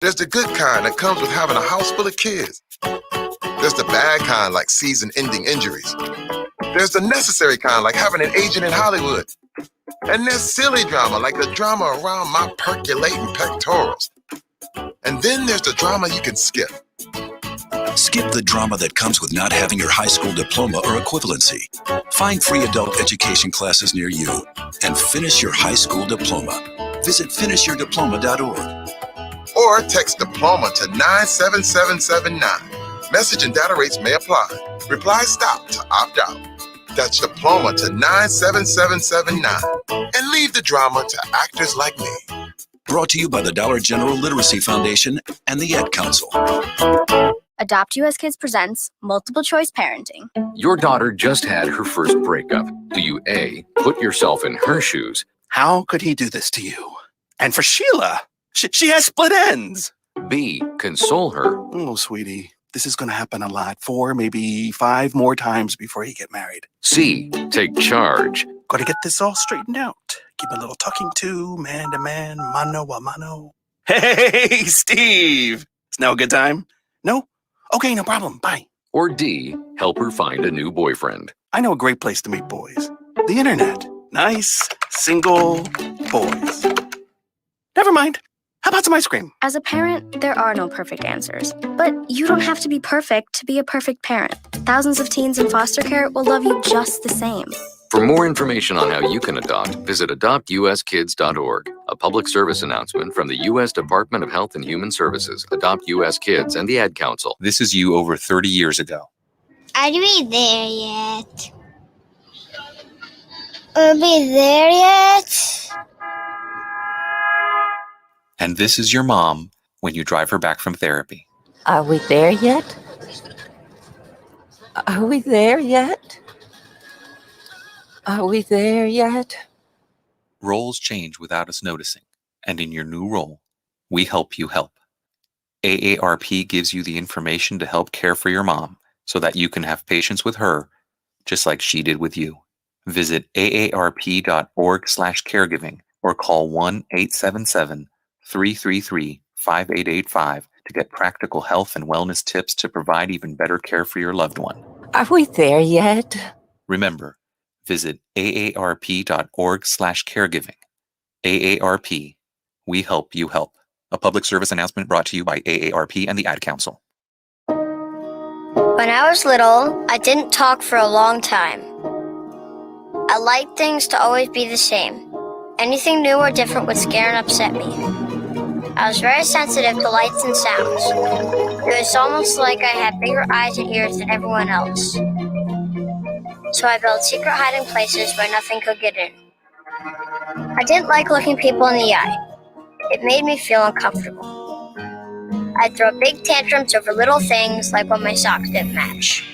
There's the good kind that comes with having a house full of kids. There's the bad kind like season-ending injuries. There's the necessary kind like having an agent in Hollywood. And there's silly drama like the drama around my percolating pectorals. And then there's the drama you can skip. Skip the drama that comes with not having your high school diploma or equivalency. Find free adult education classes near you and finish your high school diploma. Visit finishyourdiploma.org. Or text diploma to 97779. Message and data rates may apply. Reply stop to opt out. That's diploma to 97779. And leave the drama to actors like me. Brought to you by the Dollar General Literacy Foundation and the Ad Council. Adopt US Kids presents Multiple Choice Parenting. Your daughter just had her first breakup. Do you A, put yourself in her shoes? How could he do this to you? And for Sheila, she has split ends. B, console her? Oh, sweetie, this is going to happen a lot. 4, maybe 5 more times before you get married. C, take charge. Got to get this all straightened out. Keep a little talking to, man to man, mano a mano. Hey, Steve! Is now a good time? No? Okay, no problem. Bye. Or D, help her find a new boyfriend. I know a great place to meet boys. The internet. Nice, single boys. Never mind. How about some ice cream? As a parent, there are no perfect answers. But you don't have to be perfect to be a perfect parent. Thousands of teens in foster care will love you just the same. For more information on how you can adopt, visit adoptuskids.org. A public service announcement from the U.S. Department of Health and Human Services, Adopt U.S. Kids, and the Ad Council. This is you over 30 years ago. Are we there yet? Are we there yet? And this is your mom when you drive her back from therapy. Are we there yet? Are we there yet? Are we there yet? Roles change without us noticing, and in your new role, we help you help. AARP gives you the information to help care for your mom so that you can have patience with her, just like she did with you. Visit aarp.org/caregiving or call 1-877-333-5885 to get practical health and wellness tips to provide even better care for your loved one. Are we there yet? Remember, visit aarp.org/caregiving. AARP, we help you help. A public service announcement brought to you by AARP and the Ad Council. When I was little, I didn't talk for a long time. I liked things to always be the same. Anything new or different would scare and upset me. I was very sensitive to lights and sounds. It was almost like I had bigger eyes and ears than everyone else. So I built secret hiding places where nothing could get in. I didn't like looking people in the eye. It made me feel uncomfortable. I'd throw big tantrums over little things like when my socks didn't match.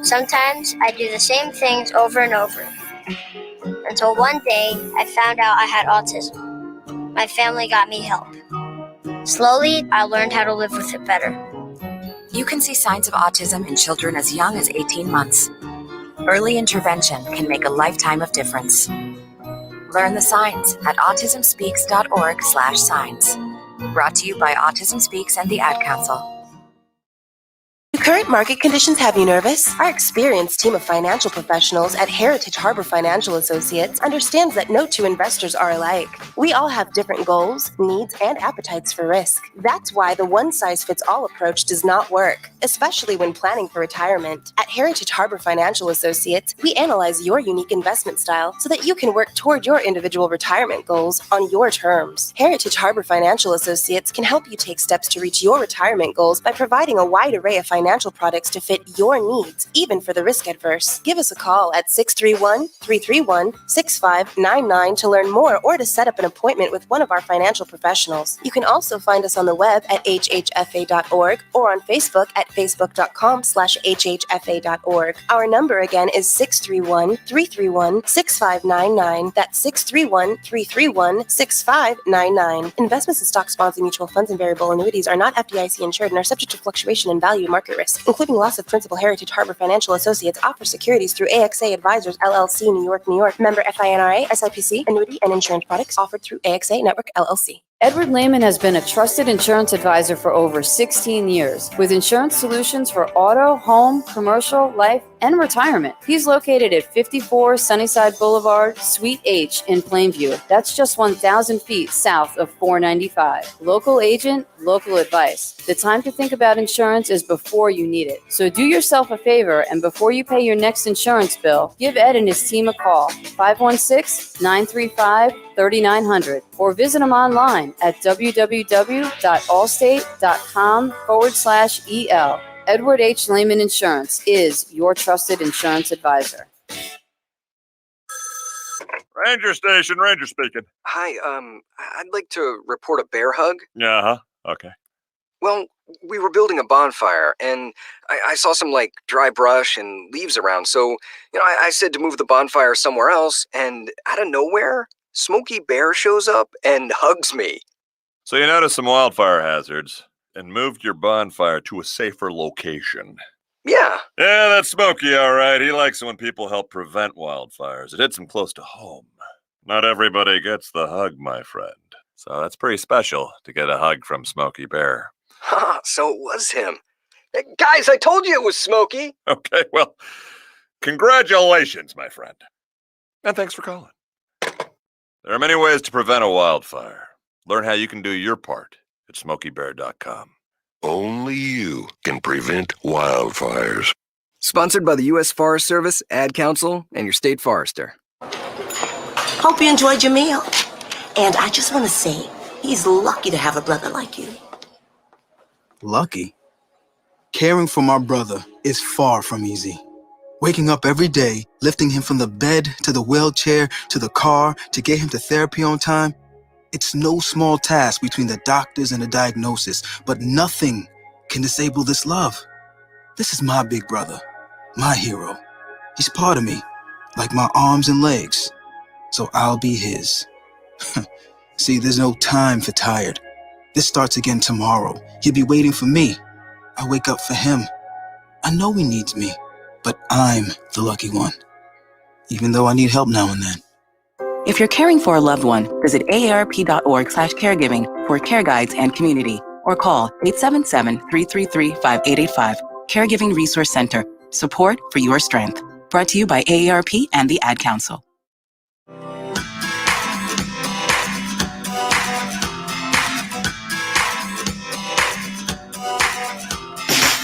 Sometimes I'd do the same things over and over. Until one day, I found out I had autism. My family got me help. Slowly, I learned how to live with it better. You can see signs of autism in children as young as 18 months. Early intervention can make a lifetime of difference. Learn the signs at autismspeaks.org/signs. Brought to you by Autism Speaks and the Ad Council. Do current market conditions have you nervous? Our experienced team of financial professionals at Heritage Harbor Financial Associates understands that no two investors are alike. We all have different goals, needs, and appetites for risk. That's why the one-size-fits-all approach does not work, especially when planning for retirement. At Heritage Harbor Financial Associates, we analyze your unique investment style so that you can work toward your individual retirement goals on your terms. Heritage Harbor Financial Associates can help you take steps to reach your retirement goals by providing a wide array of financial products to fit your needs, even for the risk adverse. Give us a call at 631-331-6599 to learn more or to set up an appointment with one of our financial professionals. You can also find us on the web at hhfa.org or on Facebook at facebook.com/hhfa.org. Our number again is 631-331-6599. That's 631-331-6599. Investments in stocks, bonds, and mutual funds and variable annuities are not FDIC insured and are subject to fluctuation in value and market risk, including loss of principal. Heritage Harbor Financial Associates offers securities through AXA Advisors, LLC, New York, New York. Member FINRA, SIPC, annuity and insurance products offered through AXA Network, LLC. Edward Lehman has been a trusted insurance advisor for over 16 years with insurance solutions for auto, home, commercial, life, and retirement. He's located at 54 Sunnyside Boulevard, Suite H in Plainview. That's just 1,000 feet south of 495. Local agent, local advice. The time to think about insurance is before you need it. So do yourself a favor, and before you pay your next insurance bill, give Ed and his team a call, 516-935-3900, or visit them online at www.allstate.com/EL. Edward H. Lehman Insurance is your trusted insurance advisor. Ranger Station, Ranger speaking. Hi, I'd like to report a bear hug. Uh-huh, okay. Well, we were building a bonfire, and I saw some, dry brush and leaves around, so, I said to move the bonfire somewhere else, and out of nowhere, Smokey Bear shows up and hugs me. So you noticed some wildfire hazards and moved your bonfire to a safer location. Yeah. Yeah, that's Smokey, all right. He likes it when people help prevent wildfires. It hits him close to home. Not everybody gets the hug, my friend. So that's pretty special to get a hug from Smokey Bear. So it was him. Hey, guys, I told you it was Smokey. Okay, well, congratulations, my friend. And thanks for calling. There are many ways to prevent a wildfire. Learn how you can do your part at SmokeyBear.com. Only you can prevent wildfires. Sponsored by the U.S. Forest Service, Ad Council, and your state forester. Hope you enjoyed your meal. And I just want to say, he's lucky to have a brother like you. Lucky? Caring for my brother is far from easy. Waking up every day, lifting him from the bed to the wheelchair to the car to get him to therapy on time, it's no small task between the doctors and the diagnosis, but nothing can disable this love. This is my big brother, my hero. He's part of me, like my arms and legs, so I'll be his. See, there's no time for tired. This starts again tomorrow. He'll be waiting for me. I wake up for him. I know he needs me, but I'm the lucky one, even though I need help now and then. If you're caring for a loved one, visit aarp.org/caregiving for care guides and community, or call 877-333-5885. Caregiving Resource Center. Support for your strength. Brought to you by AARP and the Ad Council.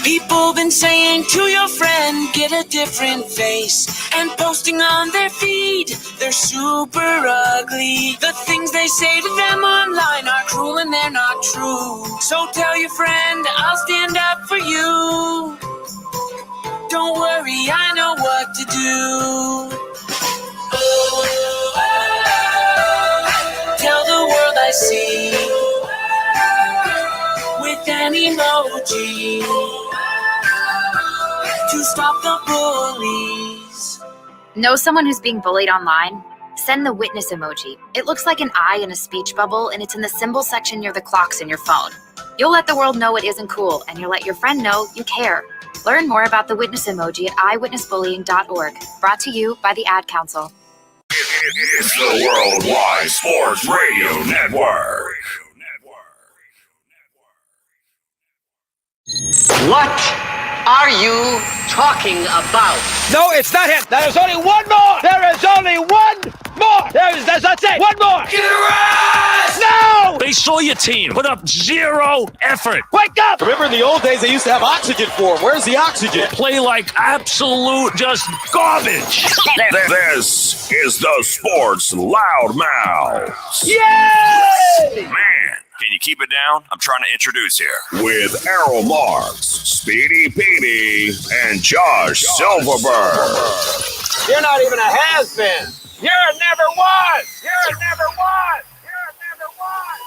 People been saying to your friend, get a different face, and posting on their feed, they're super ugly. The things they say to them online are cruel and they're not true. So tell your friend, I'll stand up for you. Don't worry, I know what to do. Tell the world I see with an emoji to stop the bullies. Know someone who's being bullied online? Send the witness emoji. It looks like an eye in a speech bubble, and it's in the symbol section near the clocks in your phone. You'll let the world know it isn't cool, and you'll let your friend know you care. Learn more about the witness emoji at eyewitnessbullying.org. Brought to you by the Ad Council. It's the Worldwide Sports Radio Network. What are you talking about? No, it's not him. There's only one more. There is only one more. That's it. One more. Get a rise! No! They saw your team put up zero effort. Wake up! Remember in the old days, they used to have oxygen for them. Where's the oxygen? Play like absolute just garbage. This is the Sports Loudmouths. Yay! Man, can you keep it down? I'm trying to introduce here. With Errol Marks, Speedy Petey, and Josh Silverberg. You're not even a has-been. You're a never was. You're a never was. You're a never was.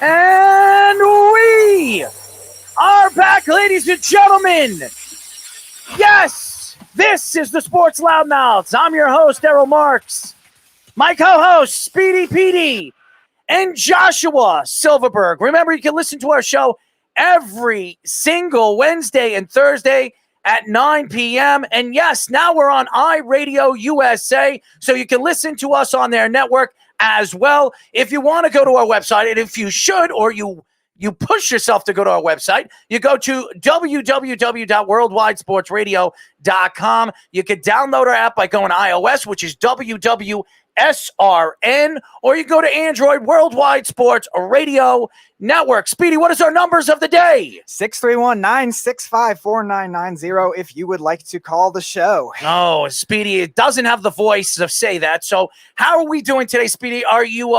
And we are back, ladies and gentlemen. Yes, this is the Sports Loudmouths. I'm your host, Errol Marks. My co-host, Speedy Petey, and Joshua Silverberg. Remember, you can listen to our show every single Wednesday and Thursday at 9 p.m. And yes, now we're on iRadio USA, so you can listen to us on their network as well. If you want to go to our website, and if you should, or you push yourself to go to our website, you go to www.worldwidesportsradio.com. You can download our app by going to iOS, which is WWSRN, or you go to Android, Worldwide Sports Radio Network. Speedy, what is our numbers of the day? 631-965-4990 if you would like to call the show. Oh, Speedy, it doesn't have the voice to say that. So how are we doing today, Speedy? Are you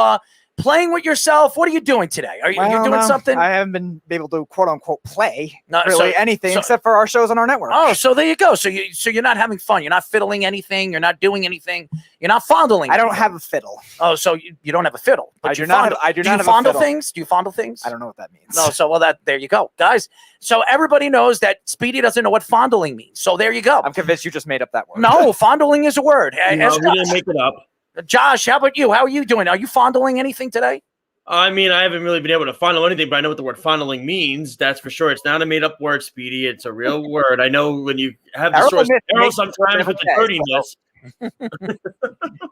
playing with yourself? What are you doing today? Are you you're doing something? I haven't been able to quote unquote play anything so, except for our shows on our network. Oh, so there you go. So you're not having fun. You're not fiddling anything. You're not doing anything. You're not fondling. I don't have a fiddle. Oh, so you don't have a fiddle. But I do not have do you fondle things? Do you fondle things? I don't know what that means. No, so there you go, guys. So everybody knows that Speedy doesn't know what fondling means. So there you go. I'm convinced you just made up that word. No, fondling is a word. No, we didn't make it up. Josh, how about you? How are you doing? Are you fondling anything today? I mean, I haven't really been able to fondle anything, but I know what the word fondling means. That's for sure. It's not a made-up word, Speedy. It's a real word. I know when you have the source Errol sometimes with the dirtiness.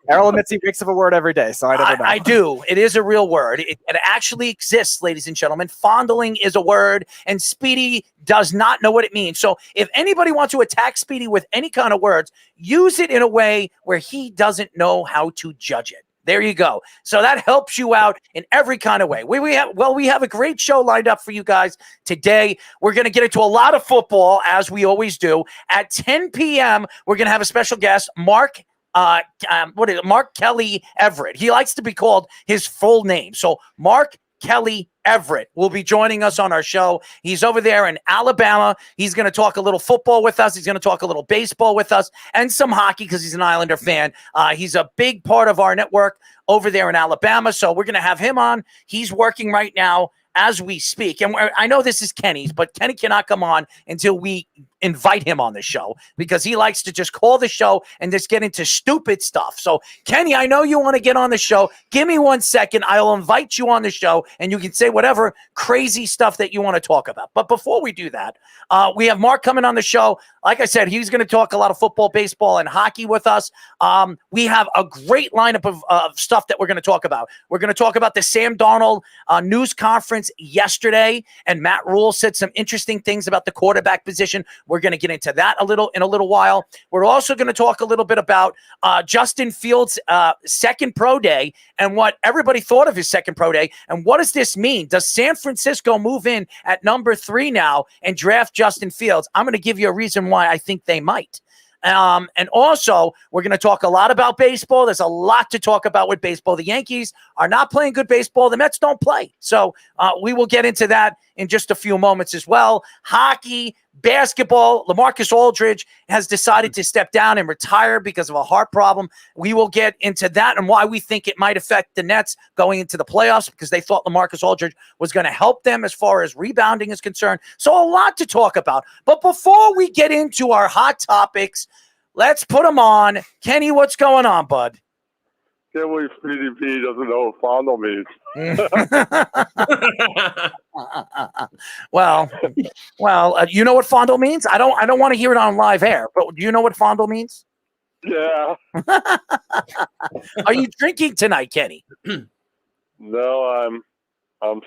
Errol admits he makes up a word every day, so I never know. I do. It is a real word. It actually exists, ladies and gentlemen. Fondling is a word, and Speedy does not know what it means. So if anybody wants to attack Speedy with any kind of words, use it in a way where he doesn't know how to judge it. There you go. So that helps you out in every kind of way. We have a great show lined up for you guys today. We're going to get into a lot of football, as we always do. At 10 p.m., we're going to have a special guest, Mark Kelly Everett. He likes to be called his full name. So Mark Kelly Everett will be joining us on our show. He's over there in Alabama. He's going to talk a little football with us. He's going to talk a little baseball with us and some hockey because he's an Islander fan. He's a big part of our network over there in Alabama. So we're going to have him on. He's working right now as we speak. And I know this is Kenny's, but Kenny cannot come on until we invite him on the show because he likes to just call the show and just get into stupid stuff. So, Kenny, I know you want to get on the show. Give me 1 second. I'll invite you on the show, and you can say whatever crazy stuff that you want to talk about. But before we do that, we have Mark coming on the show. Like I said, he's going to talk a lot of football, baseball, and hockey with us. We have a great lineup of stuff that we're going to talk about. We're going to talk about the Sam Darnold news conference yesterday, and Matt Rule said some interesting things about the quarterback position. We're going to get into that in a little while. We're also going to talk a little bit about Justin Fields' second pro day and what everybody thought of his second pro day. And what does this mean? Does San Francisco move in at number 3 now and draft Justin Fields? I'm going to give you a reason why I think they might. And also, we're going to talk a lot about baseball. There's a lot to talk about with baseball. The Yankees are not playing good baseball. The Mets don't play. So we will get into that in just a few moments as well. Hockey, basketball, LaMarcus Aldridge has decided to step down and retire because of a heart problem. We will get into that and why we think it might affect the Nets going into the playoffs because they thought LaMarcus Aldridge was going to help them as far as rebounding is concerned. So a lot to talk about. But before we get into our hot topics, let's put them on. Kenny, what's going on, bud? Can't believe PDP doesn't know what fondle means. Well, you know what fondle means? I don't want to hear it on live air, but do you know what fondle means? Yeah. Are you drinking tonight, Kenny? No, I'm on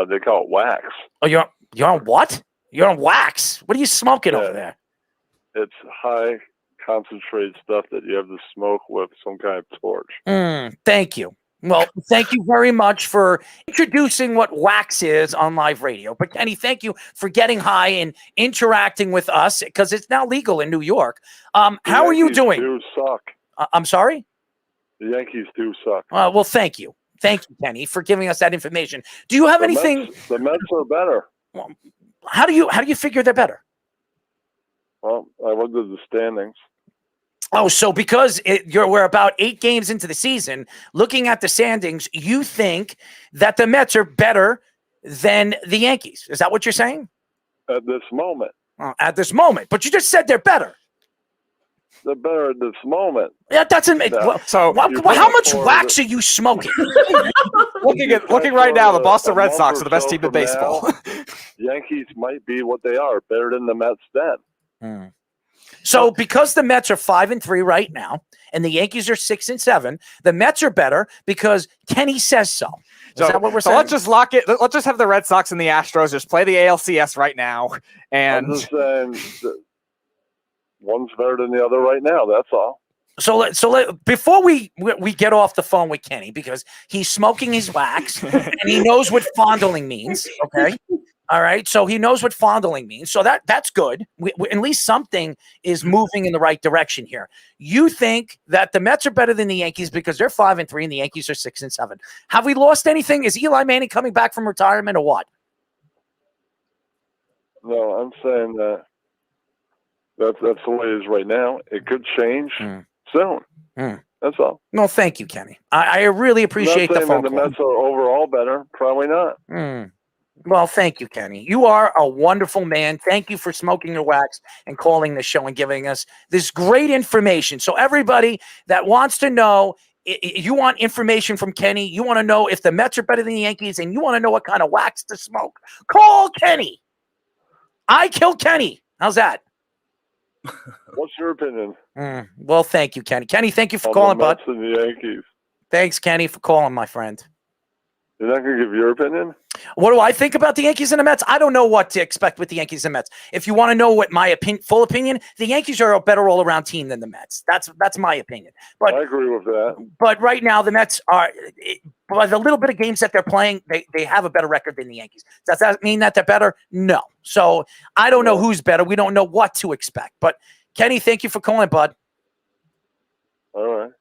they call it wax. Oh, you're on what? You're on wax. What are you smoking over there? It's high concentrate stuff that you have to smoke with some kind of torch. Thank you. Well, thank you very much for introducing what wax is on live radio. But Kenny, thank you for getting high and interacting with us because it's now legal in New York. How are you doing? The Yankees do suck. I'm sorry? The Yankees do suck. Well, thank you. Thank you, Kenny, for giving us that information. Do you have anything? The Mets are better. Well, how do you figure they're better? Well, I looked at the standings. Oh, so because we're about 8 games into the season, looking at the standings, you think that the Mets are better than the Yankees. Is that what you're saying? At this moment. At this moment. But you just said they're better. They're better at this moment. Yeah, that's So how much wax are you smoking? looking right now, the Boston Red Sox are the best team in baseball. Yankees might be what they are, better than the Mets then. So because the Mets are 5-3 right now, and the Yankees are 6-7, the Mets are better because Kenny says so. Is that what we're saying? Let's just lock it. Let's just have the Red Sox and the Astros just play the ALCS right now. And I'm just saying one's better than the other right now. That's all. So before we get off the phone with Kenny, because he's smoking his wax and he knows what fondling means. Okay. All right. So he knows what fondling means. So that's good. At least something is moving in the right direction here. You think that the Mets are better than the Yankees because they're 5-3 and the Yankees are 6-7. Have we lost anything? Is Eli Manning coming back from retirement or what? No, I'm saying that's the way it is right now. It could change soon. That's all. No, thank you, Kenny. I really appreciate the phone call. The call. Mets are overall better. Probably not. Well, thank you, Kenny. You are a wonderful man. Thank you for smoking your wax and calling the show and giving us this great information. So everybody that wants to know, you want information from Kenny, you want to know if the Mets are better than the Yankees, and you want to know what kind of wax to smoke, call Kenny. I kill Kenny. How's that? What's your opinion? Well, thank you, Kenny. Kenny, thank you for On calling, the bud. Mets and the Yankees. Thanks, Kenny, for calling, my friend. You're not going to give your opinion? What do I think about the Yankees and the Mets? I don't know what to expect with the Yankees and Mets. If you want to know what my full opinion, the Yankees are a better all-around team than the Mets. That's my opinion. But I agree with that. But right now, the Mets are, by the little bit of games that they're playing, they have a better record than the Yankees. Does that mean that they're better? No. So I don't know who's better. We don't know what to expect. But Kenny, thank you for calling, bud. All right.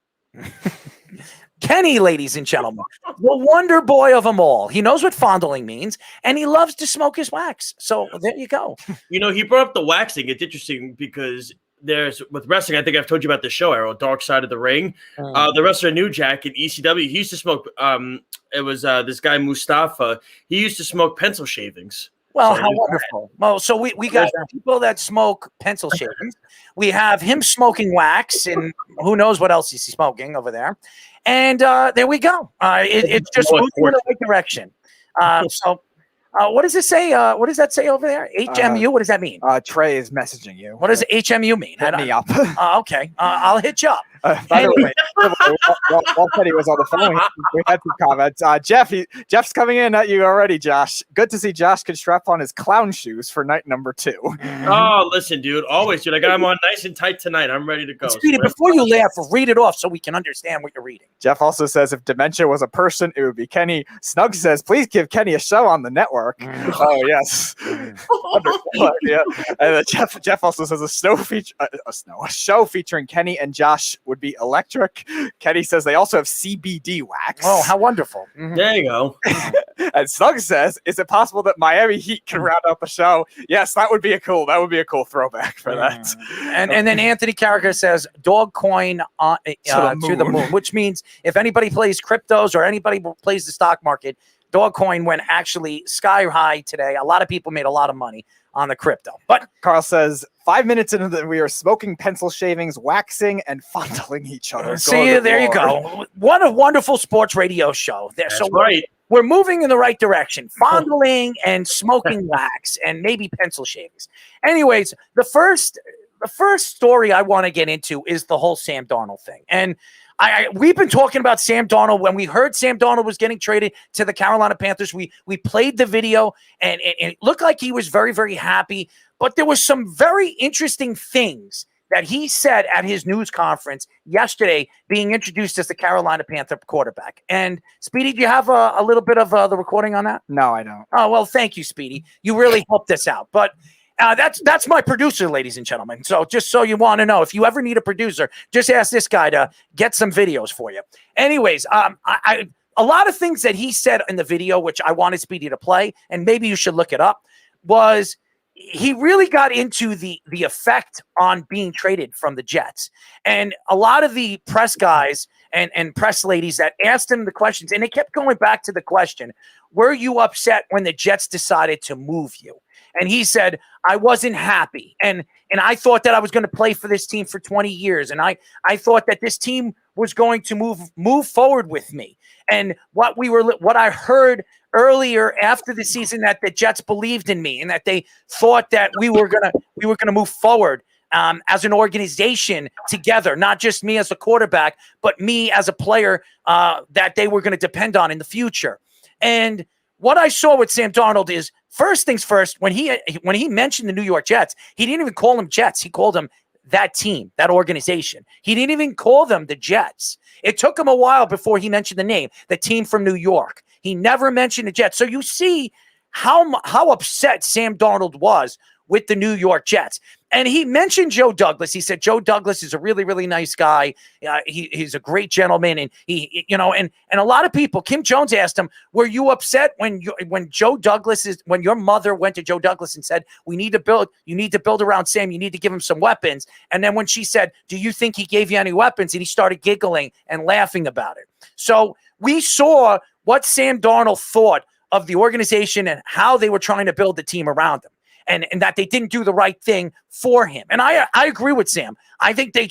Kenny, ladies and gentlemen, the wonder boy of them all. He knows what fondling means, and he loves to smoke his wax. So there you go. You know, he brought up the waxing. It's interesting because with wrestling, I think I've told you about the show, Arrow, Dark Side of the Ring. The wrestler New Jack in ECW, he used to smoke, it was this guy Mustafa. He used to smoke pencil shavings. Well, how wonderful. Well, so we got people that smoke pencil shavings. We have him smoking wax, and who knows what else he's smoking over there. And there we go. It's just moving in the right direction. What does it say? What does that say over there? HMU? What does that mean? Trey is messaging you. What does HMU mean? Hit me up. Okay. I'll hit you up. By the way, while Teddy was on the phone, we had some comments. Jeff's coming in at you already, Josh. Good to see Josh can strap on his clown shoes for night number 2. Oh, listen, dude. Always, dude. I got him on nice and tight tonight. I'm ready to go. Speedy, before you laugh, read it off so we can understand what you're reading. Jeff also says if dementia was a person, it would be Kenny. Snug says, please give Kenny a show on the network. Oh, yes. Yeah. And Jeff also says a show featuring Kenny and Josh would be electric. Kenny says they also have CBD wax. Oh, how wonderful. There you go. And Snug says, is it possible that Miami Heat can round out the show? Yes, that would be a cool throwback for that. And then Anthony Carragher says dog coin to the moon, which means if anybody plays cryptos or anybody plays the stock market, Dogecoin went actually sky high today. A lot of people made a lot of money on the crypto. But Carl says 5 minutes into we are smoking pencil shavings, waxing, and fondling each other. See, there you go. What a wonderful sports radio show. That's right. We're moving in the right direction. Fondling and smoking wax and maybe pencil shavings. Anyways, the first story I want to get into is the whole Sam Darnold thing. And we've been talking about Sam Darnold. When we heard Sam Darnold was getting traded to the Carolina Panthers, we played the video, and it looked like he was very, very happy. But there was some very interesting things that he said at his news conference yesterday, being introduced as the Carolina Panther quarterback. And Speedy, do you have a little bit of the recording on that? No, I don't. Oh, well, thank you, Speedy. You really helped us out. But that's my producer, ladies and gentlemen. So just so you want to know, if you ever need a producer, just ask this guy to get some videos for you. Anyways, a lot of things that he said in the video, which I wanted Speedy to play, and maybe you should look it up, was he really got into the effect on being traded from the Jets. And a lot of the press guys and press ladies that asked him the questions, and they kept going back to the question, were you upset when the Jets decided to move you? And he said, I wasn't happy. And I thought that I was going to play for this team for 20 years. And I thought that this team was going to move forward with me. And what I heard earlier after the season, that the Jets believed in me and that they thought that we were gonna move forward as an organization together, not just me as a quarterback, but me as a player that they were going to depend on in the future. And what I saw with Sam Darnold is, first things first, when he mentioned the New York Jets, he didn't even call them Jets. He called them that team, that organization. He didn't even call them the Jets. It took him a while before he mentioned the name, the team from New York. He never mentioned the Jets. So you see how upset Sam Darnold was with the New York Jets. And he mentioned Joe Douglas. He said Joe Douglas is a really, really nice guy. He's a great gentleman. And and a lot of people, Kim Jones asked him, were you upset when your mother went to Joe Douglas and said, you need to build around Sam, you need to give him some weapons. And then when she said, do you think he gave you any weapons? And he started giggling and laughing about it. So we saw what Sam Darnold thought of the organization and how they were trying to build the team around him. And that they didn't do the right thing for him. And I agree with Sam. I think they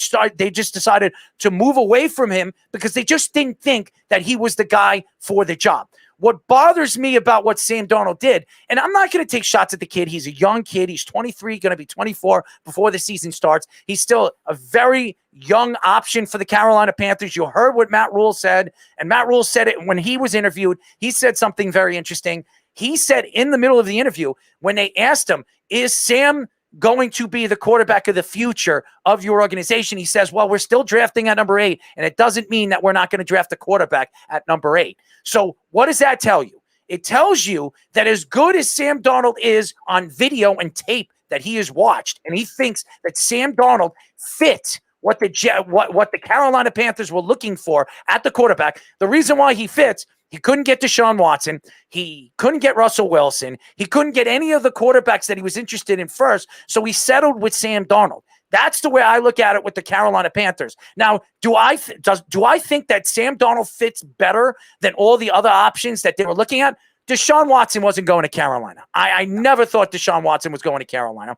just decided to move away from him because they just didn't think that he was the guy for the job. What bothers me about what Sam Darnold did, and I'm not going to take shots at the kid. He's a young kid. He's 23, going to be 24 before the season starts. He's still a very young option for the Carolina Panthers. You heard what Matt Rule said, and Matt Rule said it when he was interviewed. He said something very interesting. He said in the middle of the interview, when they asked him, is Sam going to be the quarterback of the future of your organization? He says, well, we're still drafting at number 8, and it doesn't mean that we're not going to draft a quarterback at number 8. So what does that tell you? It tells you that as good as Sam Darnold is on video and tape that he has watched, and he thinks that Sam Darnold fit what the Carolina Panthers were looking for at the quarterback. The reason why he fits, he couldn't get Deshaun Watson. He couldn't get Russell Wilson. He couldn't get any of the quarterbacks that he was interested in first. So he settled with Sam Darnold. That's the way I look at it with the Carolina Panthers. Now, do I think that Sam Darnold fits better than all the other options that they were looking at? Deshaun Watson wasn't going to Carolina. I never thought Deshaun Watson was going to Carolina.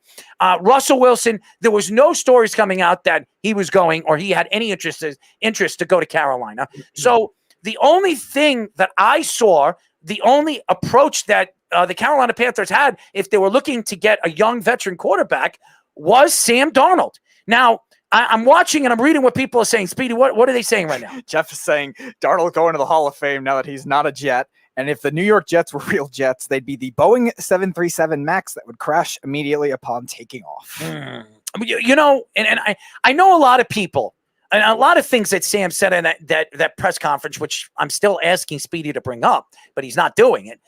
Russell Wilson, there was no stories coming out that he was going or he had any interest to go to Carolina. So the only thing that I saw, the only approach that the Carolina Panthers had if they were looking to get a young veteran quarterback was Sam Darnold. Now, I'm watching and I'm reading what people are saying. Speedy, what are they saying right now? Jeff is saying Darnold going to the Hall of Fame now that he's not a Jet. And if the New York Jets were real jets, they'd be the Boeing 737 MAX that would crash immediately upon taking off. And I know a lot of people, and a lot of things that Sam said in that press conference, which I'm still asking Speedy to bring up, but he's not doing it.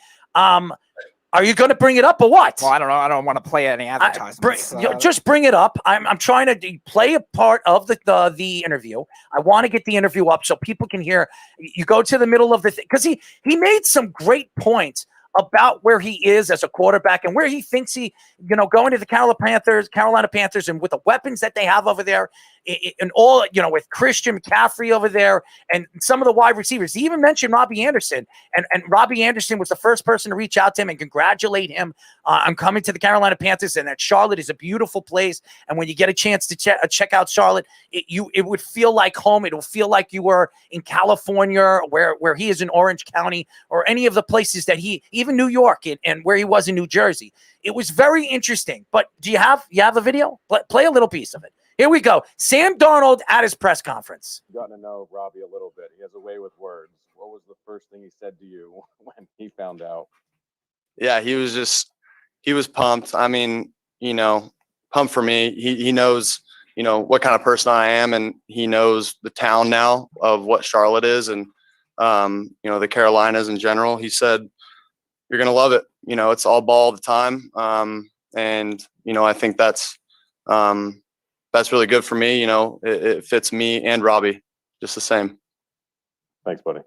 Are you going to bring it up or what? Well, I don't know. I don't want to play any advertisements. Just bring it up. I'm trying to play a part of the interview. I want to get the interview up so people can hear. You go to the middle of the thing because he made some great points about where he is as a quarterback and where he thinks going to the Carolina Panthers and with the weapons that they have over there and all, with Christian McCaffrey over there and some of the wide receivers. He even mentioned Robbie Anderson and Robbie Anderson was the first person to reach out to him and congratulate him on coming to the Carolina Panthers and that Charlotte is a beautiful place. And when you get a chance to check out Charlotte, it would feel like home. It will feel like you were in California where he is in Orange County or any of the places that even New York and where he was in New Jersey. It was very interesting. But do you have a video? Play a little piece of it. Here we go. Sam Darnold at his press conference. Gotten to know Robbie a little bit. He has a way with words. What was the first thing he said to you when he found out? Yeah, he was pumped. I mean, pumped for me. He knows, what kind of person I am, and he knows the town now of what Charlotte is and, the Carolinas in general. He said, you're going to love it. It's all ball all the time. And, I think that's really good for me. It fits me and Robbie just the same. Thanks, buddy.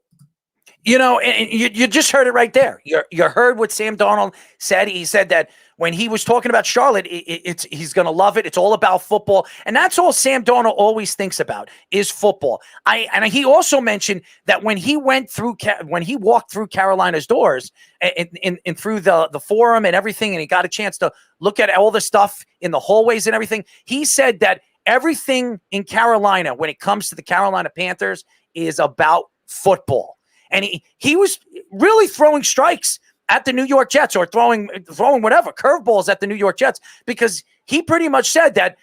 And you just heard it right there. You heard what Sam Darnold said. He said that when he was talking about Charlotte, he's going to love it. It's all about football. And that's all Sam Darnold always thinks about is football. And he also mentioned that when he walked through Carolina's doors and through the forum and everything, and he got a chance to look at all the stuff in the hallways and everything, he said that everything in Carolina, when it comes to the Carolina Panthers, is about football. And he was really throwing strikes at the New York Jets, or throwing whatever curveballs at the New York Jets, because he pretty much said that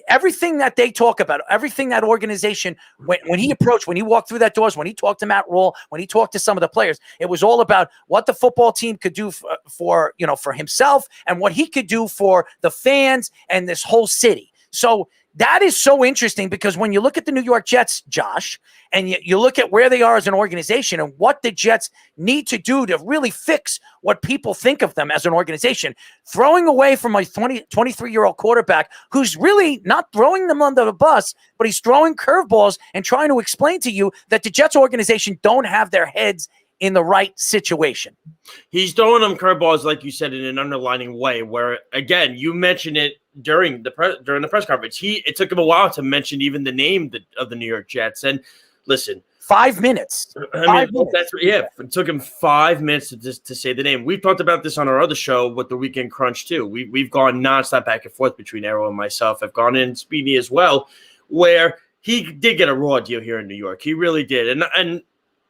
everything that they talk about, everything that organization, when he walked through that doors, when he talked to Matt Rule, when he talked to some of the players, it was all about what the football team could do for himself and what he could do for the fans and this whole city. So that is so interesting, because when you look at the New York Jets, Josh, and you look at where they are as an organization and what the Jets need to do to really fix what people think of them as an organization, throwing away from a 23-year-old quarterback who's really not throwing them under the bus, but he's throwing curveballs and trying to explain to you that the Jets organization don't have their heads in the right situation. He's throwing them curveballs, like you said, in an underlining way where, again, you mentioned it during the press conference. It took him a while to mention even the name of the New York Jets. And listen, 5 minutes. It took him 5 minutes to say the name. We've talked about this on our other show with the Weekend Crunch too. We've gone nonstop back and forth between Arrow and myself. I've gone in Speedy as well, where he did get a raw deal here in New York. He really did. And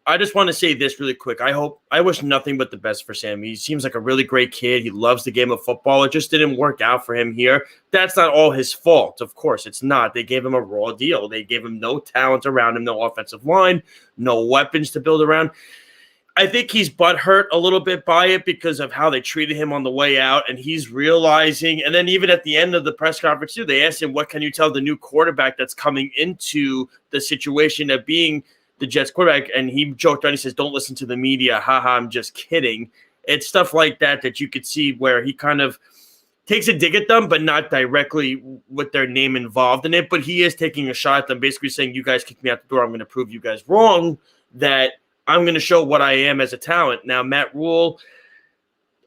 I just want to say this really quick. I wish nothing but the best for Sam. He seems like a really great kid. He loves the game of football. It just didn't work out for him here. That's not all his fault. Of course, it's not. They gave him a raw deal. They gave him no talent around him, no offensive line, no weapons to build around. I think he's butthurt a little bit by it because of how they treated him on the way out, and he's realizing, and then even at the end of the press conference too, they asked him, what can you tell the new quarterback that's coming into the situation of being the Jets quarterback? And he joked around. He says, don't listen to the media. Haha, I'm just kidding. It's stuff like that you could see where he kind of takes a dig at them, but not directly with their name involved in it. But he is taking a shot at them, basically saying, you guys kicked me out the door. I'm going to prove you guys wrong, that I'm going to show what I am as a talent. Now, Matt Rule,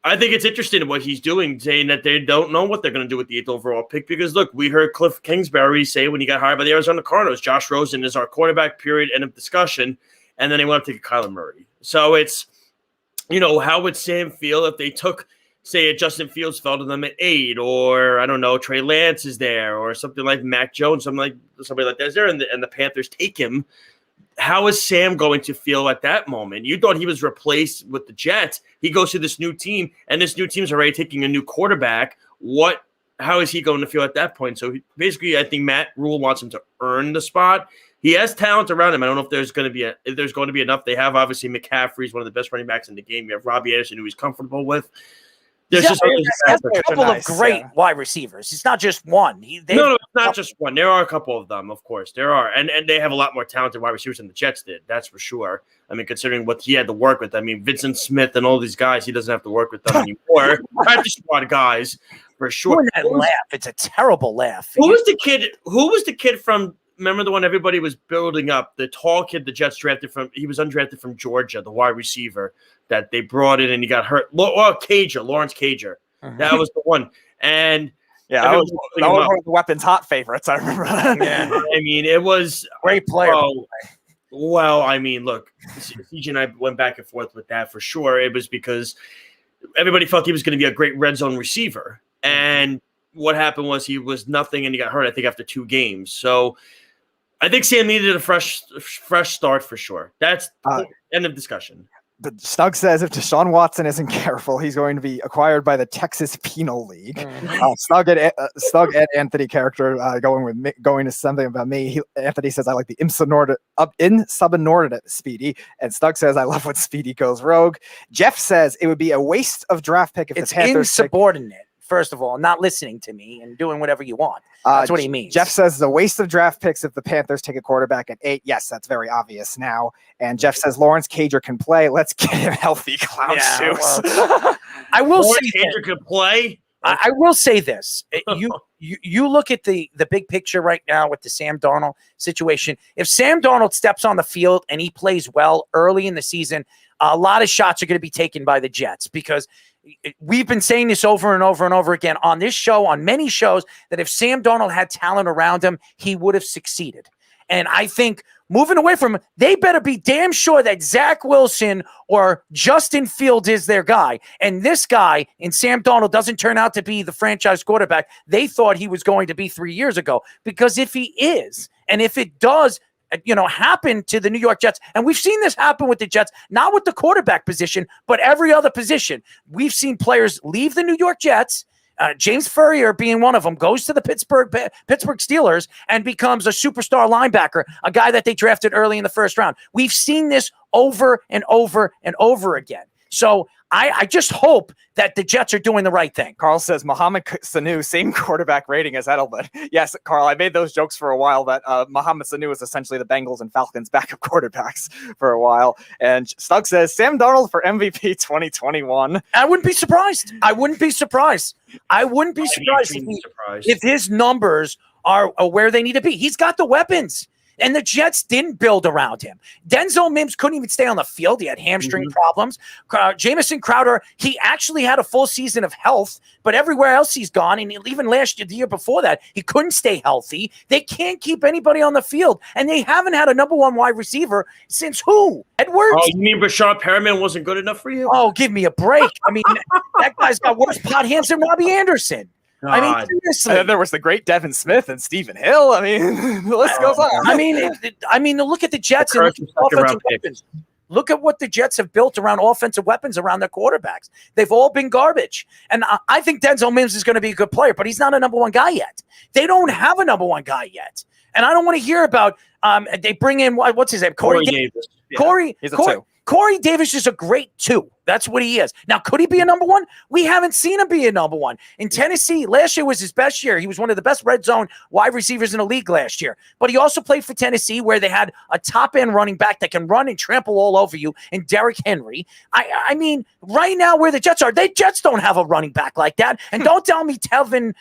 I think it's interesting in what he's doing, saying that they don't know what they're going to do with the 8th overall pick, because, look, we heard Cliff Kingsbury say when he got hired by the Arizona Cardinals, Josh Rosen is our quarterback, period, end of discussion, and then they went up to get Kyler Murray. So it's, how would Sam feel if they took, say, a Justin Fields fell to them at 8, or, I don't know, Trey Lance is there, or something like Mac Jones, somebody like that is there, and the Panthers take him. How is Sam going to feel at that moment? You thought he was replaced with the Jets. He goes to this new team, and this new team's already taking a new quarterback. How is he going to feel at that point? So basically, I think Matt Rule wants him to earn the spot. He has talent around him. I don't know if there's going to be enough. They have, obviously, McCaffrey is one of the best running backs in the game. You have Robbie Anderson, who he's comfortable with. There's just a couple of great wide receivers. It's not just one. No, it's not just one. There are a couple of them, of course. There are. And they have a lot more talented wide receivers than the Jets did. That's for sure. I mean, considering what he had to work with. I mean, Vincent Smith and all these guys, he doesn't have to work with them anymore. Practice squad guys, for sure. Doing that laugh. It's a terrible laugh. Who was the kid from, remember the one everybody was building up? The tall kid the Jets drafted from, he was undrafted from Georgia, the wide receiver that they brought in and he got hurt. Lawrence Cager. That was the one. And yeah, that was one of the Weapons Hot favorites, I remember. Yeah, I mean, it was great player. Well, I mean, look, CJ and I went back and forth with that for sure. It was because everybody felt he was going to be a great red zone receiver. And what happened was he was nothing and he got hurt, I think, after 2 games. So I think Sam needed a fresh start for sure. That's end of discussion. The Snug says if Deshaun Watson isn't careful, he's going to be acquired by the Texas Penal League. Snug and Anthony character going to something about me. Anthony says I like the insubordinate Speedy, and Snug says I love when Speedy goes rogue. Jeff says it would be a waste of draft pick if it's the Panthers insubordinate. First of all, not listening to me and doing whatever you want. That's what he means. Jeff says it's a waste of draft picks if the Panthers take a quarterback at 8. Yes, that's very obvious now. And Jeff says Lawrence Cager can play. Let's get him healthy, clown shoes. I will say Cager can play. I will say this. You look at the big picture right now with the Sam Darnold situation. If Sam Darnold steps on the field and he plays well early in the season, a lot of shots are going to be taken by the Jets because we've been saying this over and over and over again on this show, on many shows, that if Sam Darnold had talent around him, he would have succeeded. And I think moving away from him, they better be damn sure that Zach Wilson or Justin Fields is their guy. And this guy in Sam Darnold doesn't turn out to be the franchise quarterback they thought he was going to be 3 years ago. Because if he is, and if it does, happen to the New York Jets, and we've seen this happen with the Jets, not with the quarterback position, but every other position. We've seen players leave the New York Jets. James Furrier being one of them, goes to the Pittsburgh Steelers and becomes a superstar linebacker, a guy that they drafted early in the first round. We've seen this over and over and over again. So I just hope that the Jets are doing the right thing. Carl says Mohamed Sanu, same quarterback rating as Edelman. Yes, Carl, I made those jokes for a while that Mohamed Sanu is essentially the Bengals and Falcons backup quarterbacks for a while. And Snug says Sam Darnold for MVP 2021. I wouldn't be surprised. If his numbers are where they need to be. He's got the weapons. And the Jets didn't build around him. Denzel Mims couldn't even stay on the field. He had hamstring problems. Jamison Crowder, he actually had a full season of health, but everywhere else he's gone, and even last year, the year before that, he couldn't stay healthy. They can't keep anybody on the field, and they haven't had a number one wide receiver since who? Edwards? Oh, you mean Rashad Perriman wasn't good enough for you? Oh, give me a break. I mean, that guy's got worse pot hands than Robbie Anderson. God. I mean, seriously. And then there was the great Devin Smith and Stephen Hill. I mean, the list goes on. I mean, look at the Jets and look at offensive weapons. Look at what the Jets have built around offensive weapons around their quarterbacks. They've all been garbage. And I think Denzel Mims is going to be a good player, but he's not a number one guy yet. They don't have a number one guy yet. And I don't want to hear about they bring in, what's his name? Corey Davis. Yeah, he's a 2. Corey Davis is a great 2. That's what he is. Now, could he be a number one? We haven't seen him be a number one. In Tennessee, last year was his best year. He was one of the best red zone wide receivers in the league last year. But he also played for Tennessee, where they had a top-end running back that can run and trample all over you, and Derrick Henry. I mean, right now where the Jets are, Jets don't have a running back like that. And don't tell me Tevin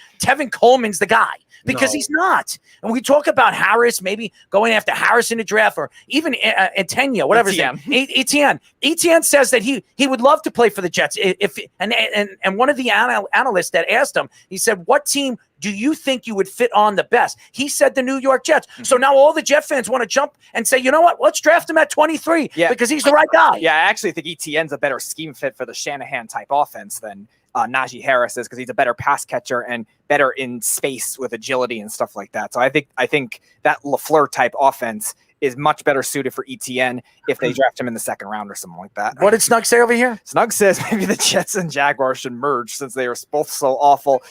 Coleman's the guy. Because he's not. And we talk about Harris, maybe going after Harris in the draft, or even Etienne, whatever his name. Etienne says that he would love to play for the Jets. And one of the analysts that asked him, he said, what team do you think you would fit on the best? He said the New York Jets. So now all the Jet fans want to jump and say, you know what? Let's draft him at 23 because he's the right guy. Yeah, I actually think Etienne's a better scheme fit for the Shanahan-type offense than Najee Harris is, because he's a better pass catcher and better in space with agility and stuff like that. So I think that LaFleur type offense is much better suited for Etienne if they draft him in the second round or something like that. What did Snug say over here? Snug says maybe the Jets and Jaguars should merge since they are both so awful.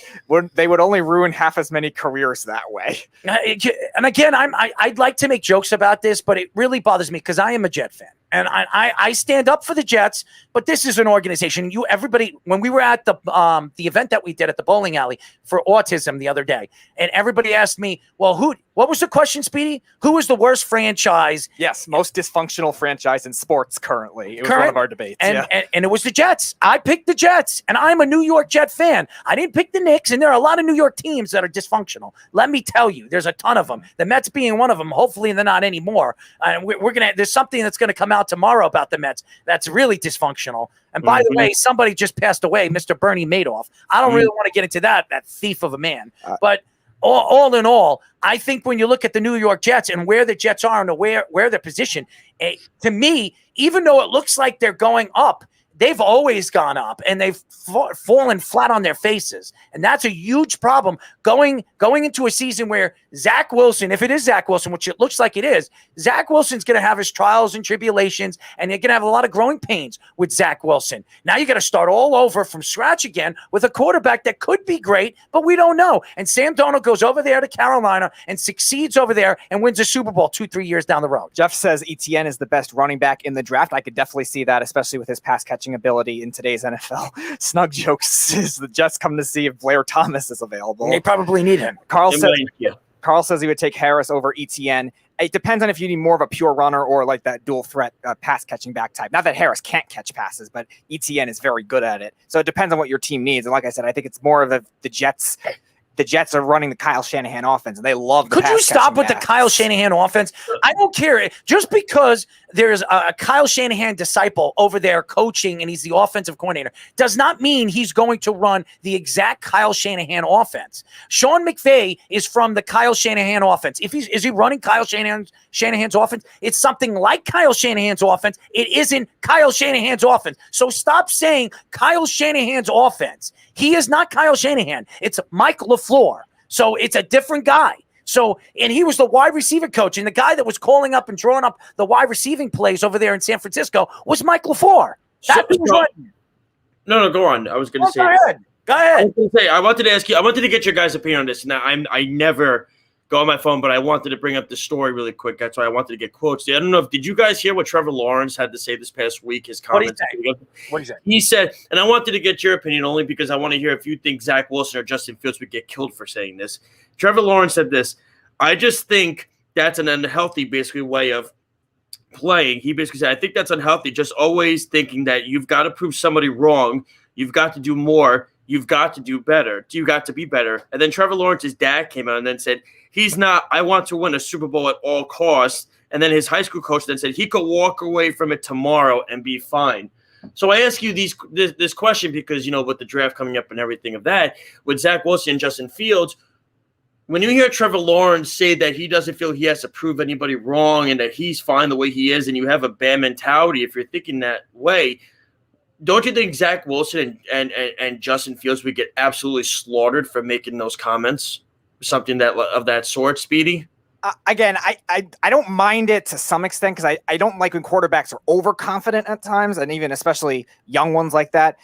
They would only ruin half as many careers that way. And again, I'd like to make jokes about this, but it really bothers me because I am a Jet fan. And I stand up for the Jets, but this is an organization. Everybody, when we were at the event that we did at the bowling alley for autism the other day, and everybody asked me, well, what was the question, Speedy? Who was the worst franchise? Yes, most dysfunctional franchise in sports currently. It was one of our debates. And it was the Jets. I picked the Jets, and I'm a New York Jet fan. I didn't pick the Knicks, and there are a lot of New York teams that are dysfunctional. Let me tell you, there's a ton of them. The Mets being one of them. Hopefully they're not anymore. And there's something that's going to come out tomorrow about the Mets that's really dysfunctional. And by the way, somebody just passed away, Mr. Bernie Madoff. I don't really want to get into that thief of a man. But all in all, I think when you look at the New York Jets and where the Jets are and where they're positioned, to me, even though it looks like they're going up, they've always gone up, and they've fallen flat on their faces. And that's a huge problem going into a season where Zach Wilson, if it is Zach Wilson, which it looks like it is, Zach Wilson's going to have his trials and tribulations, and you're going to have a lot of growing pains with Zach Wilson. Now you got to start all over from scratch again with a quarterback that could be great, but we don't know. And Sam Darnold goes over there to Carolina and succeeds over there and wins a Super Bowl 2-3 years down the road. Jeff says Etienne is the best running back in the draft. I could definitely see that, especially with his pass catching ability in today's NFL. Snug jokes is the Jets come to see if Blair Thomas is available. They probably need him. Carl says he would take Harris over Etienne. It depends on if you need more of a pure runner or like that dual threat pass catching back type. Not that Harris can't catch passes, but Etienne is very good at it. So it depends on what your team needs. And like I said, I think it's more of the Jets. The Jets are running the Kyle Shanahan offense, and they love the Could you stop with the Kyle Shanahan offense? I don't care. Just because there's a Kyle Shanahan disciple over there coaching, and he's the offensive coordinator, does not mean he's going to run the exact Kyle Shanahan offense. Sean McVay is from the Kyle Shanahan offense. Is he running Kyle Shanahan's offense? It's something like Kyle Shanahan's offense. It isn't Kyle Shanahan's offense. So stop saying Kyle Shanahan's offense. He is not Kyle Shanahan. It's Mike LaFleur. So it's a different guy. So, and he was the wide receiver coach, and the guy that was calling up and drawing up the wide receiving plays over there in San Francisco was Mike LaFleur. No, go on. I was going to say. Go ahead. I wanted to ask you. I wanted to get your guys' opinion on this. Now, I never go on my phone, but I wanted to bring up the story really quick. That's why I wanted to get quotes. I don't know did you guys hear what Trevor Lawrence had to say this past week? His comments. What did he say? He said, and I wanted to get your opinion only because I want to hear if you think Zach Wilson or Justin Fields would get killed for saying this. Trevor Lawrence said this. I just think that's an unhealthy, basically, way of playing. He basically said, I think that's unhealthy, just always thinking that you've got to prove somebody wrong. You've got to do more. You've got to do better. You got to be better. And then Trevor Lawrence's dad came out and then said, he's not, I want to win a Super Bowl at all costs. And then his high school coach then said he could walk away from it tomorrow and be fine. So I ask you this question because, with the draft coming up and everything of that, with Zach Wilson and Justin Fields, when you hear Trevor Lawrence say that he doesn't feel he has to prove anybody wrong and that he's fine the way he is and you have a bad mentality, if you're thinking that way, don't you think Zach Wilson and Justin Fields would get absolutely slaughtered for making those comments? Something of that sort, Speedy? Again, I don't mind it to some extent because I don't like when quarterbacks are overconfident at times, and even especially young ones like that.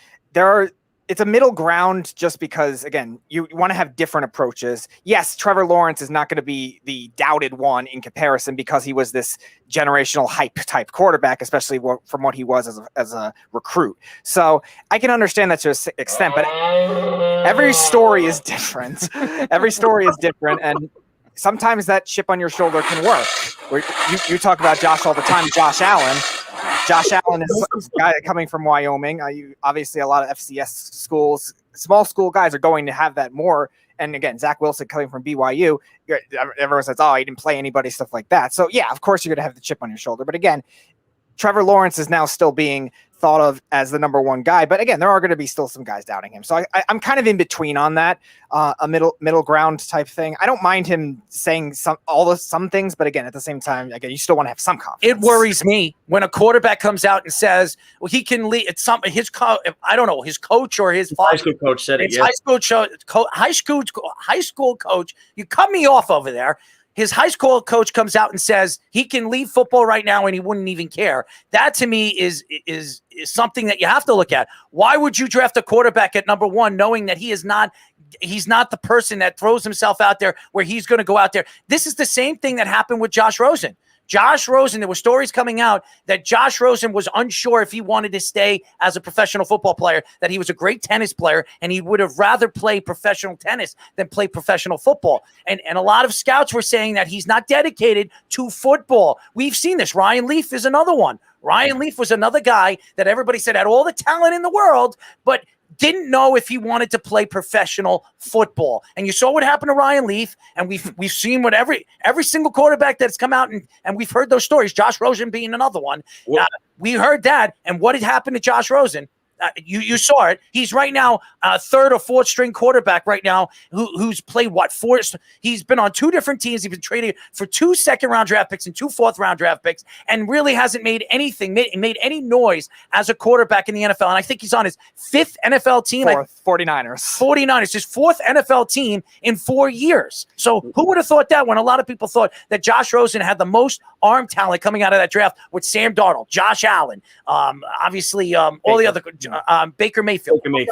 It's a middle ground just because, again, you want to have different approaches. Yes, Trevor Lawrence is not going to be the doubted one in comparison because he was this generational hype type quarterback, especially from what he was as a recruit. So I can understand that to an extent, but every story is different. Every story is different, and sometimes that chip on your shoulder can work. You talk about Josh all the time, Josh Allen. Josh Allen is a guy coming from Wyoming. Obviously, a lot of FCS schools, small school guys are going to have that more. And again, Zach Wilson coming from BYU, everyone says, oh, he didn't play anybody, stuff like that. So, yeah, of course, you're going to have the chip on your shoulder. But again, Trevor Lawrence is now still being thought of as the number one guy. But again, there are going to be still some guys doubting him. So I'm kind of in between on that, a middle ground type thing. I don't mind him saying some things, but again, at the same time, again, you still want to have some confidence. It worries me when a quarterback comes out and says, well, he can lead. It's something his coach or his high school coach said it. High school coach. You cut me off over there. His high school coach comes out and says he can leave football right now and he wouldn't even care. That to me is something that you have to look at. Why would you draft a quarterback at number one knowing that he's not the person that throws himself out there where he's going to go out there? This is the same thing that happened with Josh Rosen. There were stories coming out that Josh Rosen was unsure if he wanted to stay as a professional football player, that he was a great tennis player, and he would have rather play professional tennis than play professional football. And a lot of scouts were saying that he's not dedicated to football. We've seen this. Ryan Leaf is another one. Ryan Leaf was another guy that everybody said had all the talent in the world, but didn't know if he wanted to play professional football. And you saw what happened to Ryan Leaf, and we've seen what every single quarterback that's come out, and we've heard those stories, Josh Rosen being another one. We heard that, and what had happened to Josh Rosen? You saw it. He's right now third or fourth string quarterback right now who's played four. He's been on two different teams. He's been traded for 2 second-round draft picks and 2 fourth-round draft picks, and really hasn't made any noise as a quarterback in the NFL. And I think he's on his 5th NFL team. 49ers. His 4th NFL team in 4 years. So who would have thought that when a lot of people thought that Josh Rosen had the most arm talent coming out of that draft with Sam Darnold, Josh Allen, obviously all the other Baker Mayfield. Like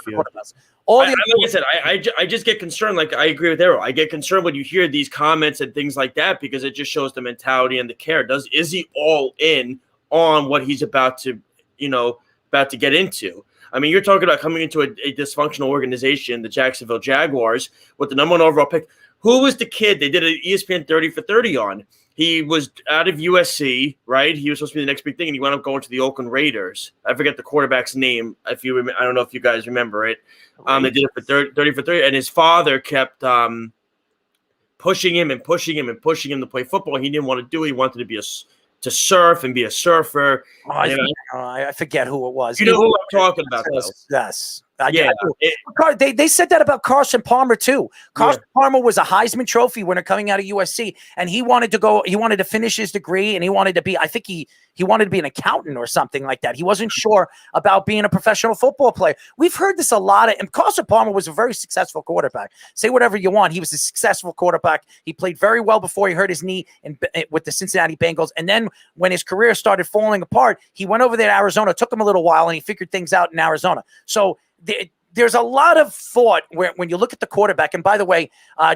I said, I just get concerned. Like I agree with Errol. I get concerned when you hear these comments and things like that because it just shows the mentality and the care. Is he all in on what he's about to get into? I mean, you're talking about coming into a dysfunctional organization, the Jacksonville Jaguars, with the number 1 overall pick. Who was the kid they did an ESPN 30 for 30 on? He was out of USC, right? He was supposed to be the next big thing, and he wound up going to the Oakland Raiders. I forget the quarterback's name. I don't know if you guys remember it. They did it for 30 for 30, and his father kept pushing him to play football. He didn't want to do it. He wanted to be to surf and be a surfer. I forget who it was. You know who I'm talking about, though. Yes. Yeah, They said that about Carson Palmer too. Carson Palmer was a Heisman Trophy winner coming out of USC, and he wanted to finish his degree, and he wanted to be, I think he wanted to be an accountant or something like that. He wasn't sure about being a professional football player. We've heard this a lot, and Carson Palmer was a very successful quarterback. Say whatever you want. He was a successful quarterback. He played very well before he hurt his knee with the Cincinnati Bengals. And then when his career started falling apart, he went over there to Arizona. It took him a little while, and he figured things out in Arizona. So there's a lot of thought when you look at the quarterback. And by the way,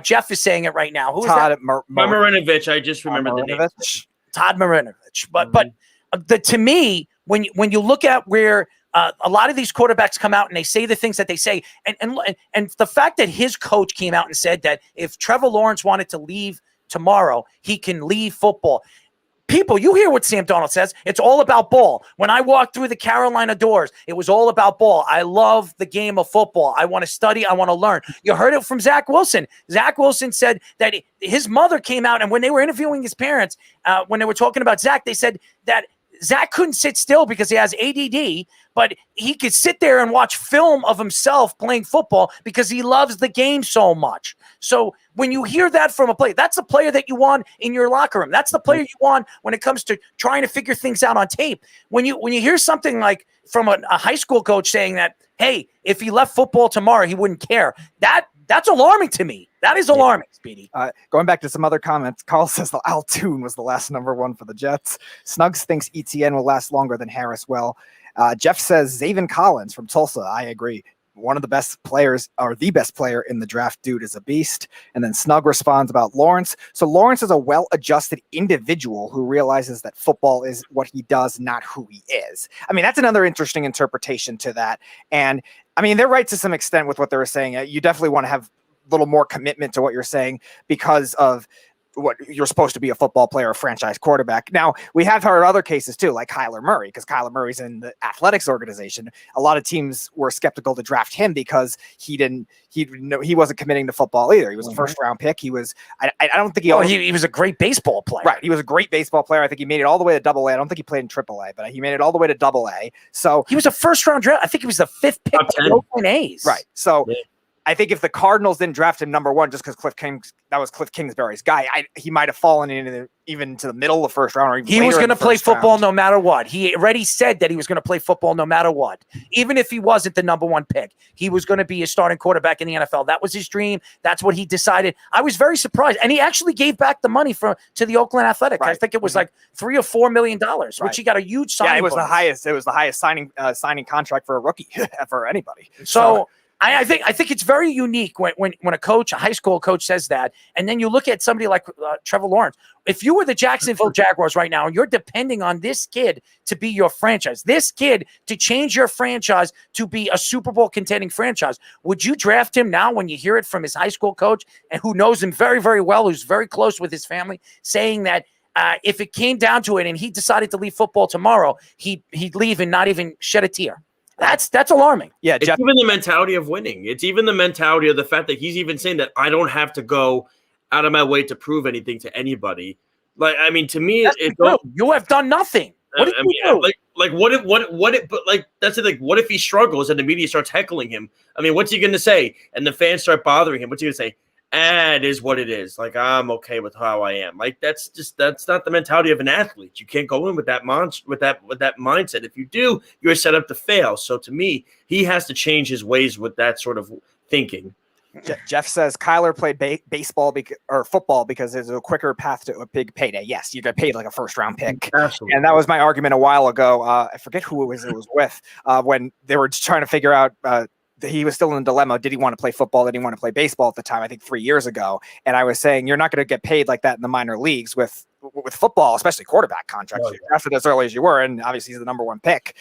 Jeff is saying it right now. Who is that? Marinovich. I just remembered the name. Todd Marinovich. But to me, when you look at where a lot of these quarterbacks come out and they say the things that they say, and the fact that his coach came out and said that if Trevor Lawrence wanted to leave tomorrow, he can leave football. People, you hear what Sam Darnold says. It's all about ball. When I walked through the Carolina doors, it was all about ball. I love the game of football. I want to study. I want to learn. You heard it from Zach Wilson. Zach Wilson said that his mother came out, and when they were interviewing his parents, when they were talking about Zach, they said that Zach couldn't sit still because he has ADD, but he could sit there and watch film of himself playing football because he loves the game so much. So when you hear that from a player, that's the player that you want in your locker room. That's the player you want when it comes to trying to figure things out on tape. When you hear something like from a high school coach saying that, hey, if he left football tomorrow, he wouldn't care. That's alarming to me. That is alarming, Speedy. Going back to some other comments, Carl says the Altoon was the last #1 for the Jets. Snugs thinks ETN will last longer than Harris will. Jeff says Zaven Collins from Tulsa. I agree. One of the best players, or the best player in the draft. Dude is a beast. And then Snug responds about Lawrence. So Lawrence is a well-adjusted individual who realizes that football is what he does, not who he is. I mean, that's another interesting interpretation to that. And I mean, they're right to some extent with what they were saying. You definitely want to have a little more commitment to what you're saying because of what you're supposed to be, a football player, a franchise quarterback. Now, we have heard other cases too, like Kyler Murray, because Kyler Murray's in the athletics organization. A lot of teams were skeptical to draft him because he wasn't committing to football either. He was a first round pick. He was, I don't think he was a great baseball player. Right. He was a great baseball player. I think he made it all the way to AA. I don't think he played in AAA, but he made it all the way to AA. So he was a first round draft. I think he was the 5th pick of the Oakland A's. Right. So I think if the Cardinals didn't draft him #1 just because that was Cliff Kingsbury's guy, he might have fallen even to the middle of the first round, or even he was going to play football no matter what. He already said that he was going to play football no matter what. Even if he wasn't the #1 pick, he was going to be a starting quarterback in the NFL. That was his dream. That's what he decided. I was very surprised, and he actually gave back the money to the Oakland Athletics. Right. I think it was like $3 or $4 million, which he got a huge signing. Yeah, it was bonus. the highest. It was the highest signing contract for a rookie for anybody. So I think it's very unique when a coach, a high school coach, says that, and then you look at somebody like Trevor Lawrence. If you were the Jacksonville Jaguars right now and you're depending on this kid to be your franchise, this kid to change your franchise to be a Super Bowl contending franchise, would you draft him now when you hear it from his high school coach and who knows him very, very well, who's very close with his family, saying that if it came down to it and he decided to leave football tomorrow, he'd leave and not even shed a tear? That's alarming. Yeah, it's even the mentality of winning. It's even the mentality of the fact that he's even saying that I don't have to go out of my way to prove anything to anybody. Like, I mean, to me, you have done nothing. What did you do? But that's the thing. What if he struggles and the media starts heckling him? I mean, what's he going to say? And the fans start bothering him. What's he going to say? It is what it is. Like, I'm okay with how I am. Like, that's not the mentality of an athlete. You can't go in with that mindset. If you do, you're set up to fail. So to me, he has to change his ways with that sort of thinking. Jeff says Kyler played baseball or football because there's a quicker path to a big payday. Yes, you get paid like a first-round pick. Absolutely. And that was my argument a while ago. I forget who it was with when they were just trying to figure out he was still in a dilemma. Did he want to play football? Did he want to play baseball at the time? I think 3 years ago. And I was saying, you're not going to get paid like that in the minor leagues with football, especially quarterback contracts. You drafted as early as you were, and obviously he's the #1 pick.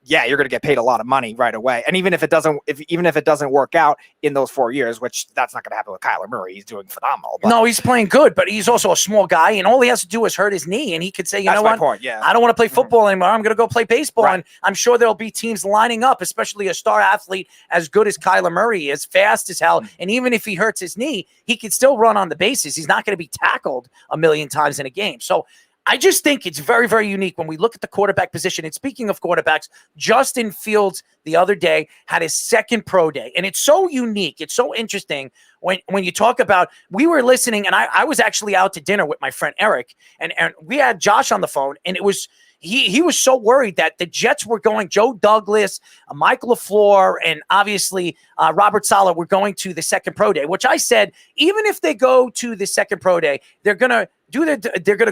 Yeah, you're going to get paid a lot of money right away. And even if it doesn't work out in those 4 years, which that's not going to happen with Kyler Murray, he's doing phenomenal. But no, he's playing good, but he's also a small guy, and all he has to do is hurt his knee, and he could say, you know what? Point, yeah. I don't want to play football anymore. I'm going to go play baseball, and I'm sure there'll be teams lining up, especially a star athlete as good as Kyler Murray, as fast as hell. And even if he hurts his knee, he can still run on the bases. He's not going to be tackled a million times in a game. So I just think it's very, very unique when we look at the quarterback position. And speaking of quarterbacks, Justin Fields the other day had his second pro day. And it's so unique. It's so interesting when you talk about, we were listening, and I was actually out to dinner with my friend Eric, and we had Josh on the phone, and it was, he was so worried that the Jets were going, Joe Douglas, Mike LaFleur, and obviously Robert Saleh were going to the second pro day, which I said, even if they go to the second pro day, they're going to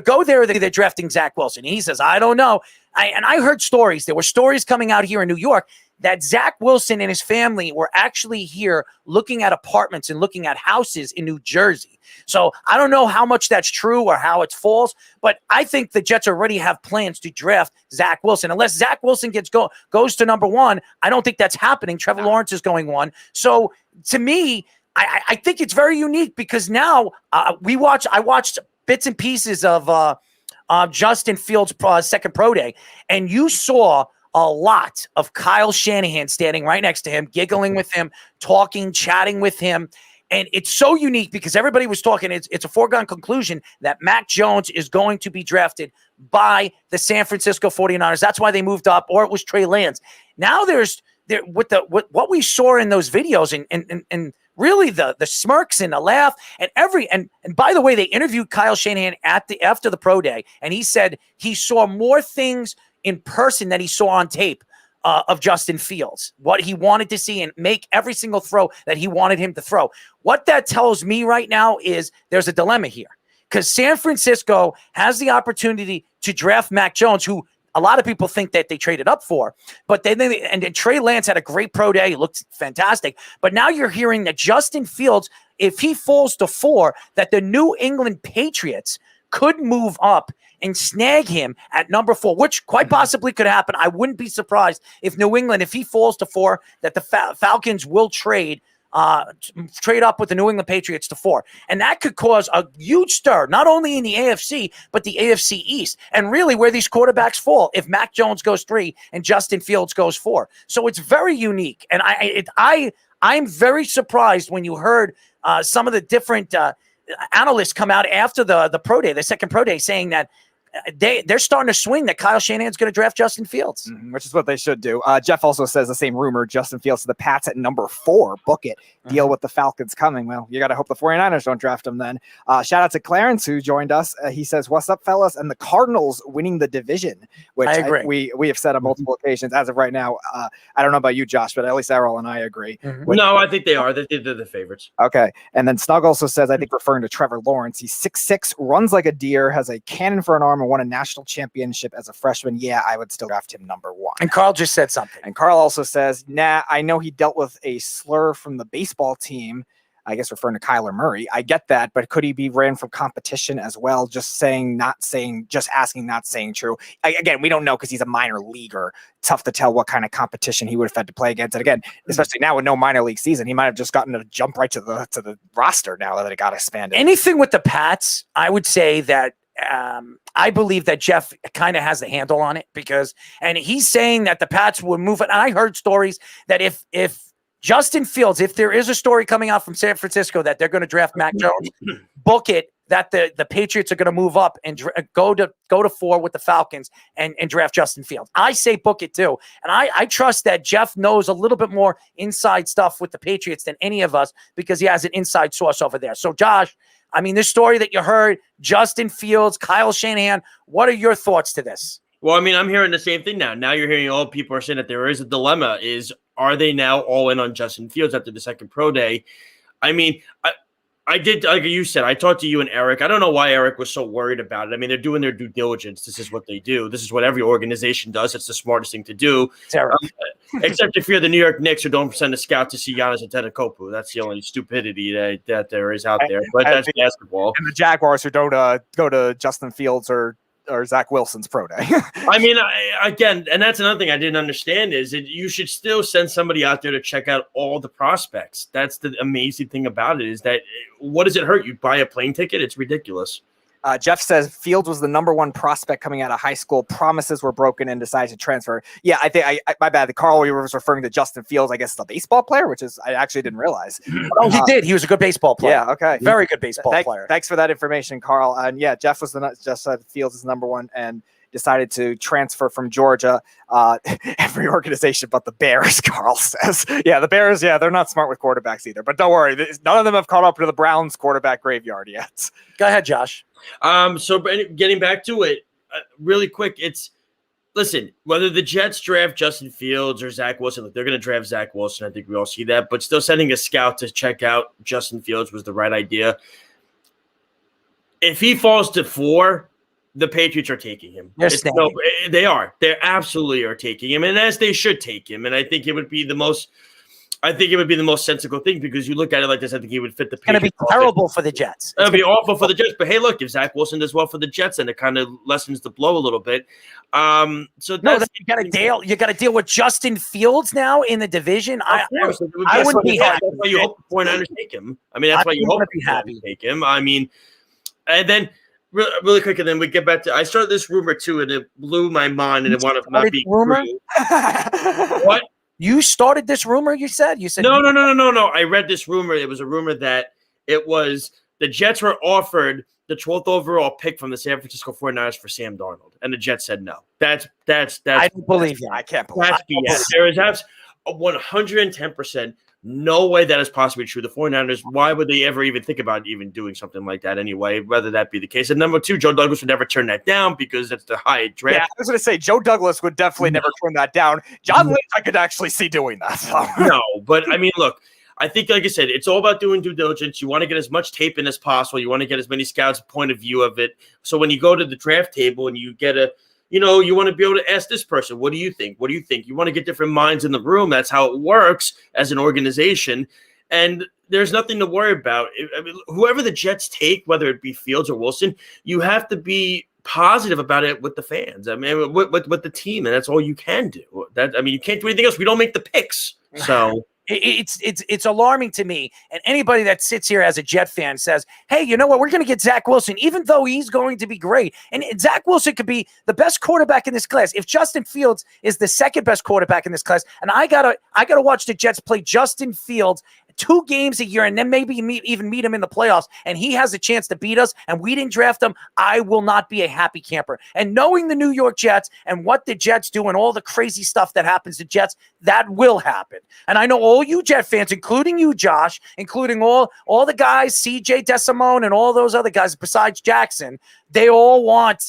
go there, they're drafting Zach Wilson. And he says, I don't know. I heard stories. There were stories coming out here in New York that Zach Wilson and his family were actually here looking at apartments and looking at houses in New Jersey. So I don't know how much that's true or how it's false, but I think the Jets already have plans to draft Zach Wilson. Unless Zach Wilson goes to number one, I don't think that's happening. Trevor Lawrence is going one. So to me, I think it's very unique because now I watched bits and pieces of Justin Fields' second pro day, and you saw a lot of Kyle Shanahan standing right next to him, giggling with him, talking, chatting with him. And it's so unique because everybody was talking. It's a foregone conclusion that Mac Jones is going to be drafted by the San Francisco 49ers. That's why they moved up, or it was Trey Lance. Now with what we saw in those videos and really the smirks and the laugh and by the way, they interviewed Kyle Shanahan after the pro day, and he said he saw more things in person than he saw on tape of Justin Fields, what he wanted to see and make every single throw that he wanted him to throw. What that tells me right now is there's a dilemma here because San Francisco has the opportunity to draft Mac Jones, who a lot of people think that they traded up for, but then Trey Lance had a great pro day. He looked fantastic. But now you're hearing that Justin Fields, if he falls to 4, that the New England Patriots could move up and snag him at number 4, which quite possibly could happen. I wouldn't be surprised if New England, if he falls to 4, that the Falcons will trade up with the New England Patriots to 4. And that could cause a huge stir, not only in the AFC, but the AFC East. And really where these quarterbacks fall if Mac Jones goes 3 and Justin Fields goes 4. So it's very unique. And I'm very surprised when you heard some of the different analysts come out after the pro day, the second pro day, saying that they're starting to swing that Kyle Shanahan's going to draft Justin Fields. Which is what they should do. Jeff also says the same rumor, Justin Fields to the Pats at number 4. Book it. Deal with the Falcons coming. Well, you got to hope the 49ers don't draft him then. Shout out to Clarence who joined us. He says, what's up, fellas? And the Cardinals winning the division, which I agree. We have said on multiple occasions. As of right now, I don't know about you, Josh, but at least Errol and I agree. No, I think they are. They're the favorites. Okay. And then Snug also says, I think referring to Trevor Lawrence, he's 6'6", runs like a deer, has a cannon for an arm, and won a national championship as a freshman. Yeah, I would still draft him number 1. And Carl just said something. And Carl also says, nah, I know he dealt with a slur from the baseball team, I guess referring to Kyler Murray. I get that, but could he be ran from competition as well? Just asking, not saying true. Again, we don't know because he's a minor leaguer. Tough to tell what kind of competition he would have had to play against. And again, especially now with no minor league season, he might have just gotten to jump right to the roster now that it got expanded. Anything with the Pats, I would say that I believe that Jeff kind of has the handle on it and he's saying that the Pats would move it. And I heard stories that if Justin Fields, if there is a story coming out from San Francisco that they're going to draft Mac Jones, book it that the Patriots are going to move up and go to 4 with the Falcons and draft Justin Fields. I say book it too. And I trust that Jeff knows a little bit more inside stuff with the Patriots than any of us because he has an inside source over there. So Josh, I mean, this story that you heard, Justin Fields, Kyle Shanahan, what are your thoughts to this? Well, I mean, I'm hearing the same thing now. Now you're hearing all people are saying that there is a dilemma are they now all in on Justin Fields after the second pro day? I mean, I did, like you said, I talked to you and Eric. I don't know why Eric was so worried about it. I mean, they're doing their due diligence. This is what they do. This is what every organization does. It's the smartest thing to do. Except if you're the New York Knicks who don't send a scout to see Giannis Antetokounmpo. That's the only stupidity that there is out there. But that's basketball. And the Jaguars who don't go to Justin Fields or Zach Wilson's pro day. I mean, again, and that's another thing I didn't understand is that you should still send somebody out there to check out all the prospects. That's the amazing thing about it is that what does it hurt? You buy a plane ticket? It's ridiculous. Jeff says Fields was the number one prospect coming out of high school. Promises were broken and decided to transfer. Yeah, I think my bad. Carl was referring to Justin Fields. I guess it's a baseball player, which is I actually didn't realize. Oh, he did. He was a good baseball player. Yeah. Okay. Very good baseball player. Thanks for that information, Carl. And yeah, Jeff just said Fields is number one and decided to transfer from Georgia. Every organization but the Bears, Carl says. Yeah, the Bears, they're not smart with quarterbacks either. But don't worry, none of them have caught up to the Browns quarterback graveyard yet. Go ahead, Josh. So getting back to it really quick, listen, whether the Jets draft Justin Fields or Zach Wilson, they're going to draft Zach Wilson. I think we all see that. But still sending a scout to check out Justin Fields was the right idea. If he falls to 4, the Patriots are taking him. They are. They absolutely are taking him, and as they should take him. And I think it would be the most sensible thing because you look at it like this. I think he would fit the Patriots. It's going to be terrible for the Jets. It'll be awful for the Jets. But hey, look, if Zach Wilson does well for the Jets, then it kind of lessens the blow a little bit. So you got to deal with Justin Fields now in the division. I wouldn't be happy. That's why you hope the 49ers take him. I mean, that's why you hope be happy take him. I mean, and then. Really quick, and then we get back to. I started this rumor too, and it blew my mind, and it wanted to not be rumor. What? You started this rumor? You said no. I read this rumor. It was a rumor that it was the Jets were offered the 12th overall pick from the San Francisco 49ers for Sam Darnold, and the Jets said no. That's. I don't believe that. I can't believe that's BS. There is 110%. No way that is possibly true. The 49ers, why would they ever even think about even doing something like that anyway, whether that be the case? And number 2, Joe Douglas would never turn that down because that's the high draft. Yeah, I was going to say, Joe Douglas would definitely never turn that down. John Lynch, I could actually see doing that. So. No, but I mean, look, I think, like I said, it's all about doing due diligence. You want to get as much tape in as possible. You want to get as many scouts' point of view of it. So when you go to the draft table and you get you want to be able to ask this person, what do you think? What do you think? You want to get different minds in the room. That's how it works as an organization. And there's nothing to worry about. I mean, whoever the Jets take, whether it be Fields or Wilson, you have to be positive about it with the fans. I mean, with the team, and that's all you can do. You can't do anything else. We don't make the picks. So it's alarming to me. And anybody that sits here as a Jet fan says, hey, you know what? We're going to get Zach Wilson, even though he's going to be great. And Zach Wilson could be the best quarterback in this class. If Justin Fields is the second best quarterback in this class, and I gotta watch the Jets play Justin Fields 2 games a year and then maybe even meet him in the playoffs, and he has a chance to beat us, and we didn't draft him, I will not be a happy camper. And knowing the New York Jets and what the Jets do and all the crazy stuff that happens to Jets, that will happen. And I know all you Jet fans, including you, Josh, including all the guys, CJ DeSimone and all those other guys besides Jackson, they all want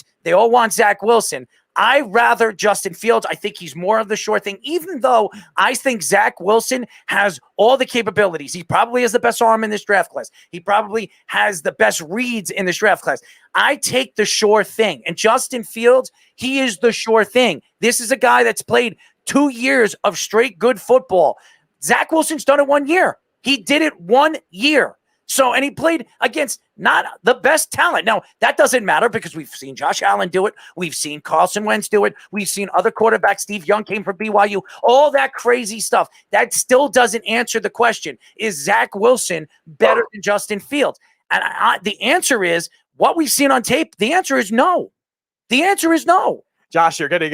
Zach Wilson. I rather Justin Fields. I think he's more of the sure thing, even though I think Zach Wilson has all the capabilities. He probably has the best arm in this draft class. He probably has the best reads in this draft class. I take the sure thing. And Justin Fields, he is the sure thing. This is a guy that's played 2 years of straight good football. Zach Wilson's done it 1 year. He did it 1 year. So, and he played against not the best talent. Now, that doesn't matter because we've seen Josh Allen do it. We've seen Carson Wentz do it. We've seen other quarterbacks. Steve Young came from BYU. All that crazy stuff. That still doesn't answer the question. Is Zach Wilson better than Justin Fields? And the answer is, what we've seen on tape, the answer is no. The answer is no. Josh, you're getting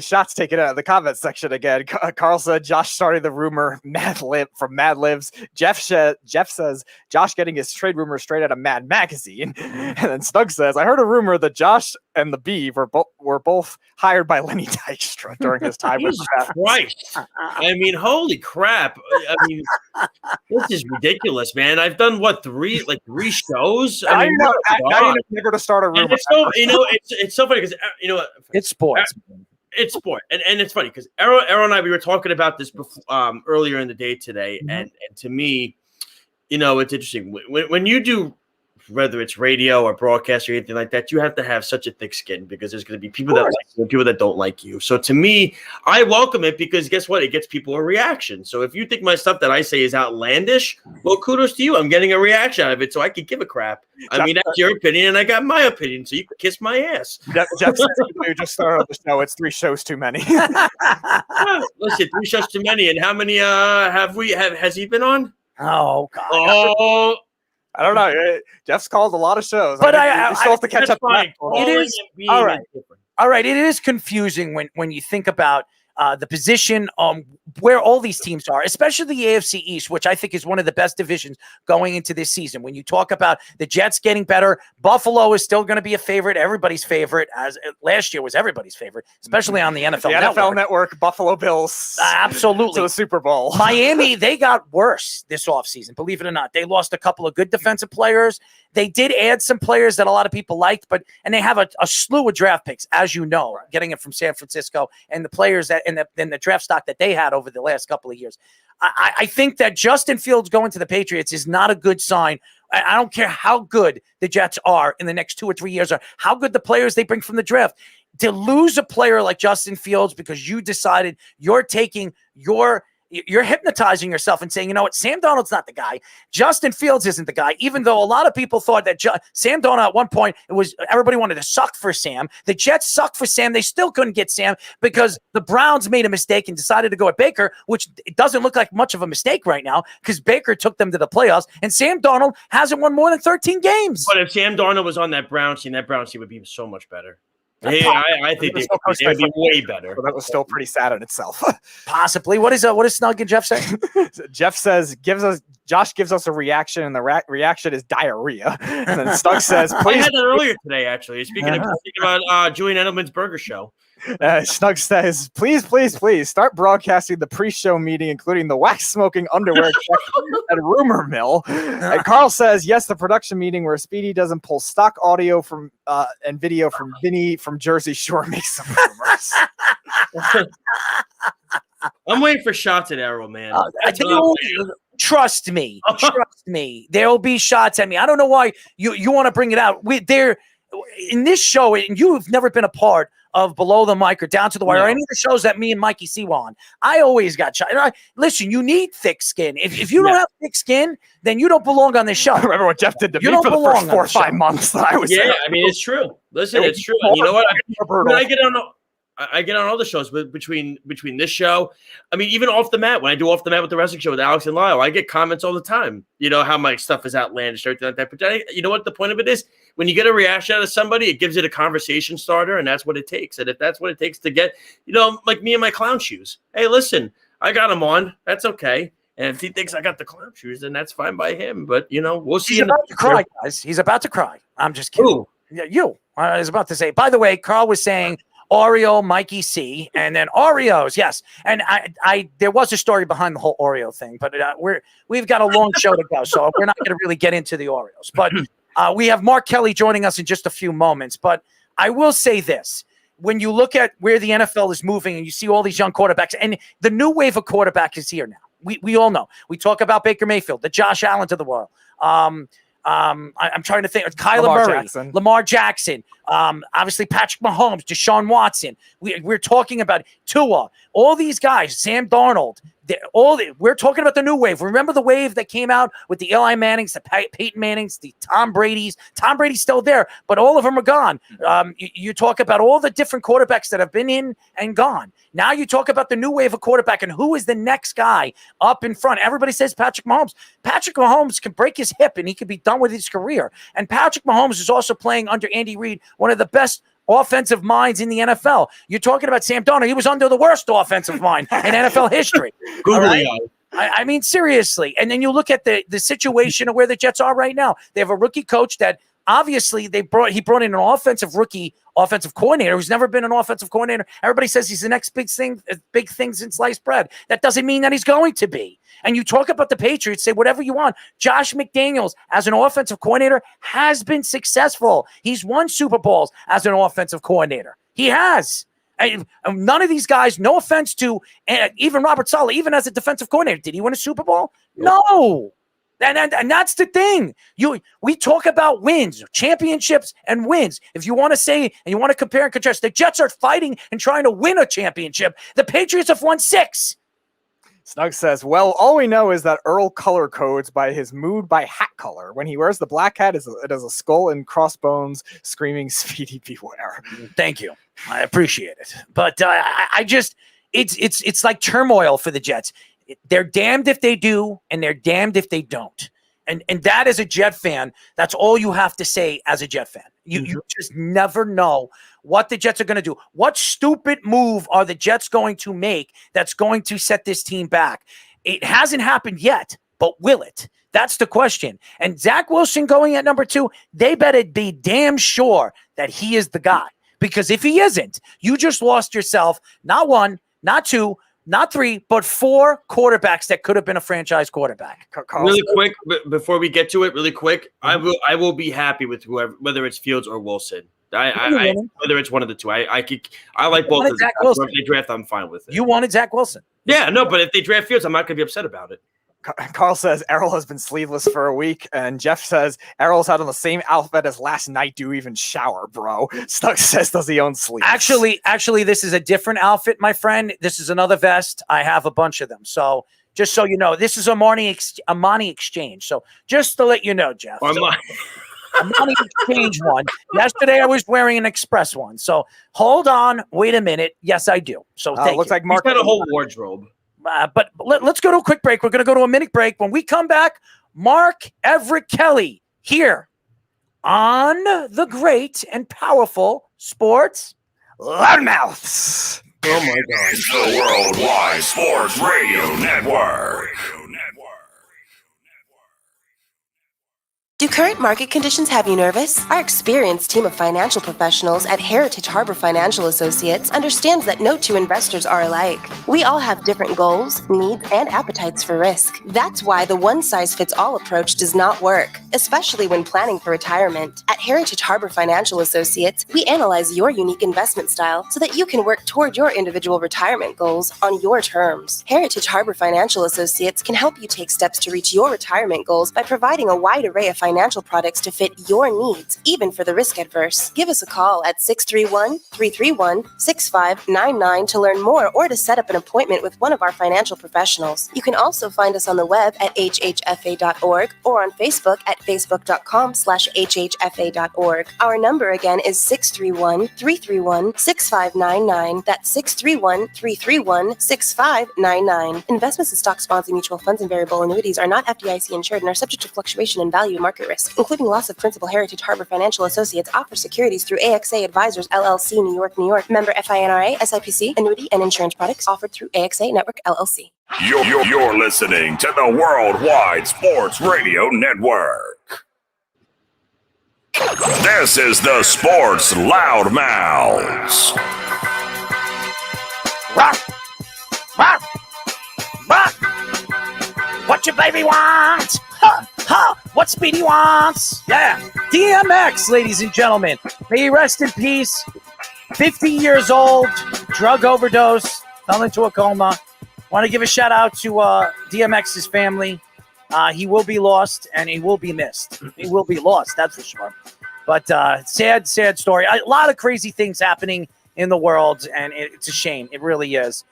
shots taken out of the comments section again. Carl said Josh started the rumor from Mad Libs. Jeff says Josh getting his trade rumor straight out of Mad Magazine. And then Snug says, I heard a rumor that Josh and the Bee were both hired by Lenny Dykstra during his time with Christ. I mean, holy crap. I mean, this is ridiculous, man. I've done three shows. Now you never to start a rumor. It's so funny because it's sports. It's sport, and it's funny because Arrow and I, we were talking about this before, earlier in the day today, and to me, it's interesting when you do, whether it's radio or broadcast or anything like that, you have to have such a thick skin because there's going to be people that like you and people that don't like you. So to me, I welcome it because guess what? It gets people a reaction. So if you think my stuff that I say is outlandish, well, kudos to you. I'm getting a reaction out of it, so I can give a crap. I mean, that's your opinion, and I got my opinion, so you can kiss my ass. Jeff says you just started the show. It's 3 shows too many. Listen, 3 shows too many. And how many has he been on? Oh, God. Oh, I don't know. Jeff's called a lot of shows. But I still have to catch up. It is all right. All right. It is confusing when you think about the position where all these teams are, especially the AFC East, which I think is one of the best divisions going into this season. When you talk about the Jets getting better, Buffalo is still going to be a favorite, everybody's favorite, as last year was everybody's favorite, especially on the NFL Network. The NFL Network, Buffalo Bills. Absolutely. To the Super Bowl. Miami, they got worse this offseason, believe it or not. They lost a couple of good defensive players. They did add some players that a lot of people liked, and they have a slew of draft picks, as you know, getting it from San Francisco and the players that in the draft stock that they had over the last couple of years. I think that Justin Fields going to the Patriots is not a good sign. I don't care how good the Jets are in the next 2 or 3 years or how good the players they bring from the draft. To lose a player like Justin Fields because you decided you're hypnotizing yourself and saying, you know what, Sam Darnold's not the guy. Justin Fields isn't the guy, even though a lot of people thought that Sam Darnold at one point, everybody wanted to suck for Sam. The Jets sucked for Sam. They still couldn't get Sam because the Browns made a mistake and decided to go at Baker, which it doesn't look like much of a mistake right now because Baker took them to the playoffs, and Sam Darnold hasn't won more than 13 games. But if Sam Darnold was on that Browns team would be so much better. I think they would be way better. But that was still pretty sad in itself. Possibly. What is Snug and Jeff saying? Jeff says Josh gives us a reaction, and the reaction is diarrhea. And then Snug says, "Please." I had that earlier today, actually. Speaking about Julian Edelman's Burger Show. Snug says, please start broadcasting the pre-show meeting, including the wax-smoking underwear check at Rumor Mill. And Carl says, yes, the production meeting where Speedy doesn't pull stock audio from and video from Vinny from Jersey Shore makes some rumors. I'm waiting for shots at Arrow, man. Trust me. Trust me. There will be shots at me. I don't know why you want to bring it out. In this show, and you've never been a part of Below the Mic or Down to the Wire or any of the shows that me and Mikey C were on. I always got shot. Listen, you need thick skin. If you don't have thick skin, then you don't belong on this show. I remember what Jeff did to me for the first 4 or 5 months that I was there. I mean, it's true. Listen, it's true. And you know what? I get on all the shows between this show. I mean, even Off the Mat, when I do Off the Mat with the wrestling show with Alex and Lyle, I get comments all the time, you know, how my stuff is outlandish, everything like that. But you know what the point of it is? When you get a reaction out of somebody, it gives it a conversation starter, and that's what it takes. And if that's what it takes to get, you know, like me and my clown shoes. Hey, listen, I got them on. That's okay. And if he thinks I got the clown shoes, then that's fine by him. But, you know, we'll see. He's about to cry, guys. He's about to cry. I'm just kidding. Ooh. Yeah, you. I was about to say, by the way, Carl was saying Oreo, Mikey C, and then Oreos. Yes. And I there was a story behind the whole Oreo thing, but we've got a long show to go, so we're not going to really get into the Oreos. But we have Mark Kelly joining us in just a few moments. But I will say this. When you look at where the NFL is moving and you see all these young quarterbacks, and the new wave of quarterback is here now. We all know. We talk about Baker Mayfield, the Josh Allens of the world. I'm trying to think. Kyler Murray, Lamar Jackson, obviously Patrick Mahomes, Deshaun Watson. We're talking about Tua. All these guys, Sam Darnold. We're talking about the new wave. Remember the wave that came out with the Eli Mannings, the Peyton Mannings, the Tom Brady's. Tom Brady's still there, but all of them are gone. You talk about all the different quarterbacks that have been in and gone. Now you talk about the new wave of quarterback and who is the next guy up in front. Everybody says Patrick Mahomes. Patrick Mahomes can break his hip and he could be done with his career. And Patrick Mahomes is also playing under Andy Reid, one of the best offensive minds in the NFL. You're talking about Sam Darnold. He was under the worst offensive mind in NFL history. Right? I mean, seriously. And then you look at the situation of where the Jets are right now. They have a rookie coach that obviously he brought in an offensive coordinator who's never been an offensive coordinator. Everybody says he's the next big thing since sliced bread. That doesn't mean that he's going to be. And you talk about the Patriots, say whatever you want. Josh McDaniels, as an offensive coordinator, has been successful. He's won Super Bowls as an offensive coordinator. He has. And none of these guys, no offense to even Robert Saleh, even as a defensive coordinator, did he win a Super Bowl? No. And that's the thing. We talk about wins, championships, and wins. If you want to say and you want to compare and contrast, the Jets are fighting and trying to win a championship. The Patriots have won 6. Snug says, well, all we know is that Earl color codes by his mood by hat color. When he wears the black hat, it is a skull and crossbones screaming Speedy beware. Thank you. I appreciate it. But I just, it's like turmoil for the Jets. They're damned if they do, and they're damned if they don't. And that as a Jet fan, that's all you have to say as a Jet fan. You just never know what the Jets are going to do. What stupid move are the Jets going to make that's going to set this team back? It hasn't happened yet, but will it? That's the question. And Zach Wilson going at number 2, they better be damn sure that he is the guy. Because if he isn't, you just lost yourself not 1, not 2, not 3, but 4 quarterbacks that could have been a franchise quarterback. Really quick, before we get to it, really quick, I will be happy with whoever, whether it's Fields or Wilson. Whether it's one of the two, I like both of them. If they draft, I'm fine with it. You wanted Zach Wilson. Yeah, no, but if they draft Fields, I'm not going to be upset about it. Carl says Errol has been sleeveless for a week, and Jeff says Errol's had on the same outfit as last night. Do you even shower, bro? Stuck says, does he own sleeves? Actually, this is a different outfit, my friend. This is another vest. I have a bunch of them. So just so you know, this is a money exchange. So just to let you know, Jeff. A money exchange one. Yesterday I was wearing an express one. So hold on. Wait a minute. Yes, I do. So thank you. Looks like Mark got a whole wardrobe. But let's go to a quick break. We're going to go to a minute break. When we come back, Mark Everett Kelly here on the great and powerful Sports Loudmouths. Oh, my God. It's the Worldwide Sports Radio Network. Do current market conditions have you nervous? Our experienced team of financial professionals at Heritage Harbor Financial Associates understands that no two investors are alike. We all have different goals, needs, and appetites for risk. That's why the one-size-fits-all approach does not work, especially when planning for retirement. At Heritage Harbor Financial Associates, we analyze your unique investment style so that you can work toward your individual retirement goals on your terms. Heritage Harbor Financial Associates can help you take steps to reach your retirement goals by providing a wide array of financial products to fit your needs, even for the risk adverse. Give us a call at 631-331-6599 to learn more or to set up an appointment with one of our financial professionals. You can also find us on the web at hhfa.org or on Facebook at facebook.com/hhfa.org. Our number again is 631-331-6599. That's 631-331-6599. Investments in stock, bonds, and mutual funds and variable annuities are not FDIC insured and are subject to fluctuation in value and market risk, including loss of principal. Heritage Harbor Financial Associates offers securities through AXA Advisors LLC, New York, New York. Member FINRA, SIPC. Annuity and insurance products offered through AXA Network LLC. You're listening to the Worldwide Sports Radio Network. This is the Sports Loudmouths. Rock, rock, rock. What your baby wants? Ha, ha. What Speedy wants? Yeah. DMX, ladies and gentlemen. May he rest in peace. 50 years old, drug overdose, fell into a coma. Want to give a shout out to DMX's family. He will be lost and he will be missed. He will be lost, that's for sure. But sad story. A lot of crazy things happening in the world, and it's a shame. It really is.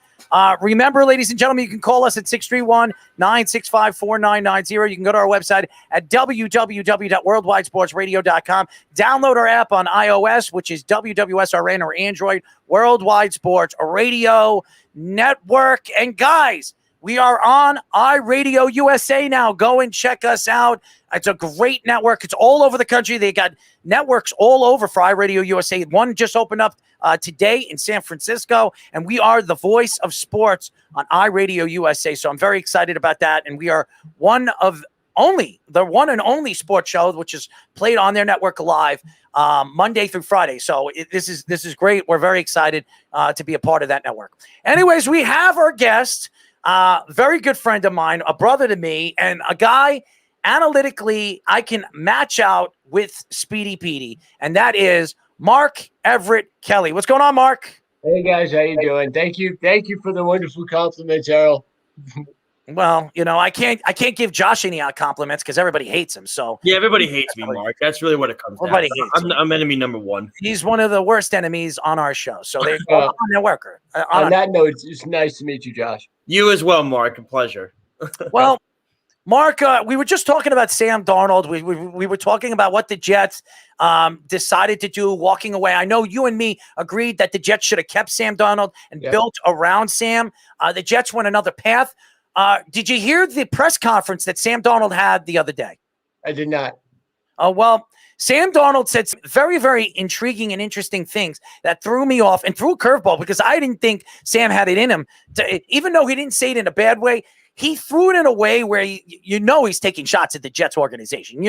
Remember, ladies and gentlemen, you can call us at 631-965-4990. You can go to our website at www.worldwidesportsradio.com. Download our app on iOS, which is WWSRN, or Android, Worldwide Sports Radio Network. And guys, we are on iRadio USA now. Go and check us out. It's a great network. It's all over the country. They got networks all over for iRadio USA. One just opened up today in San Francisco, and we are the voice of sports on iRadio USA. So I'm very excited about that. And we are the one and only sports show which is played on their network live Monday through Friday. So this is great. We're very excited to be a part of that network. Anyways, we have our guest, very good friend of mine, a brother to me, and a guy analytically I can match out with Speedy Petey, and that is Mark Everett Kelly. What's going on, Mark? Hey guys, how you doing? Thank you for the wonderful compliments, Errol. Well, I can't give Josh any compliments because everybody hates him. So yeah, everybody hates me, Mark. That's really what it comes down to. I'm enemy number one. He's one of the worst enemies on our show. So they're on their worker. On that note, it's nice to meet you, Josh. You as well, Mark. A pleasure. Well, Mark, we were just talking about Sam Darnold. We were talking about what the Jets decided to do walking away. I know you and me agreed that the Jets should have kept Sam Darnold and built around Sam. The Jets went another path. Did you hear the press conference that Sam Darnold had the other day? I did not. Well, Sam Darnold said some very, very intriguing and interesting things that threw me off and threw a curveball because I didn't think Sam had it in him. Even though he didn't say it in a bad way, he threw it in a way where he's taking shots at the Jets organization.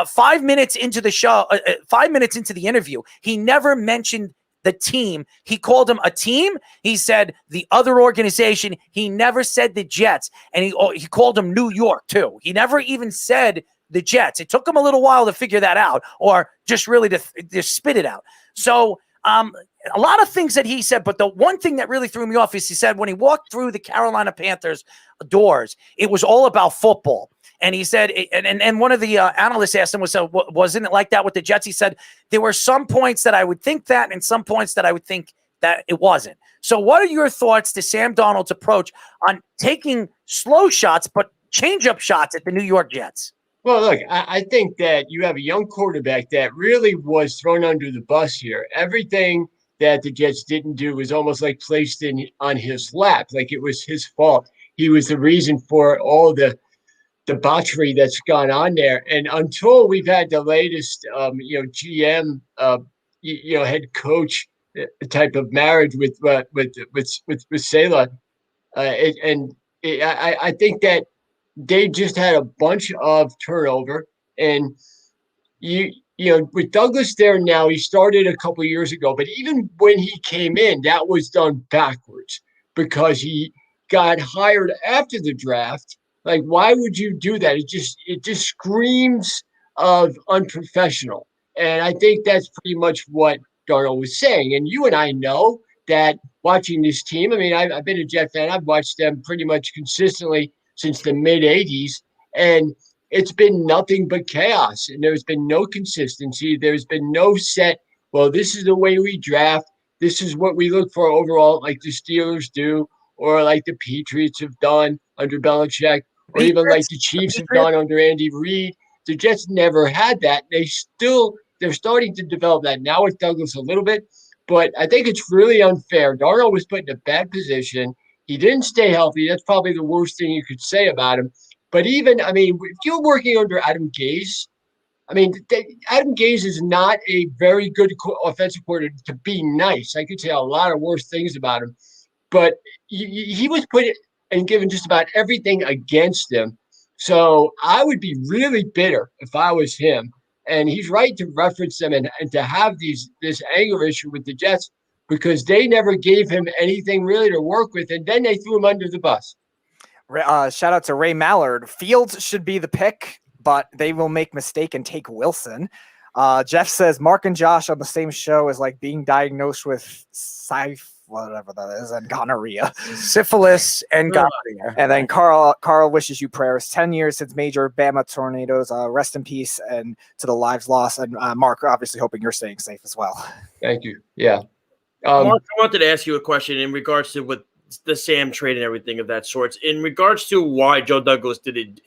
5 minutes into the show, 5 minutes into the interview, he never mentioned the team. He called them a team. He said the other organization. He never said the Jets, and he called them New York too. He never even said the Jets. It took him a little while to figure that out, or just really to spit it out. So a lot of things that he said, but the one thing that really threw me off is he said when he walked through the Carolina Panthers doors, it was all about football. And he said, and one of the analysts asked him, wasn't it like that with the Jets? He said, there were some points that I would think that and some points that I would think that it wasn't. So what are your thoughts to Sam Darnold's approach on taking slow shots, but change-up shots at the New York Jets? Well, look, I think that you have a young quarterback that really was thrown under the bus here. Everything that the Jets didn't do was almost like placed on his lap, like it was his fault. He was the reason for all the debauchery that's gone on there. And until we've had the latest, GM, head coach type of marriage with Salah, I think that they just had a bunch of turnover, and with Douglas there now, he started a couple of years ago, but even when he came in, that was done backwards because he got hired after the draft. Like, why would you do that? It just screams of unprofessional, and I think that's pretty much what Darnold was saying. And you and I know that watching this team. I mean, I've been a Jet fan. I've watched them pretty much consistently since the mid 80s, and it's been nothing but chaos, and there's been no consistency. There's been no set, well, this is the way we draft. This is what we look for overall, like the Steelers do, or like the Patriots have done under Belichick, or even like the Chiefs have done under Andy Reid. The Jets never had that. They're starting to develop that now with Douglas a little bit, but I think it's really unfair. Darnold was put in a bad position. He didn't stay healthy. That's probably the worst thing you could say about him. But even, if you're working under Adam Gase, Adam Gase is not a very good offensive coordinator to be nice. I could say a lot of worse things about him. But he was put and given just about everything against him. So I would be really bitter if I was him. And he's right to reference them and to have this anger issue with the Jets because they never gave him anything really to work with. And then they threw him under the bus. Shout out to Ray Mallard. Fields should be the pick, but they will make mistake and take Wilson. Jeff says Mark and Josh on the same show is like being diagnosed with whatever that is, and gonorrhea, syphilis, and gonorrhea. And then Carl wishes you prayers. 10 years since major Bama tornadoes. Rest in peace and to the lives lost. And Mark, obviously hoping you're staying safe as well. Thank you. Yeah. Mark, I wanted to ask you a question in regards to what the Sam trade and everything of that sorts. In regards to why Joe Douglas did it,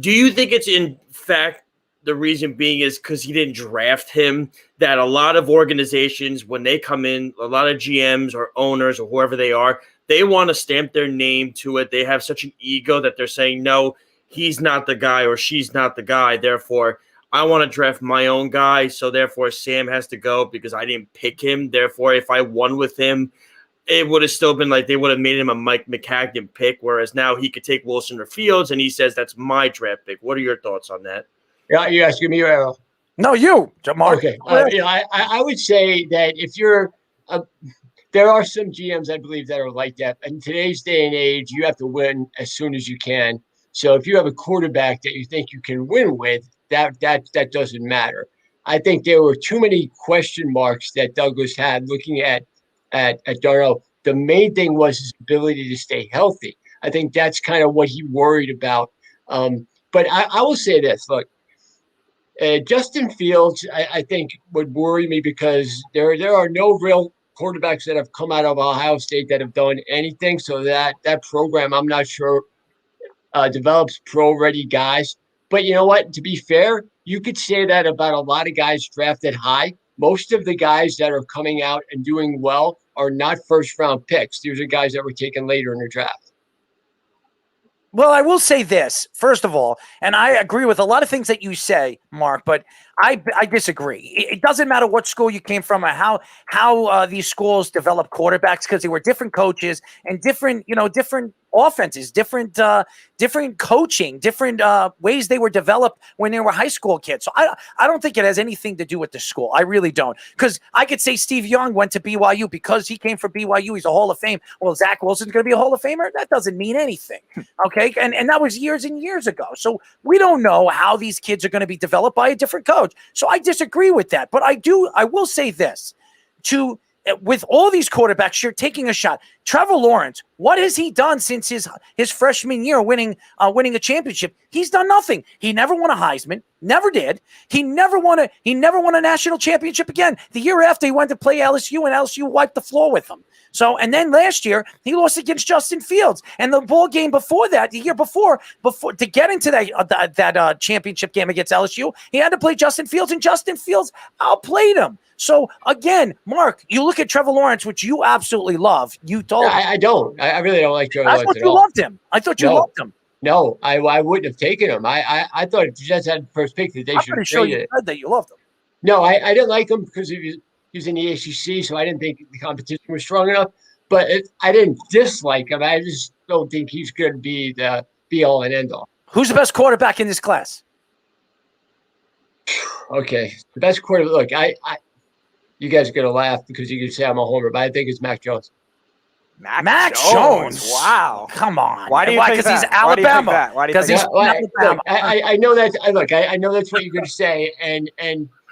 do you think it's in fact the reason being is because he didn't draft him, that a lot of organizations, when they come in, a lot of GMs or owners or whoever they are, they want to stamp their name to it. They have such an ego that they're saying, no, he's not the guy or she's not the guy. Therefore, I want to draft my own guy. So therefore, Sam has to go because I didn't pick him. Therefore, if I won with him, it would have still been like they would have made him a Mike McCagnon pick, whereas now he could take Wilson or Fields, and he says that's my draft pick. What are your thoughts on that? Yeah, you asking me, Errol? No, you, Mark. Okay. I would say that if you're there are some GMs, I believe, that are like that. In today's day and age, you have to win as soon as you can. So if you have a quarterback that you think you can win with, that doesn't matter. I think there were too many question marks that Douglas had looking at Darnold. The main thing was his ability to stay healthy. I think that's kind of what he worried about. But I will say this, look, Justin Fields, I think would worry me because there are no real quarterbacks that have come out of Ohio State that have done anything. So that program, I'm not sure, develops pro-ready guys. But you know what? To be fair, you could say that about a lot of guys drafted high. Most of the guys that are coming out and doing well are not first-round picks. These are guys that were taken later in the draft. Well, I will say this, first of all, and I agree with a lot of things that you say, Mark, but I disagree. It doesn't matter what school you came from or how these schools develop quarterbacks, because they were different coaches and different offenses, different coaching, different ways they were developed when they were high school kids. So I don't think it has anything to do with the school. I really don't. Because I could say Steve Young went to BYU because he came from BYU. He's a Hall of Fame. Well, Zach Wilson's going to be a Hall of Famer? That doesn't mean anything. Okay? And that was years and years ago. So we don't know how these kids are going to be developed by a different coach. So I disagree with that. But I will say this. With all these quarterbacks, you're taking a shot. Trevor Lawrence, what has he done since his freshman year winning a championship? He's done nothing. He never won a Heisman, never did. He never won a national championship again. The year after, he went to play LSU, and LSU wiped the floor with him. So, and then last year, he lost against Justin Fields. And the ball game before that, the year before to get into that championship game against LSU, he had to play Justin Fields, and Justin Fields outplayed him. So again, Mark, you look at Trevor Lawrence, which you absolutely love. You told I don't. I really don't like Trevor Lawrence. I thought you loved him. I thought you loved him. No, I wouldn't have taken him. I thought if the Jets had the first pick that they should have traded it. You said that you loved him. No, I didn't like him because he was in the ACC, so I didn't think the competition was strong enough. But I didn't dislike him. I just don't think he's going to be the be-all and end-all. Who's the best quarterback in this class? Okay, the best quarterback. Look, you guys are going to laugh because you can say I'm a homer, but I think it's Mac Jones. Mac Jones. Wow. Come on. Why do you think that? Because he's Alabama. Because he's Alabama. I know that. I know that's what you're going to say. And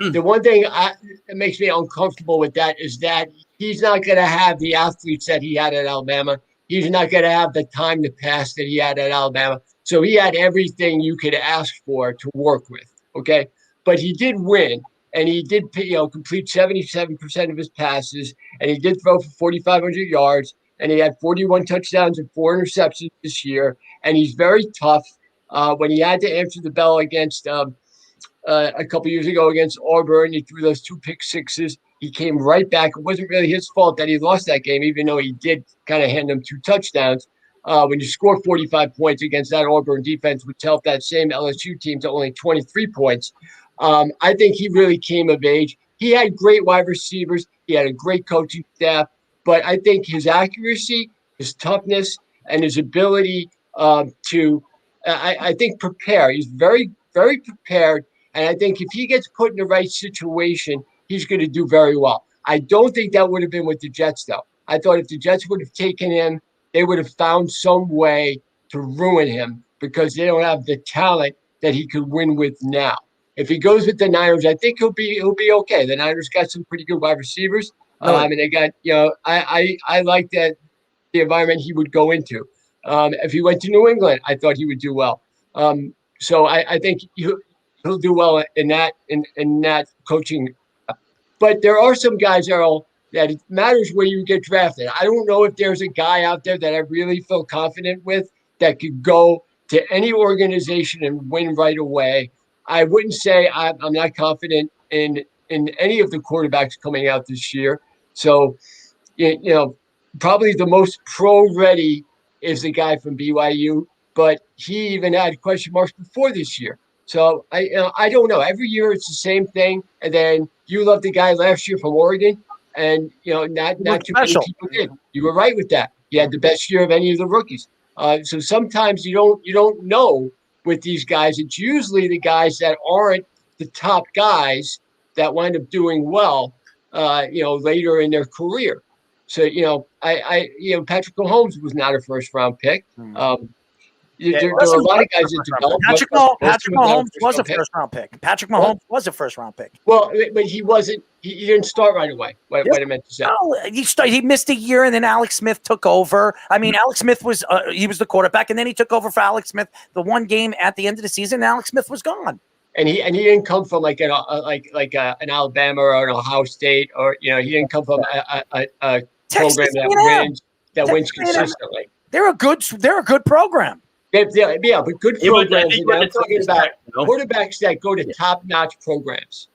the one thing that makes me uncomfortable with that is that he's not going to have the athletes that he had at Alabama. He's not going to have the time to pass that he had at Alabama. So he had everything you could ask for to work with. Okay. But he did win. And he did, complete 77% of his passes, and he did throw for 4,500 yards, and he had 41 touchdowns and 4 interceptions this year. And he's very tough. When he had to answer the bell against a couple years ago against Auburn, he threw those 2 pick sixes. He came right back. It wasn't really his fault that he lost that game, even though he did kind of hand them 2 touchdowns. When you score 45 points against that Auburn defense, which helped that same LSU team to only 23 points. I think he really came of age. He had great wide receivers. He had a great coaching staff. But I think his accuracy, his toughness, and his ability to, I think, prepare. He's very, very prepared. And I think if he gets put in the right situation, he's going to do very well. I don't think that would have been with the Jets, though. I thought if the Jets would have taken him, they would have found some way to ruin him because they don't have the talent that he could win with now. If he goes with the Niners, I think he'll be okay. The Niners got some pretty good wide receivers. And they got, I like that the environment he would go into. If he went to New England, I thought he would do well. So I think he'll do well in that coaching. But there are some guys, Errol, that it matters where you get drafted. I don't know if there's a guy out there that I really feel confident with that could go to any organization and win right away. I wouldn't say I'm not confident in any of the quarterbacks coming out this year. So, probably the most pro-ready is the guy from BYU, but he even had question marks before this year. So I don't know. Every year it's the same thing. And then you loved the guy last year from Oregon, and not too many people did. You were right with that. He had the best year of any of the rookies. So sometimes you don't know. With these guys, it's usually the guys that aren't the top guys that wind up doing well, later in their career. So, Patrick Mahomes was not a first-round pick. There are a lot of guys that developed. Patrick Mahomes was a first-round pick. Patrick Mahomes was a first-round pick. Well, but he wasn't. He didn't start right away. What I meant to say. No, he missed a year, and then Alex Smith took over. I mean, Alex Smith was the quarterback, and then he took over for Alex Smith the one game at the end of the season. And Alex Smith was gone. And he didn't come from like an Alabama or an Ohio State, or he didn't come from a program that wins consistently. They're a good program. Yeah, but good programs. I'm talking about quarterbacks that go to top-notch programs.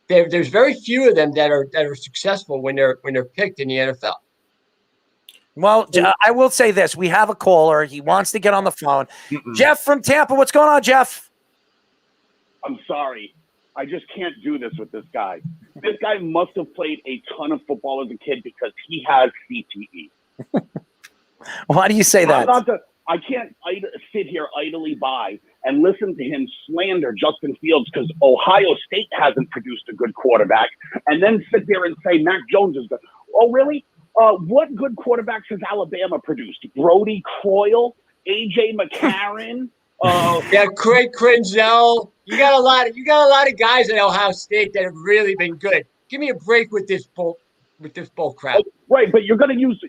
There's very few of them that are successful when they're picked in the NFL. Well, I will say this. We have a caller. He wants to get on the phone. Jeff from Tampa. What's going on, Jeff? I'm sorry. I just can't do this with this guy. This guy must have played a ton of football as a kid because he has CTE. Why do you say that? I can't sit here idly by and listen to him slander Justin Fields because Ohio State hasn't produced a good quarterback, and then sit there and say Mac Jones is good. Oh, really? What good quarterbacks has Alabama produced? Brody Croyle, A.J. McCarron. Craig Krenzel. You got a lot of guys at Ohio State that have really been good. Give me a break with this bull crap. Right, but you're gonna use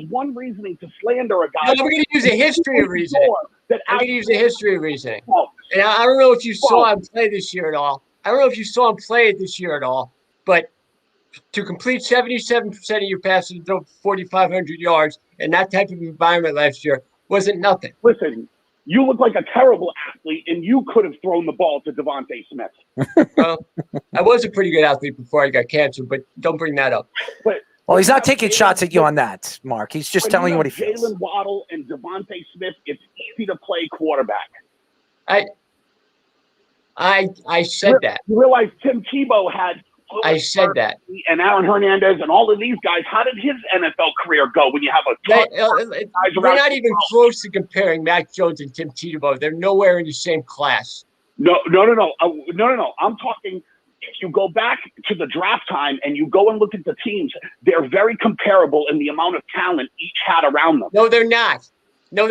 one reasoning to slander a guy. No, I'm gonna use a history of reasoning. And I don't know if you saw him play this year at all. But to complete 77% of your passes and throw 4,500 yards in that type of environment last year wasn't nothing. Listen, you look like a terrible athlete, and you could have thrown the ball to Devontae Smith. Well, I was a pretty good athlete before I got cancer, but don't bring that up. Well, he's not taking shots at you on that, Mark. He's just telling you what he feels. Jalen Waddle and Devontae Smith, it's easy to play quarterback. I said that. You realize Tim Tebow had I said that. And Aaron Hernandez and all of these guys, how did his NFL career go when you have a ton of guys we're not even close to comparing Mac Jones and Tim Tebow. They're nowhere in the same class. No. I'm talking, if you go back to the draft time and you go and look at the teams, they're very comparable in the amount of talent each had around them. No, they're not. Look,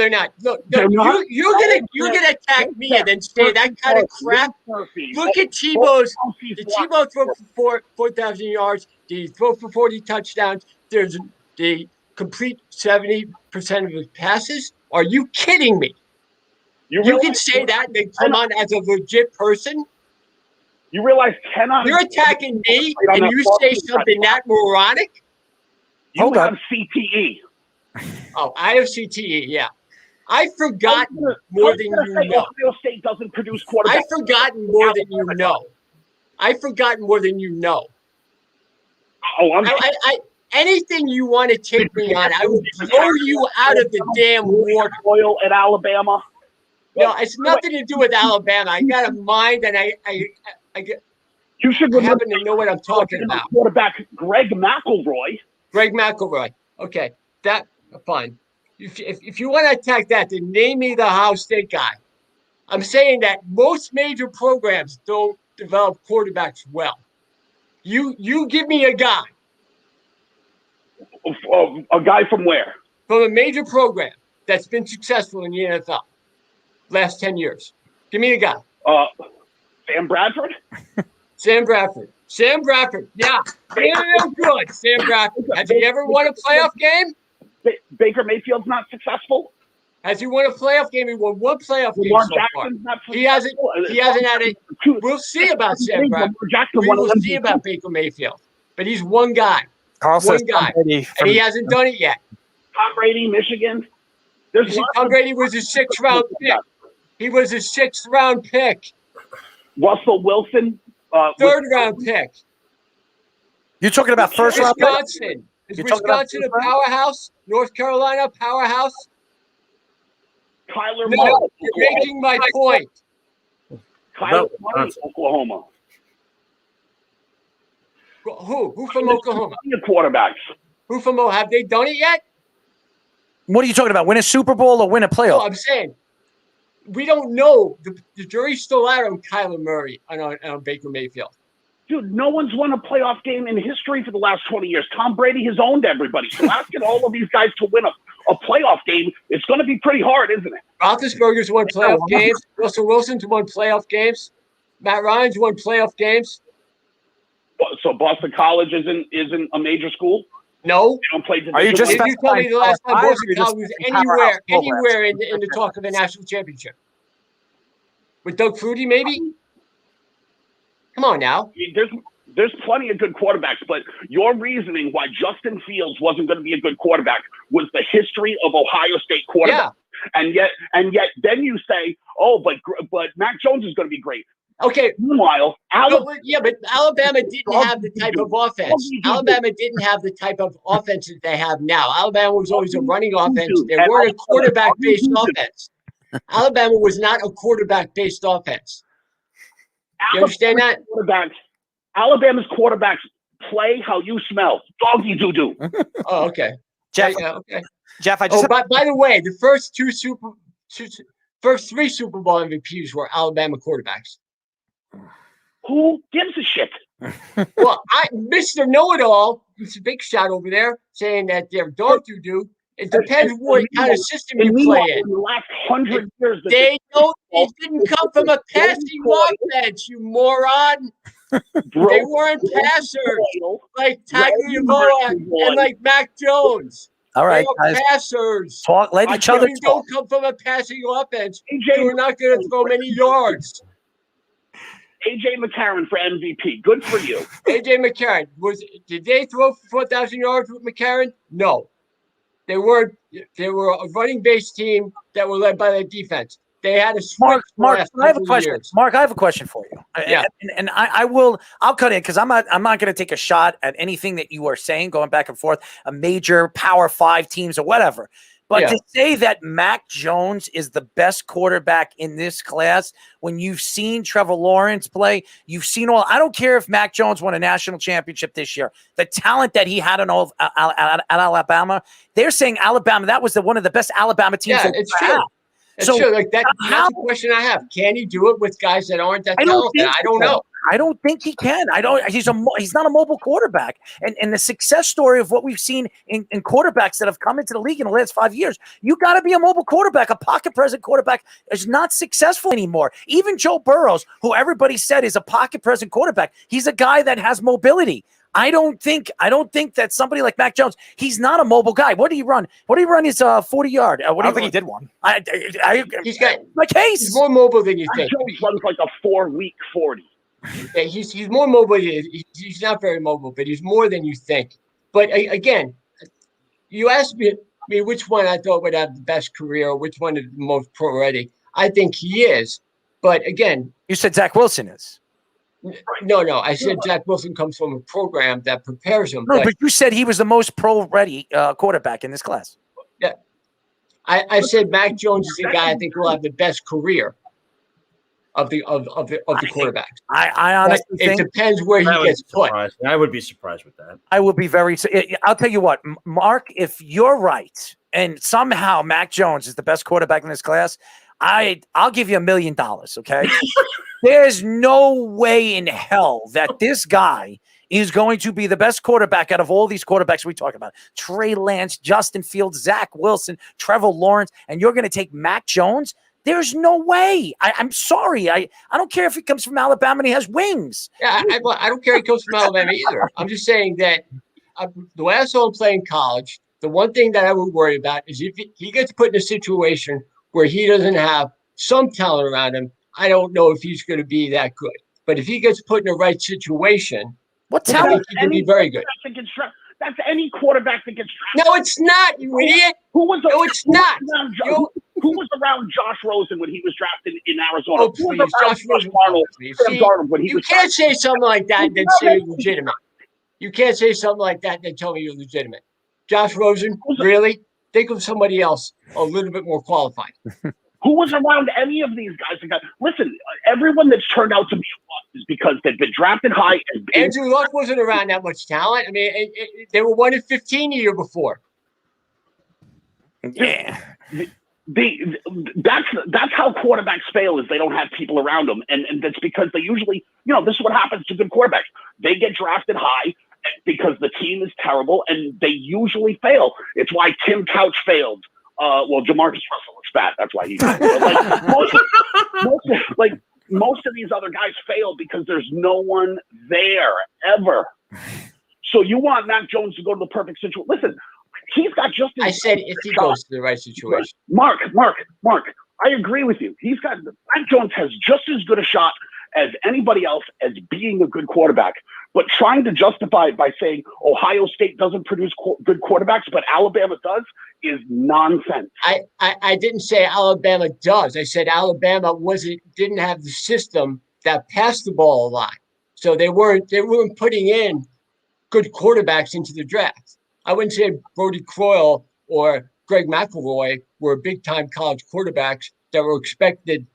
you're gonna attack me and then say that kind of crap. Look at Tebow's. Did Tebow throw for 4,000 yards? Did he throw for 40 touchdowns? There's the complete 70% of his passes. Are you kidding me? You can say that and then come on as a legit person. You realize you're attacking me and you say something that moronic? You have CTE. Oh, I have CTE, yeah. I've forgotten more than you know. Ohio State doesn't produce quarterbacks. I've forgotten more than you know. Anything you want to take me on, I will blow you out of the damn water. Oil at Alabama. No, it's nothing to do with Alabama. I got a mind, and I you should happen to know what I'm talking about. Quarterback Greg McElroy. Okay, that fine. If you want to attack that, then name me the Ohio State guy. I'm saying that most major programs don't develop quarterbacks well. You give me a guy. A guy from where? From a major program that's been successful in the NFL last 10 years. Give me a guy. Sam Bradford? Sam Bradford. Yeah. Damn good. Sam Bradford. Has he ever won a playoff game? Baker Mayfield's not successful. Has he won a playoff game? He won one playoff game so far. He hasn't had it. We'll see about Sam Bradford. We'll see about Baker Mayfield. But he's one guy. One guy. And he hasn't done it yet. Tom Brady, Michigan. Tom Brady was a 6th-round pick. He was a 6th-round pick. Russell Wilson. 3rd-round pick. You're talking about first-round pick? Wisconsin. Is Wisconsin a powerhouse? North Carolina powerhouse? Kyler No, Murray. you're making my point. Kyler Murray, Oklahoma. Who from Oklahoma? Quarterbacks. Who from Oklahoma? Have they done it yet? What are you talking about? Win a Super Bowl or win a playoff? No, I'm saying we don't know. The jury's still out on Kyler Murray and on Baker Mayfield. Dude, no one's won a playoff game in history for the last 20 years. Tom Brady has owned everybody. So asking all of these guys to win a playoff game, it's going to be pretty hard, isn't it? Roethlisberger's won playoff games. Russell Wilson's won playoff games. Matt Ryan's won playoff games. So Boston College isn't a major school? No. They don't play. Are you just? Did you tell me the last time Boston College was anywhere in the talk of a national championship? With Doug Flutie, maybe? Come on now. There's plenty of good quarterbacks, but your reasoning why Justin Fields wasn't going to be a good quarterback was the history of Ohio State quarterbacks. Yeah. And yet then you say, oh, but Mac Jones is going to be great. Okay. Meanwhile, but Alabama didn't have the type of offense. Alabama didn't have the type of offense that they have now. Alabama was always a running offense. They weren't a quarterback-based offense. Alabama was not a quarterback-based offense. You understand that? Alabama's quarterbacks play how you smell. Doggy doo-doo. Oh, okay. Jeff, okay. Jeff, I just by the way, the first three Super Bowl MVPs were Alabama quarterbacks. Who gives a shit? Well, Mr. Know-It-All, he's a big shot over there, saying that they're dog doo-doo. It depends what kind of system you play in. In the last 100 years, They didn't come from a passing offense, you moron. They weren't passers like Tagovailoa and like Mac Jones. All right, they were guys. passers. Let each other If you don't come from a passing offense, you're not going to throw many yards. AJ McCarron for MVP. Good for you. AJ McCarron. Did they throw for 4,000 yards with McCarron? No. They were a running-based team that were led by the defense. They had a switch. Mark, I have a question. Years. Mark, I have a question for you. Yeah. And I'll cut in because I'm not going to take a shot at anything that you are saying, going back and forth, a major Power 5 teams or whatever. But to say that Mac Jones is the best quarterback in this class, when you've seen Trevor Lawrence play, you've seen I don't care if Mac Jones won a national championship this year. The talent that he had at Alabama, they're saying Alabama, that was one of the best Alabama teams. Yeah, it's true. It's true. Like that's the question I have. Can he do it with guys that aren't that talented? I don't know. I don't think he can. He's not a mobile quarterback. And the success story of what we've seen in quarterbacks that have come into the league in the last 5 years, you got to be a mobile quarterback. A pocket present quarterback is not successful anymore. Even Joe Burrows, who everybody said is a pocket present quarterback, he's a guy that has mobility. I don't think that somebody like Mac Jones, he's not a mobile guy. What did he run? His 40-yard? I don't think he did one. He's got my case. He's more mobile than you think. Jones runs like a 4-week 40. Yeah, he's more mobile. He's not very mobile, but he's more than you think. But again, you asked me which one I thought would have the best career, which one is the most pro-ready. I think he is. But again, you said Zach Wilson is. No. I said Zach Wilson comes from a program that prepares him. No, but you said he was the most pro-ready quarterback in this class. Yeah, I said Mac Jones is the guy I think will have the best career of the quarterbacks. I honestly think it depends where he gets put. I would be surprised with that. I would be I'll tell you what, Mark, if you're right, and somehow Mac Jones is the best quarterback in this class, I'll give you $1 million. Okay. There's no way in hell that this guy is going to be the best quarterback out of all these quarterbacks we talk about. Trey Lance, Justin Fields, Zach Wilson, Trevor Lawrence, and you're going to take Mac Jones? There's no way. I'm sorry. I don't care if he comes from Alabama and he has wings. Yeah, I don't care if he comes from Alabama either. I'm just saying that the way I saw him play in college, the one thing that I would worry about is if he gets put in a situation where he doesn't have some talent around him, I don't know if he's going to be that good. But if he gets put in the right situation, what talent? He can be very good. That's any quarterback that gets drafted. No, it's not, you idiot. No, it's not. Who was around Josh Rosen when he was drafted in Arizona? Oh, please, Josh Rosen. You can't say something like that and then say you're legitimate. You can't say something like that and then tell me you're legitimate. Josh Rosen, really? Think of somebody else a little bit more qualified. Who was around any of these guys? Listen, everyone that's turned out to be a bust is because they've been drafted high. Andrew Luck wasn't around that much talent. I mean, they were 1 in 15 the year before. Yeah. That's how quarterbacks fail, is they don't have people around them. And that's because they usually, this is what happens to good quarterbacks. They get drafted high because the team is terrible and they usually fail. It's why Tim Couch failed. Jamarcus Russell looks fat. That's why he failed. Most of these other guys fail because there's no one there ever. So you want Mac Jones to go to the perfect situation. Listen, he's got just. I said if he goes to the right situation. Mark, I agree with you. Mac Jones has just as good a shot as anybody else as being a good quarterback. But trying to justify it by saying Ohio State doesn't produce good quarterbacks, but Alabama does, is nonsense. I didn't say Alabama does. I said Alabama didn't have the system that passed the ball a lot. So they weren't putting in good quarterbacks into the draft. I wouldn't say Brody Croyle or Greg McElroy were big-time college quarterbacks that were expected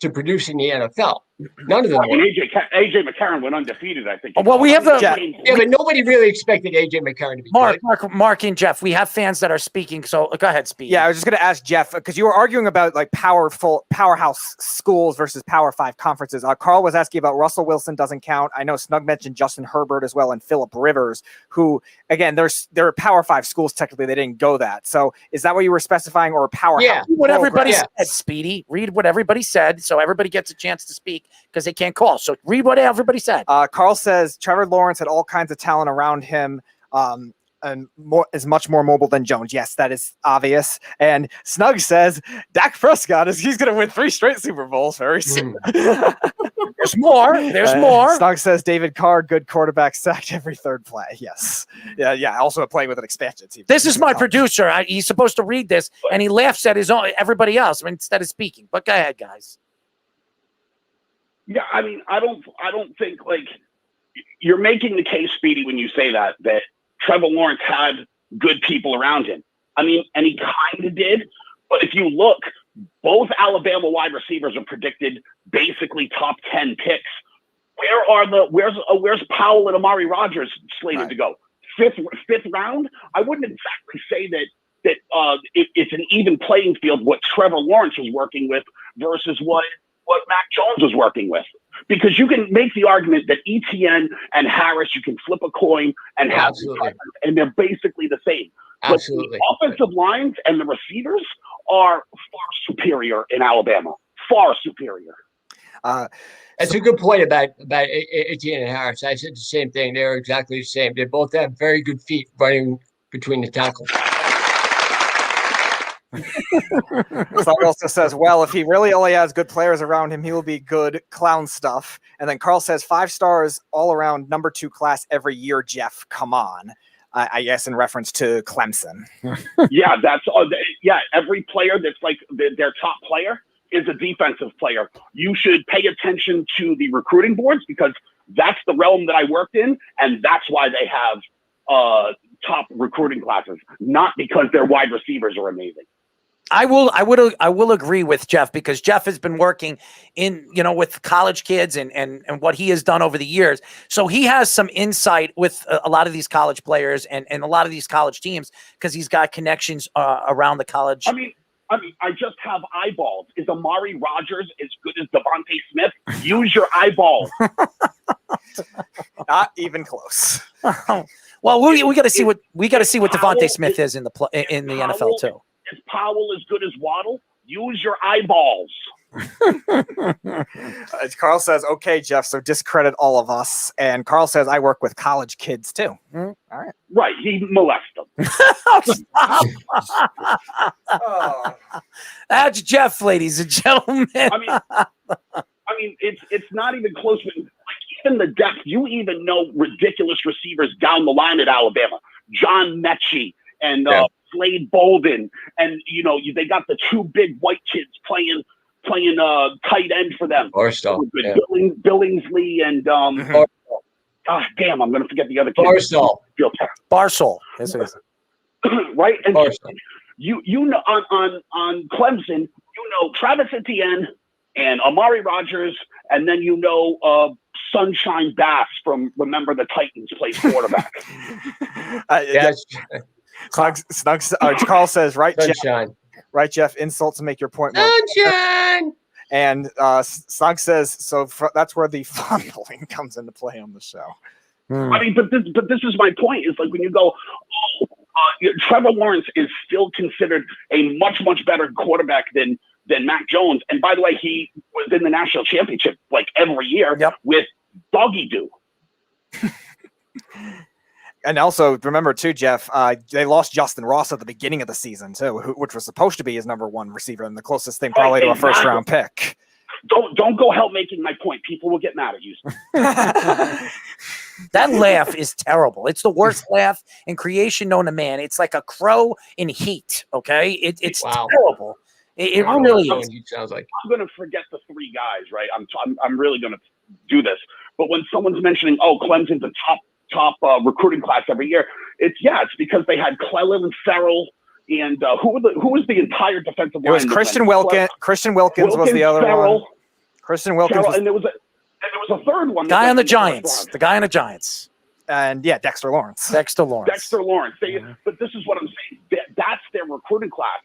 to produce in the NFL. None of them were. AJ McCarron went undefeated, I think. Well, we have the but nobody really expected AJ McCarron to be good. Mark and Jeff, we have fans that are speaking, so go ahead, Speedy. Yeah, I was just going to ask Jeff, because you were arguing about like powerhouse schools versus Power 5 conferences. Carl was asking about Russell Wilson doesn't count. I know Snug mentioned Justin Herbert as well and Phillip Rivers, who, again, they're Power 5 schools. Technically, they didn't go that. So is that what you were specifying, or powerhouse? Yeah, what everybody said, Speedy. Read what everybody said, so everybody gets a chance to speak, because they can't call. So read what everybody said. Carl says Trevor Lawrence had all kinds of talent around him, and is much more mobile than Jones. Yes, that is obvious. And Snug says Dak Prescott he's going to win 3 straight Super Bowls very soon. There's more. There's more. Snug says David Carr, good quarterback, sacked every third play. Yes. Yeah. Also playing with an expansion team. This is my producer. He's supposed to read this, and he laughs at everybody else instead of speaking. But go ahead, guys. Yeah, I mean, I don't think, like, you're making the case, Speedy, when you say that Trevor Lawrence had good people around him. I mean, and he kind of did. But if you look, both Alabama wide receivers are predicted basically top 10 picks. Where's Powell and Amari Rodgers slated to go? Fifth round? I wouldn't exactly say that it's an even playing field what Trevor Lawrence was working with versus what Mac Jones was working with. Because you can make the argument that ETN and Harris, you can flip a coin and have, and they're basically the same. Absolutely. But the offensive lines and the receivers are far superior in Alabama. Far superior. That's a good point about Etienne and Harris. I said the same thing. They're exactly the same. They both have very good feet running between the tackles. Slug also says, well, if he really only has good players around him, he will be good clown stuff. And then Carl says 5 stars all around number 2 class every year, Jeff. Come on. I guess in reference to Clemson. Yeah, every player that's like their top player is a defensive player. You should pay attention to the recruiting boards because that's the realm that I worked in, and that's why they have top recruiting classes, not because their wide receivers are amazing. I will agree with Jeff because Jeff has been working with college kids and what he has done over the years. So he has some insight with a lot of these college players and a lot of these college teams because he's got connections around the college. I mean, I just have eyeballs. Is Amari Rodgers as good as Devontae Smith? Use your eyeballs. Not even close. Well, we got to see what Devontae Smith is in the NFL too. Is Powell as good as Waddle? Use your eyeballs. Carl says, okay, Jeff, so discredit all of us. And Carl says, I work with college kids too. All right. Right. He molested them. That's Jeff, ladies and gentlemen. I mean, it's not even close. Like, even the depth, you even know ridiculous receivers down the line at Alabama. John Mechie and Slade Bolden, and they got the 2 big white kids playing tight end for them. Barstow, Billingsley and damn, I'm gonna forget the other kid. Barstow. Yes, it is. Right, and you know on Clemson, Travis Etienne and Amari Rodgers, and then Sunshine Bass from Remember the Titans plays quarterback. Carl says, right, Sunshine. Jeff? Right, Jeff. Insults make your point. Sunshine. And Snug says, so that's where the fondling comes into play on the show. I mean, but this is my point. Is like when you go, Trevor Lawrence is still considered a much better quarterback than Mac Jones. And by the way, he was in the national championship like every year with Doggy Doo. And also, remember, too, Jeff, they lost Justin Ross at the beginning of the season, too, which was supposed to be his number 1 receiver and the closest thing probably to a first-round pick. Don't go help making my point. People will get mad at you. That laugh is terrible. It's the worst laugh in creation known to man. It's like a crow in heat, okay? It's terrible. It really is. He sounds like. I'm going to forget the three guys, right? I'm really going to do this. But when someone's mentioning, Clemson's a top recruiting class every year, it's because they had Clellan, Farrell, and who was the entire defensive line? It was Christian Wilkins. Christian Wilkins was the other Farrell, one. Christian Wilkins. Farrell, and there was a third one. Guy on the Giants. The guy on the Giants. And Dexter Lawrence. Dexter Lawrence. But this is what I'm saying. That's their recruiting class.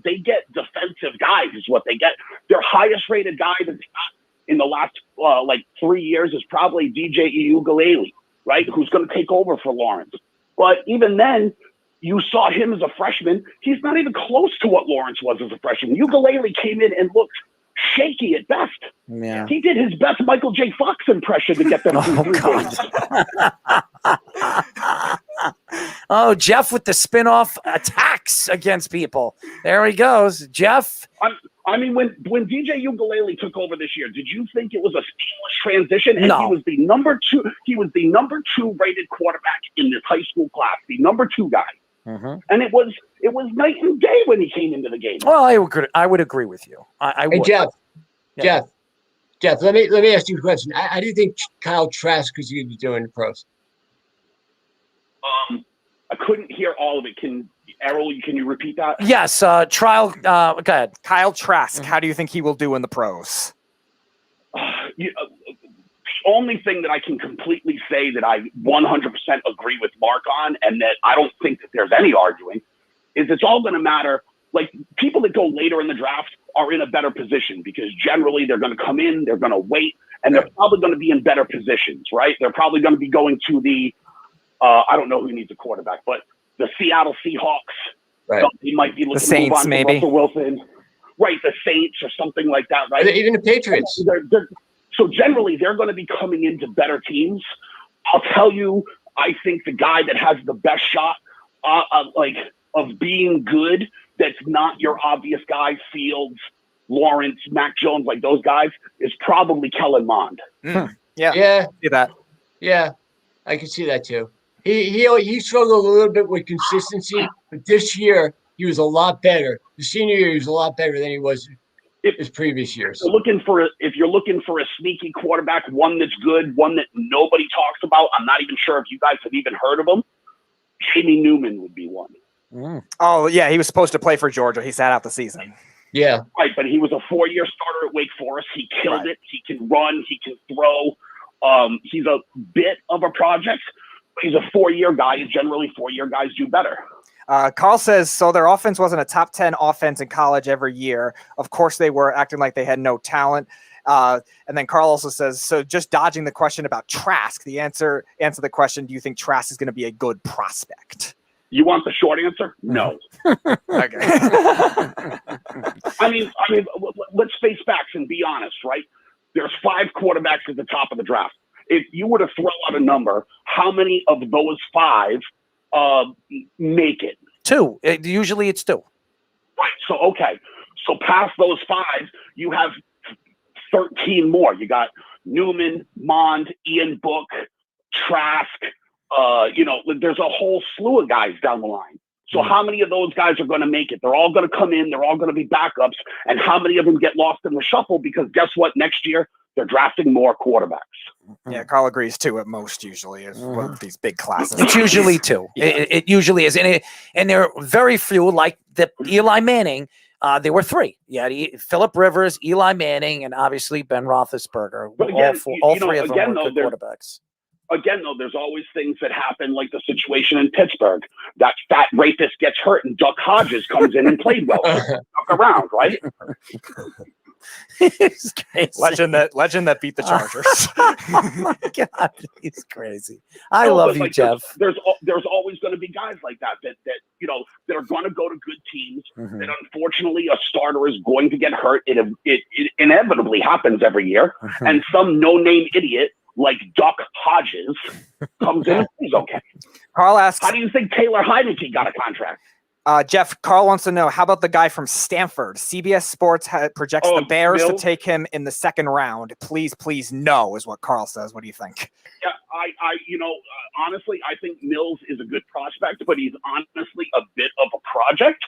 They get defensive guys is what they get. Their highest rated guy that's in the last 3 years is probably DJ Uiagalelei, right? Who's going to take over for Lawrence. But even then, you saw him as a freshman. He's not even close to what Lawrence was as a freshman. Uiagalelei came in and looked shaky at best. Yeah. He did his best Michael J. Fox impression to get them through 3 games. Oh, Jeff with the spin-off attacks against people. There he goes. Jeff. I mean, when DJ Uiagalelei took over this year, did you think it was a seamless transition? And No. He was the number 2. He was the number 2 rated quarterback in this high school class, the number 2 guy. Mm-hmm. And it was night and day when he came into the game. Well, I would agree with you. I Hey, would. Jeff, let me ask you a question. How do you think Kyle Trask is going to be doing in the pros? I couldn't hear all of it. Errol, can you repeat that? Yes, trial. Go ahead. Kyle Trask. How do you think he will do in the pros? The only thing that I can completely say that I 100% agree with Mark on, and that I don't think that there's any arguing, is it's all going to matter. Like, people that go later in the draft are in a better position because generally they're going to come in, they're going to wait, and they're probably going to be in better positions, right? They're probably going to be going to the, I don't know who needs a quarterback, but the Seattle Seahawks. Right. Somebody might be looking The Saints, to move on maybe. to Russell Wilson. Right, the Saints or something like that, right? Even the Patriots. So generally, they're going to be coming into better teams. I'll tell you, I think the guy that has the best shot of being good, that's not your obvious guy, Fields, Lawrence, Mac Jones, like those guys, is probably Kellen Mond. Yeah. See that. Yeah, I can see that too. He struggled a little bit with consistency, but this year he was a lot better. The senior year he was a lot better than he was his previous years. If you're looking for a sneaky quarterback, one that's good, one that nobody talks about, I'm not even sure if you guys have even heard of him. Jamie Newman would be one. Oh, yeah. He was supposed to play for Georgia. He sat out the season. Yeah. Right, but he was a 4-year starter at Wake Forest. He killed it. He can run. He can throw. He's a bit of a project. He's a 4-year guy, and generally 4-year guys do better. Carl says, so their offense wasn't a top 10 offense in college every year. Of course, they were acting like they had no talent. And then Carl also says, so just dodging the question about Trask, the answer the question, do you think Trask is going to be a good prospect? You want the short answer? No. Okay. I mean, let's face facts and be honest, right? There's 5 quarterbacks at the top of the draft. If you were to throw out a number, how many of those 5 make it? 2. Usually it's 2. Right. So, okay. So past those 5, you have 13 more. You got Newman, Mond, Ian Book, Trask. There's a whole slew of guys down the line. So how many of those guys are going to make it? They're all going to come in. They're all going to be backups. And how many of them get lost in the shuffle? Because guess what? Next year, they're drafting more quarterbacks. Yeah, Carl agrees too. At most, usually is what these big classes. It's usually 2. Yeah. It usually is, and there are very few like the Eli Manning. There were 3. You had Phillip Rivers, Eli Manning, and obviously Ben Roethlisberger. But again, all 3 of them were good quarterbacks. Again, though, there's always things that happen, like the situation in Pittsburgh. That fat rapist gets hurt, and Duck Hodges comes in and played well. Duck around, right? Legend that beat the Chargers. Oh my God, he's crazy. I love you, Jeff. There's always going to be guys like that that are going to go to good teams. Mm-hmm. That unfortunately a starter is going to get hurt. It inevitably happens every year, and some no-name idiot like Duck Hodges comes in and he's okay. Carl asks, how do you think Taylor Heineke got a contract? Jeff, Carl wants to know, how about the guy from Stanford? CBS Sports projects the Bears to take him in the 2nd round. Please, no, is what Carl says. What do you think? Yeah, honestly, I think Mills is a good prospect, but he's honestly a bit of a project.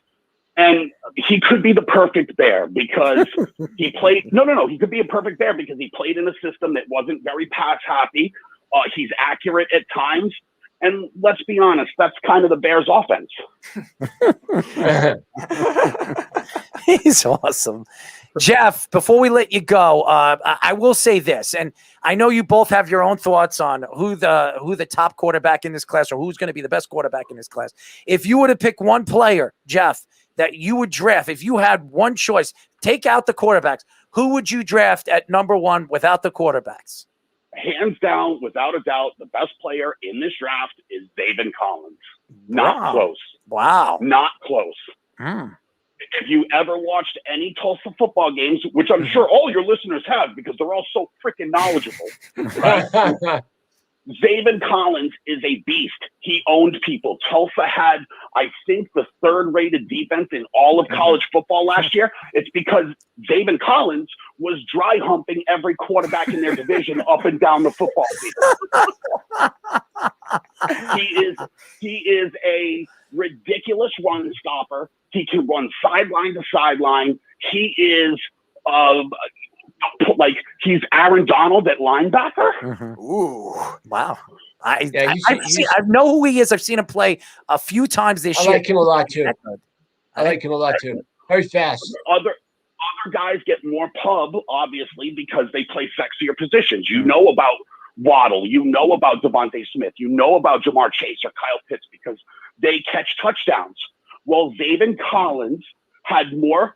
And he could be the perfect bear because he played. No. He could be a perfect bear because he played in a system that wasn't very pass happy. He's accurate at times. And let's be honest, that's kind of the Bears' offense. He's awesome. Jeff, before we let you go, I will say this, and I know you both have your own thoughts on who the top quarterback in this class or who's going to be the best quarterback in this class. If you were to pick one player, Jeff, that you would draft, if you had one choice, take out the quarterbacks, who would you draft at number one without the quarterbacks? Hands down, without a doubt, the best player in this draft is David Collins. Not close. Wow. Not close. If you ever watched any Tulsa football games, which I'm sure all your listeners have because they're all so freaking knowledgeable, right? Zaven Collins is a beast. He owned people. Tulsa had, I think, the third-rated defense in all of college football last year. It's because Zaven Collins was dry humping every quarterback in their division up and down the football field. He is a ridiculous run stopper. He can run sideline to sideline. He is he's Aaron Donald at linebacker. Ooh, wow. I know who he is. I've seen him play a few times this year. I like him a lot too. I like him a lot too. Very fast. Other guys get more pub, obviously, because they play sexier positions. You know about Waddle. You know about Devontae Smith. You know about Jamar Chase or Kyle Pitts because they catch touchdowns. Well, Zaven Collins had more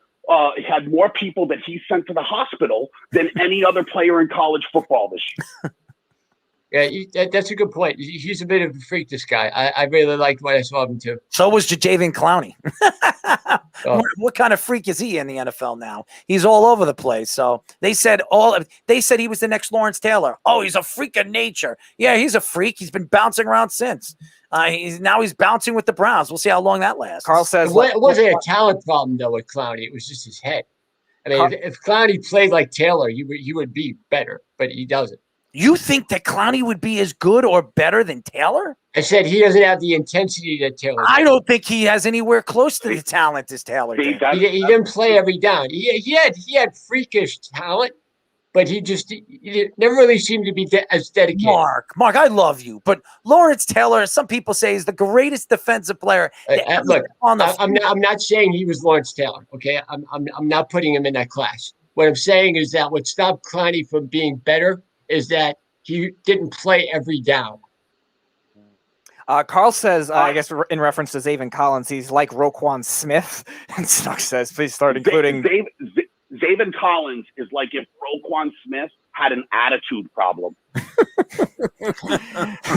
people that he sent to the hospital than any other player in college football this year. Yeah, that's a good point. He's a bit of a freak, this guy. I really liked what I saw of him, too. So was Jadeveon Clowney. What kind of freak is he in the NFL now? He's all over the place. So they said he was the next Lawrence Taylor. Oh, he's a freak of nature. Yeah, he's a freak. He's been bouncing around since. He's bouncing with the Browns. We'll see how long that lasts. Carl says it wasn't a talent problem though with Clowney. It was just his head. I mean, if Clowney played like Taylor, he would be better, but he doesn't. You think that Clowney would be as good or better than Taylor? I said he doesn't have the intensity that Taylor does. I don't think he has anywhere close to the talent as Taylor did. He didn't play every down. He had freakish talent, but he never really seemed to be as dedicated. Mark, I love you, but Lawrence Taylor, some people say, is the greatest defensive player. Look, I'm not saying he was Lawrence Taylor. Okay, I'm not putting him in that class. What I'm saying is that what stopped Clowney from being better is that he didn't play every down. Carl says, I guess in reference to Zaven Collins, he's like Roquan Smith. And Snuck says, please start including... Zaven Collins is like if Roquan Smith had an attitude problem.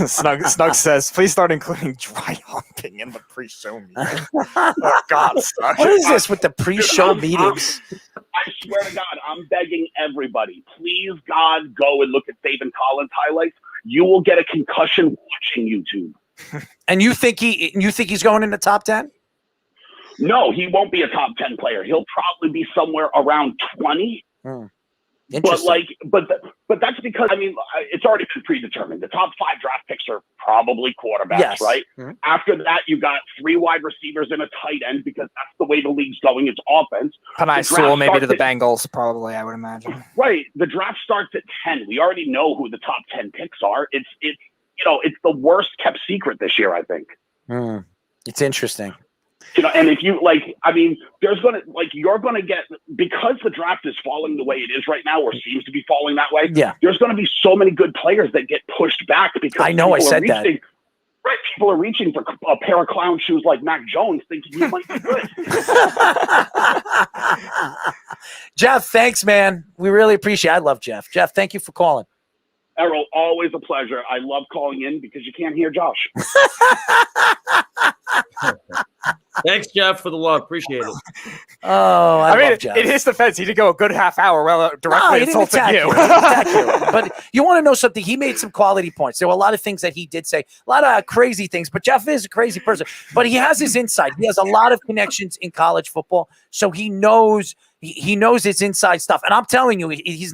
Snug says, please start including dry humping in the pre-show meeting. Oh, God, Snug. What is this with the pre-show meetings? I swear to God, I'm begging everybody, please, God, go and look at Zaven Collins highlights. You will get a concussion watching YouTube. And you think he's going in the top 10? No, he won't be a top 10 player. He'll probably be somewhere around 20. But that's because, I mean, it's already been predetermined. The top 5 draft picks are probably quarterbacks, right? Mm-hmm. After that, you got 3 wide receivers and a tight end because that's the way the league's going. It's offense. Panay Sewell maybe to the Bengals, probably, I would imagine. Right. The draft starts at 10. We already know who the top 10 picks are. It's the worst kept secret this year, I think. It's interesting. And if you you're going to get, because the draft is falling the way it is right now, or seems to be falling that way. Yeah. There's going to be so many good players that get pushed back because I know I said that. Right. People are reaching for a pair of clown shoes like Mac Jones thinking he might be good. Jeff, thanks, man. We really appreciate it. I love Jeff. Jeff, thank you for calling. Errol, always a pleasure. I love calling in because you can't hear Josh. Thanks, Jeff, for the love. Appreciate it. Oh, I mean, love Jeff. in his defense, he did go a good half hour directly insulting you. But you want to know something? He made some quality points. There were a lot of things that he did say, a lot of crazy things, but Jeff is a crazy person. But he has his insight. He has a lot of connections in college football, so he knows his inside stuff. And I'm telling you, he's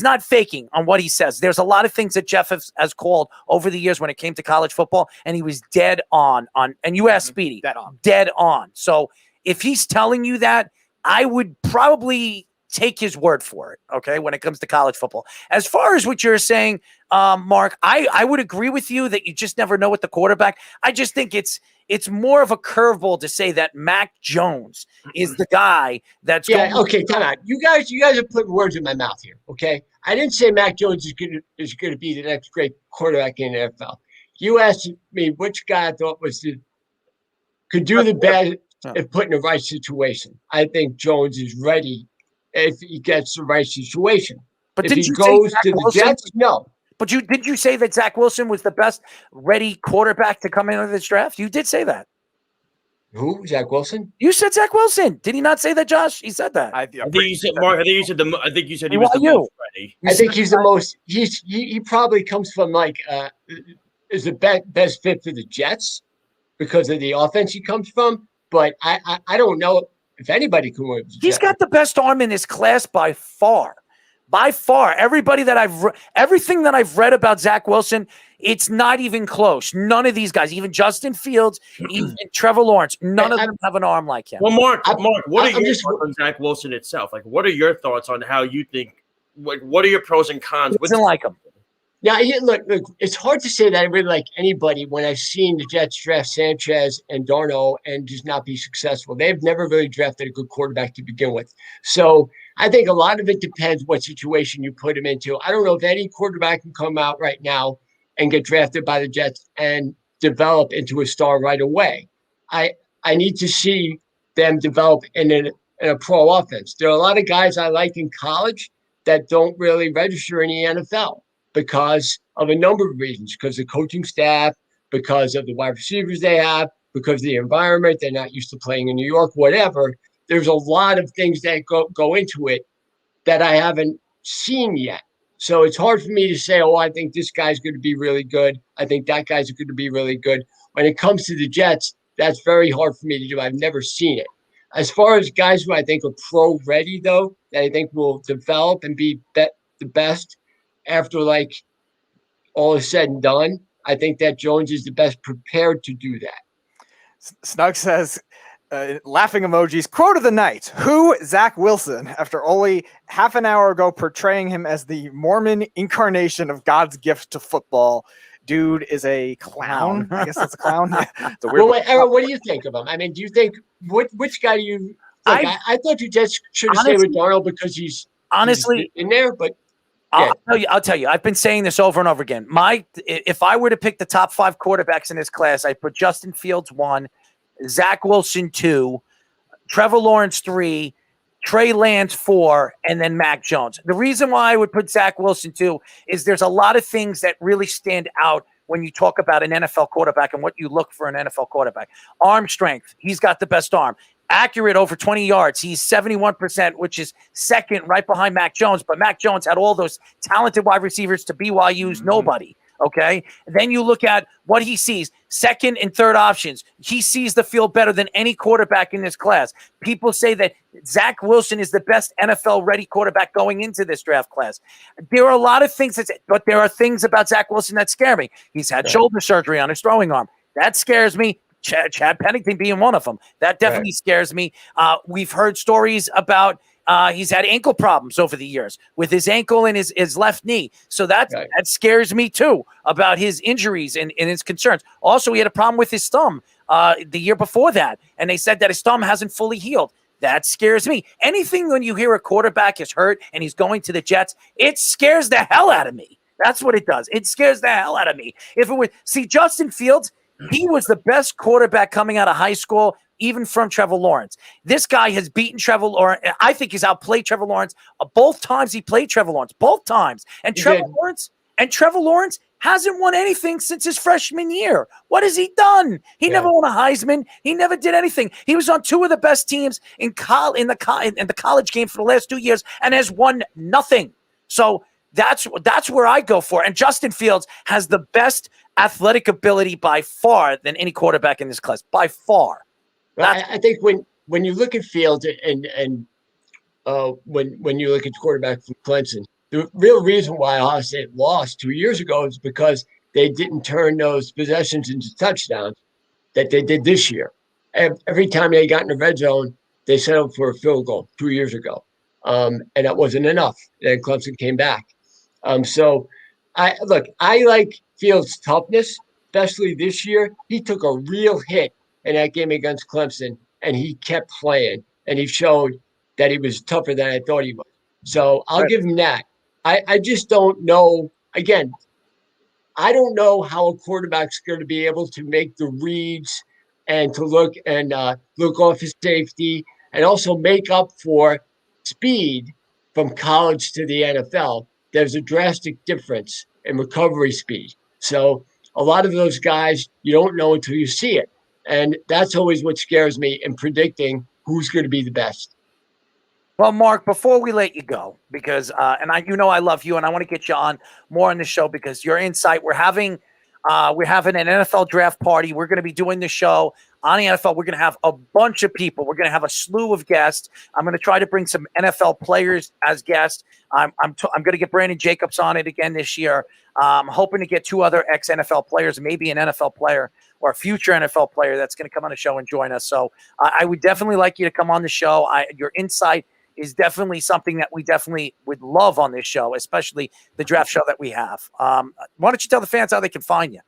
not faking on what he says. There's a lot of things that Jeff has called over the years when it came to college football, and he was dead on. And you asked Speedy, dead on. So if he's telling you that, I would probably take his word for it, okay, when it comes to college football. As far as what you're saying, Mark, I would agree with you that you just never know with the quarterback. I just think it's more of a curveball to say that Mac Jones is the guy that's going. Okay, time out. You guys are putting words in my mouth here, okay? I didn't say Mac Jones is going to be the next great quarterback in the NFL. You asked me which guy I thought could do the best if put in the right situation. I think Jones is ready if he gets the right situation. But if did he you goes say to the Jets, no. But did you say that Zach Wilson was the best ready quarterback to come into this draft? You did say that. Who? Zach Wilson? You said Zach Wilson. Did he not say that, Josh? He said that. I think you said Mark. I think you said he was the most ready. I think he's the most. He probably comes from is the best fit for the Jets because of the offense he comes from. But I don't know if anybody can win. He's got the best arm in his class by far. By far, everything that I've read about Zach Wilson, it's not even close. None of these guys, even Justin Fields, even Trevor Lawrence, none of them have an arm like him. Well, Mark, what are your thoughts on Zach Wilson itself? Like, what are your thoughts on how you think? What are your pros and cons? Doesn't like him. Yeah, look, it's hard to say that I really like anybody when I've seen the Jets draft Sanchez and Darnold and just not be successful. They've never really drafted a good quarterback to begin with. So I think a lot of it depends what situation you put him into. I don't know if any quarterback can come out right now and get drafted by the Jets and develop into a star right away. I need to see them develop in a pro offense. There are a lot of guys I like in college that don't really register in the NFL because of a number of reasons, because of the coaching staff, because of the wide receivers they have, because of the environment, they're not used to playing in New York, whatever. There's a lot of things that go into it that I haven't seen yet. So it's hard for me to say, I think this guy's going to be really good. I think that guy's going to be really good. When it comes to the Jets, that's very hard for me to do. I've never seen it. As far as guys who I think are pro-ready, though, that I think will develop and be the best after all is said and done, I think that Jones is the best prepared to do that. Snug says, laughing emojis, quote of the night, who Zach Wilson, after only half an hour ago portraying him as the Mormon incarnation of God's gift to football. Dude is a clown. I guess that's a clown. It's a weird Aaron, what do you think of him? I mean, do you think which guy do you think? I thought you just should have stayed with Darnold because he's in there, but I'll tell you. I've been saying this over and over again. If I were to pick the top 5 quarterbacks in this class, I'd put Justin Fields 1, Zach Wilson 2, Trevor Lawrence 3, Trey Lance 4, and then Mac Jones. The reason why I would put Zach Wilson 2 is there's a lot of things that really stand out when you talk about an NFL quarterback and what you look for an NFL quarterback. Arm strength. He's got the best arm. Accurate over 20 yards. He's 71%, which is second right behind Mac Jones. But Mac Jones had all those talented wide receivers to BYU's nobody. Okay. Then you look at what he sees. Second and third options. He sees the field better than any quarterback in this class. People say that Zach Wilson is the best NFL ready quarterback going into this draft class. There are a lot of things but there are things about Zach Wilson that scare me. He's had shoulder surgery on his throwing arm. That scares me. Chad Pennington being one of them. That definitely scares me. We've heard stories about he's had ankle problems over the years with his ankle and his left knee. So that scares me too about his injuries and his concerns. Also, he had a problem with his thumb the year before that, and they said that his thumb hasn't fully healed. That scares me. Anything when you hear a quarterback is hurt and he's going to the Jets, it scares the hell out of me. That's what it does. It scares the hell out of me. If it was Justin Fields, he was the best quarterback coming out of high school, even from Trevor Lawrence. This guy has beaten Trevor Lawrence. I think he's outplayed Trevor Lawrence both times he played Trevor Lawrence, both times. And Trevor Lawrence hasn't won anything since his freshman year. What has he done? He never won a Heisman. He never did anything. He was on 2 of the best teams in the college game for the last 2 years and has won nothing. So that's where I go for. And Justin Fields has the best athletic ability by far than any quarterback in this class, by far. I think when you look at Fields and when you look at the quarterback from Clemson, the real reason why Ohio State lost 2 years ago is because they didn't turn those possessions into touchdowns that they did this year. every time they got in the red zone, they settled for a field goal 2 years ago. And that wasn't enough. Then Clemson came back. So I like Fields' toughness, especially this year. He took a real hit in that game against Clemson, and he kept playing, and he showed that he was tougher than I thought he was. So I'll give him that. I just don't know. Again, I don't know how a quarterback's going to be able to make the reads and to look off his safety and also make up for speed from college to the NFL. There's a drastic difference in recovery speed. So a lot of those guys, you don't know until you see it. And that's always what scares me in predicting who's going to be the best. Well, Mark, before we let you go, because I love you, and I want to get you on more on the show because your insight. We're having an NFL draft party. We're going to be doing the show on the NFL. We're going to have a bunch of people. We're going to have a slew of guests. I'm going to try to bring some NFL players as guests. I'm going to get Brandon Jacobs on it again this year. I'm hoping to get 2 other ex-NFL players, maybe an NFL player or a future NFL player that's going to come on the show and join us. So I would definitely like you to come on the show. Your insight is definitely something that we definitely would love on this show, especially the draft show that we have. Why don't you tell the fans how they can find you?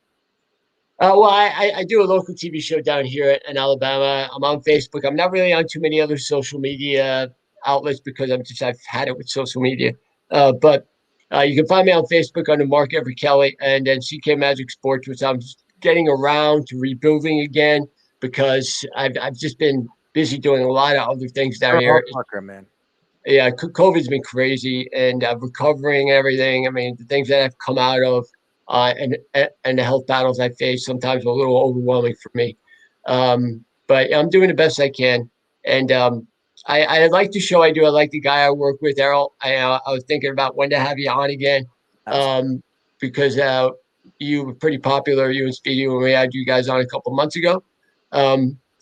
Well, I do a local TV show down here in Alabama. I'm on Facebook. I'm not really on too many other social media outlets because I've had it with social media. But you can find me on Facebook under Mark Everett Kelly and then CK Magic Sports, which I'm getting around to rebuilding again because I've just been busy doing a lot of other things down here. Marker, man. Yeah, COVID's been crazy and recovering everything. I mean, the things that I've come out of and the health battles I face sometimes a little overwhelming for me. But I'm doing the best I can. And I like the show I do. I like the guy I work with, Errol. I was thinking about when to have you on again because you were pretty popular, you and Speedy, when we had you guys on a couple months ago.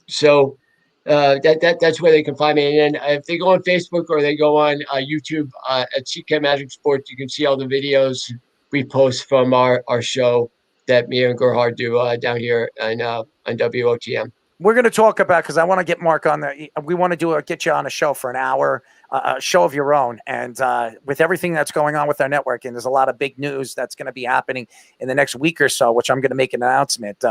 So that's where they can find me. And then if they go on Facebook or they go on YouTube at CK Magic Sports, you can see all the videos we post from our show that me and Gerhard do down here on WOTM. We're going to talk about, because I want to get Mark on there. We want to get you on a show for an hour, a show of your own. And with everything that's going on with our network, and there's a lot of big news that's going to be happening in the next week or so, which I'm going to make an announcement.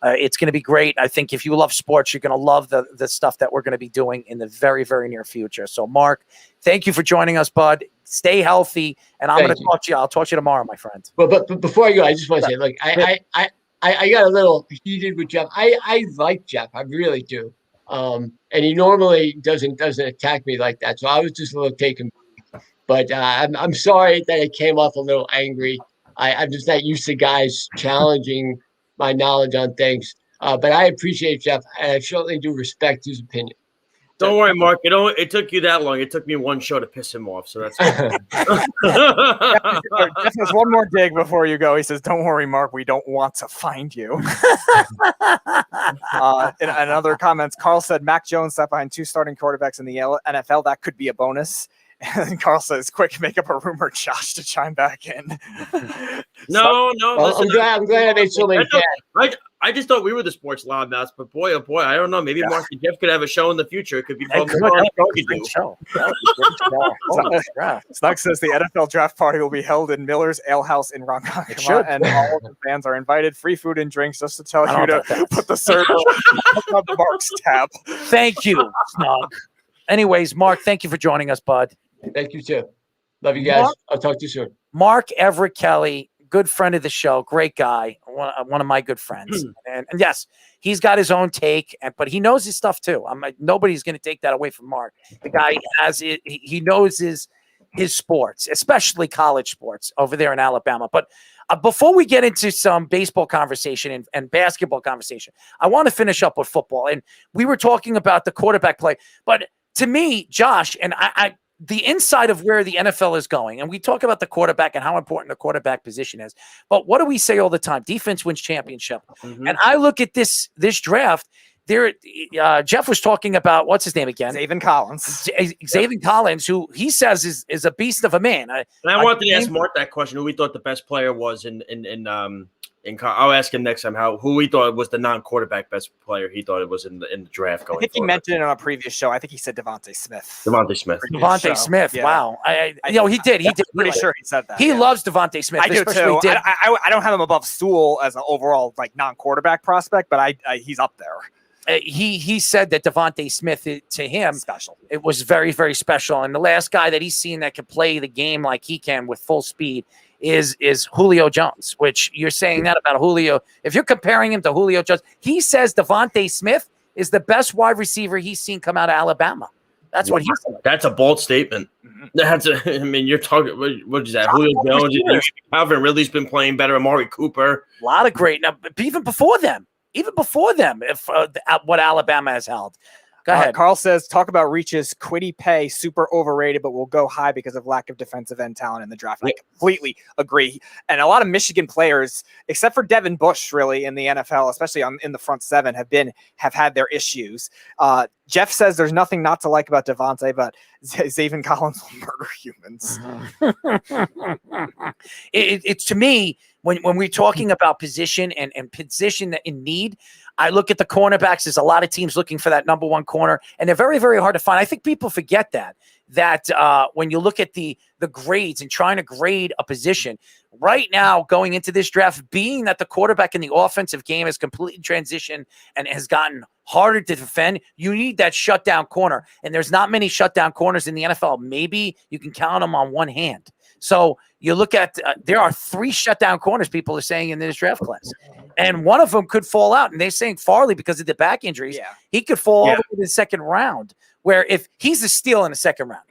It's going to be great. I think if you love sports, you're going to love the stuff that we're going to be doing in the very, very near future. So, Mark, thank you for joining us, bud. Stay healthy, and I'm going to talk to you. I'll talk to you tomorrow, my friend. But before I go, I just want to say, like, I got a little heated with Jeff. I like Jeff. I really do. And he normally doesn't attack me like that. So I was just a little taken. But I'm sorry that it came off a little angry. I'm just not used to guys challenging my knowledge on things. But I appreciate Jeff, and I certainly do respect his opinion. Don't worry, Mark. It took you that long. It took me one show to piss him off, so that's Jeff has one more dig before you go. He says, "Don't worry, Mark. We don't want to find you." In other comments, Carl said, "Mac Jones sat behind 2 starting quarterbacks in the NFL. That could be a bonus." And Carl says, "Quick, make up a rumor, Josh, to chime back in." No. Well, Listen, I'm glad I made so many fans. I just thought we were the sports loudmouths, but boy, oh boy, I don't know. Maybe Mark and Jeff could have a show in the future. It could be called show. Snug says the NFL draft party will be held in Miller's Ale House in Ronkonkoma, and all of the fans are invited. Free food and drinks, just to tell you to put the server on Mark's tab. Thank you, Snug. Anyways, Mark, thank you for joining us, bud. Thank you, too. Love you guys. Mark, I'll talk to you soon. Mark Everett Kelly, good friend of the show, great guy, one of my good friends. And yes, he's got his own take, but he knows his stuff too. Nobody's going to take that away from Mark. The guy has it. He knows his sports, especially college sports over there in Alabama. But before we get into some baseball conversation and basketball conversation, I want to finish up with football. And we were talking about the quarterback play, but to me, Josh, and I the inside of where the NFL is going, and we talk about the quarterback and how important the quarterback position is, but what do we say all the time? Defense wins championship. Mm-hmm. And I look at this draft. Jeff was talking about, what's his name again? Zaven Collins. Zaven Collins, who he says is a beast of a man. I wanted to ask Mark that question, who we thought the best player was in I'll ask him next time who he thought was the non-quarterback best player he thought it was in the draft going. I think he mentioned it on a previous show. I think he said Devontae Smith. Devontae Smith. Yeah. Wow. He did. He did. Pretty sure he said that. He loves Devontae Smith. I do too. I don't have him above Sewell as an overall like non-quarterback prospect, but he's up there. He said that Devontae Smith to him special. It was very, very special. And the last guy that he's seen that could play the game like he can with full speed is Julio Jones, which you're saying that about Julio. If you're comparing him to Julio Jones, he says Devontae Smith is the best wide receiver he's seen come out of Alabama. That's what he said. That's a bold statement. You're talking, what is that? Julio Jones, Calvin Ridley's been playing better. Amari Cooper. A lot of great. Now, even before them, if what Alabama has held. Go ahead. Carl says, talk about Reach's Quiddy Pay, super overrated, but will go high because of lack of defensive end talent in the draft. I completely agree. And a lot of Michigan players, except for Devin Bush, really, in the NFL, especially in the front seven, have had their issues. Jeff says there's nothing not to like about Devontae, but Zaven Collins will murder humans. It's to me, when we're talking about position and position in need, I look at the cornerbacks. There's a lot of teams looking for that number one corner, and they're very, very hard to find. I think people forget that when you look at the grades and trying to grade a position right now going into this draft, being that the quarterback in the offensive game has completely transitioned and has gotten harder to defend, you need that shutdown corner. And there's not many shutdown corners in the NFL. Maybe you can count them on one hand. So you look at there are 3 shutdown corners people are saying in this draft class, and one of them could fall out. And they're saying Farley because of the back injuries, he could fall all the way to the second round. Where if he's a steal in the second round,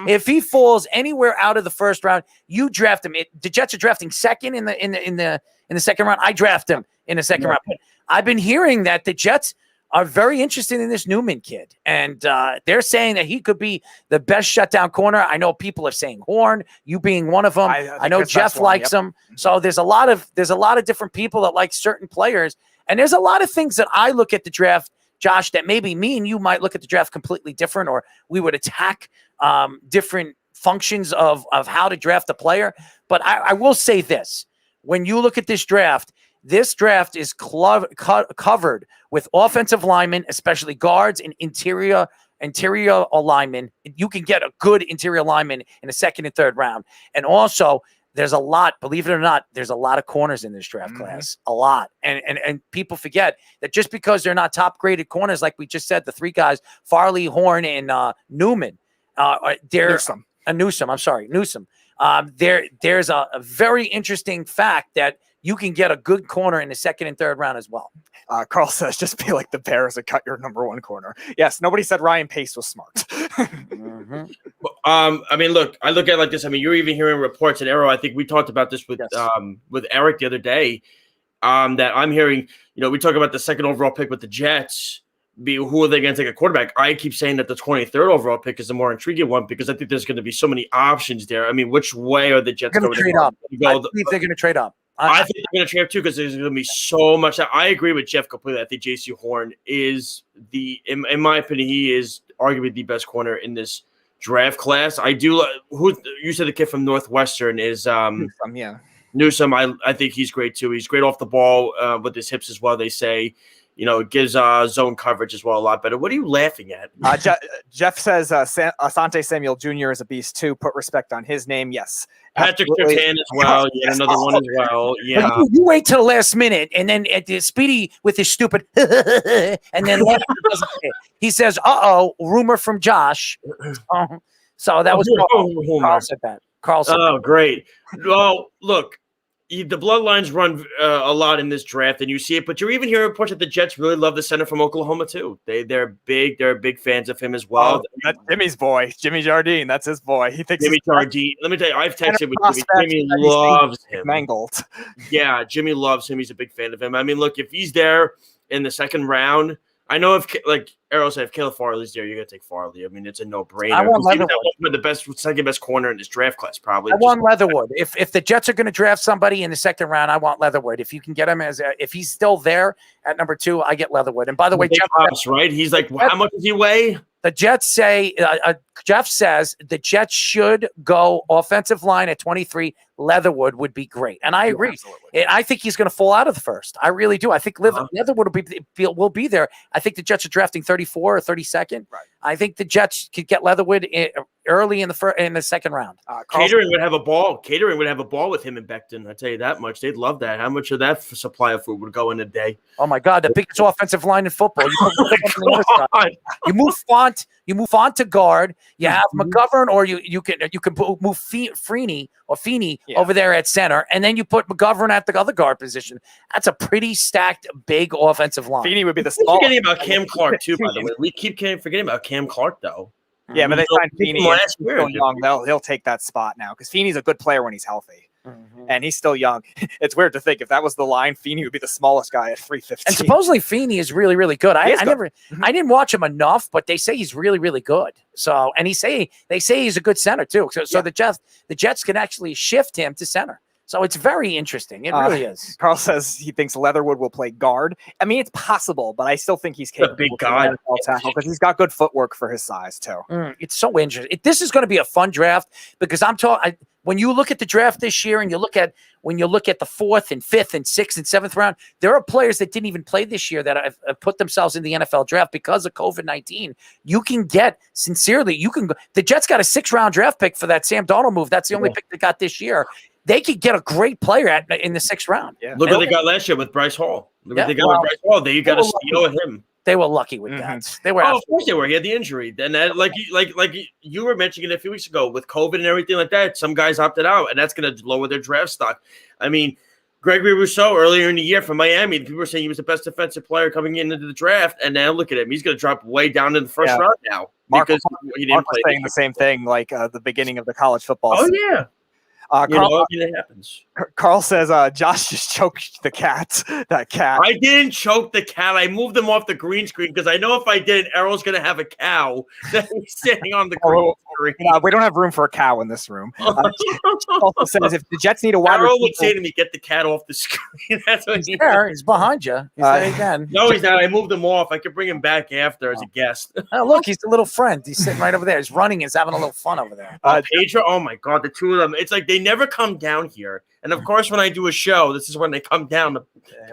if he falls anywhere out of the first round, you draft him. The Jets are drafting second in the second round. I draft him in the second round. But I've been hearing that the Jets are very interested in this Newman kid, and they're saying that he could be the best shutdown corner. I know people are saying Horn, you being one of them. I know Jeff likes him. So there's a lot of different people that like certain players, and there's a lot of things that I look at the draft, Josh, that maybe me and you might look at the draft completely different, or we would attack different functions of how to draft a player. But I will say this: when you look at this draft is covered with offensive linemen, especially guards and interior linemen. You can get a good interior lineman in the second and third round. And also, there's a lot, believe it or not, there's a lot of corners in this draft class. A lot. And people forget that just because they're not top-graded corners, like we just said, the 3 guys, Farley, Horn, and Newman, Newsome. There's a very interesting fact that you can get a good corner in the second and third round as well. Carl says, just be like the Bears and cut your number one corner. Yes, nobody said Ryan Pace was smart. Look, I look at it like this. You're even hearing reports at Arrow. I think we talked about this with Eric the other day, that I'm hearing, we talk about the second overall pick with the Jets. Who are they going to take a quarterback? I keep saying that the 23rd overall pick is the more intriguing one because I think there's going to be so many options there. Which way are the Jets going to trade up? I believe they're going to trade up. I think they're going to trade up too because there's going to be so much. I agree with Jeff completely. I think J.C. Horn is in my opinion, he is arguably the best corner in this draft class. I do. Who you said the kid from Northwestern is Newsome. I think he's great too. He's great off the ball with his hips as well. They say. It gives zone coverage as well a lot better. What are you laughing at? Jeff says Asante Samuel Jr. is a beast too. Put respect on his name. Yes. Patrick Surtain as well. Yeah, another one as well. Yeah. You wait till the last minute, and then at the Speedy with his stupid, and then he says, rumor from Josh. So that was Carl said that. Carl said that. Great. Well, look. The bloodlines run a lot in this draft, and you see it. But you're even hearing reports that the Jets really love the center from Oklahoma too. They're big fans of him as well. That's Jimmy's boy, Jimmy Jardine. That's his boy. He thinks Jimmy Jardine. Let me tell you, I've texted with Jimmy. Jimmy loves him. Mangled. Yeah, Jimmy loves him. He's a big fan of him. Look, if he's there in the second round, I know if Arrow said, if Caleb Farley's there, you're gonna take Farley. It's a no-brainer. I want Leatherwood. The second best corner in this draft class, probably. I want Leatherwood. If the Jets are going to draft somebody in the second round, I want Leatherwood. If you can get him if he's still there at number 2, I get Leatherwood. And by the way, Jeff, right? He's like, how much does he weigh? The Jets say, Jeff says the Jets should go offensive line at 23. Leatherwood would be great. And I agree. I think he's going to fall out of the first. I really do. I think Leatherwood will be there. I think the Jets are drafting 34 or 32nd. Right. I think the Jets could get Leatherwood early in the second round. Catering would have a ball. Catering would have a ball with him and Becton. I tell you that much. They'd love that. How much of that supply of food would go in a day? Oh my God, the biggest offensive line in football. You move Font to guard. You have McGovern, or you can move Feeney over there at center, and then you put McGovern at the other guard position. That's a pretty stacked, big offensive line. Feeney would be the small. Forgetting about Cam Clark too, by the way. We keep forgetting about Cam Clark though. Yeah, but they signed Feeney. He'll take that spot now because Feeney's a good player when he's healthy. And he's still young. It's weird to think if that was the line, Feeney would be the smallest guy at 315. And supposedly Feeney is really, really good. I didn't watch him enough, but they say he's really, really good. So, and they say he's a good center too. So the Jets can actually shift him to center. So it's very interesting. It really is. Carl says he thinks Leatherwood will play guard. I mean, it's possible, but I still think he's capable. A big guy because he's got good footwork for his size too. It's so interesting. This is going to be a fun draft because I'm talking. When you look at the draft this year and when you look at the 4th and 5th and 6th and 7th round, there are players that didn't even play this year that have put themselves in the NFL draft because of COVID-19. You can get, the Jets got a 6th-round draft pick for that Sam Darnold move. That's the only pick they got this year. They could get a great player in the 6th round. Yeah. Look what they got last year with Bryce Hall. Look what they got with Bryce Hall. They got a steal with him. They were lucky with that. They were. Of course they were. He had the injury. Then that, like you were mentioning a few weeks ago with COVID and everything like that, some guys opted out, and that's going to lower their draft stock. I mean, Gregory Rousseau earlier in the year from Miami, people were saying he was the best defensive player coming into the draft, and now look at him. He's going to drop way down in the first round now because he didn't play. Saying the same thing like the beginning of the college football season. Yeah. It happens. Carl says Josh just choked the cat. That cat. I didn't choke the cat. I moved him off the green screen because I know if I did, Errol's going to have a cow that he's sitting on the green screen. We don't have room for a cow in this room. Also says if the Jets need a wide receiver, Errol would say to me, "Get the cat off the screen." That's what he's there. He's behind you. He's there again. No, he's not. I moved him off. I could bring him back after as a guest. Oh, look, he's the little friend. He's sitting right over there. He's running. He's having a little fun over there. Pedro. Oh my God, the two of them. It's like they never come down here. And of course, when I do a show, this is when they come down to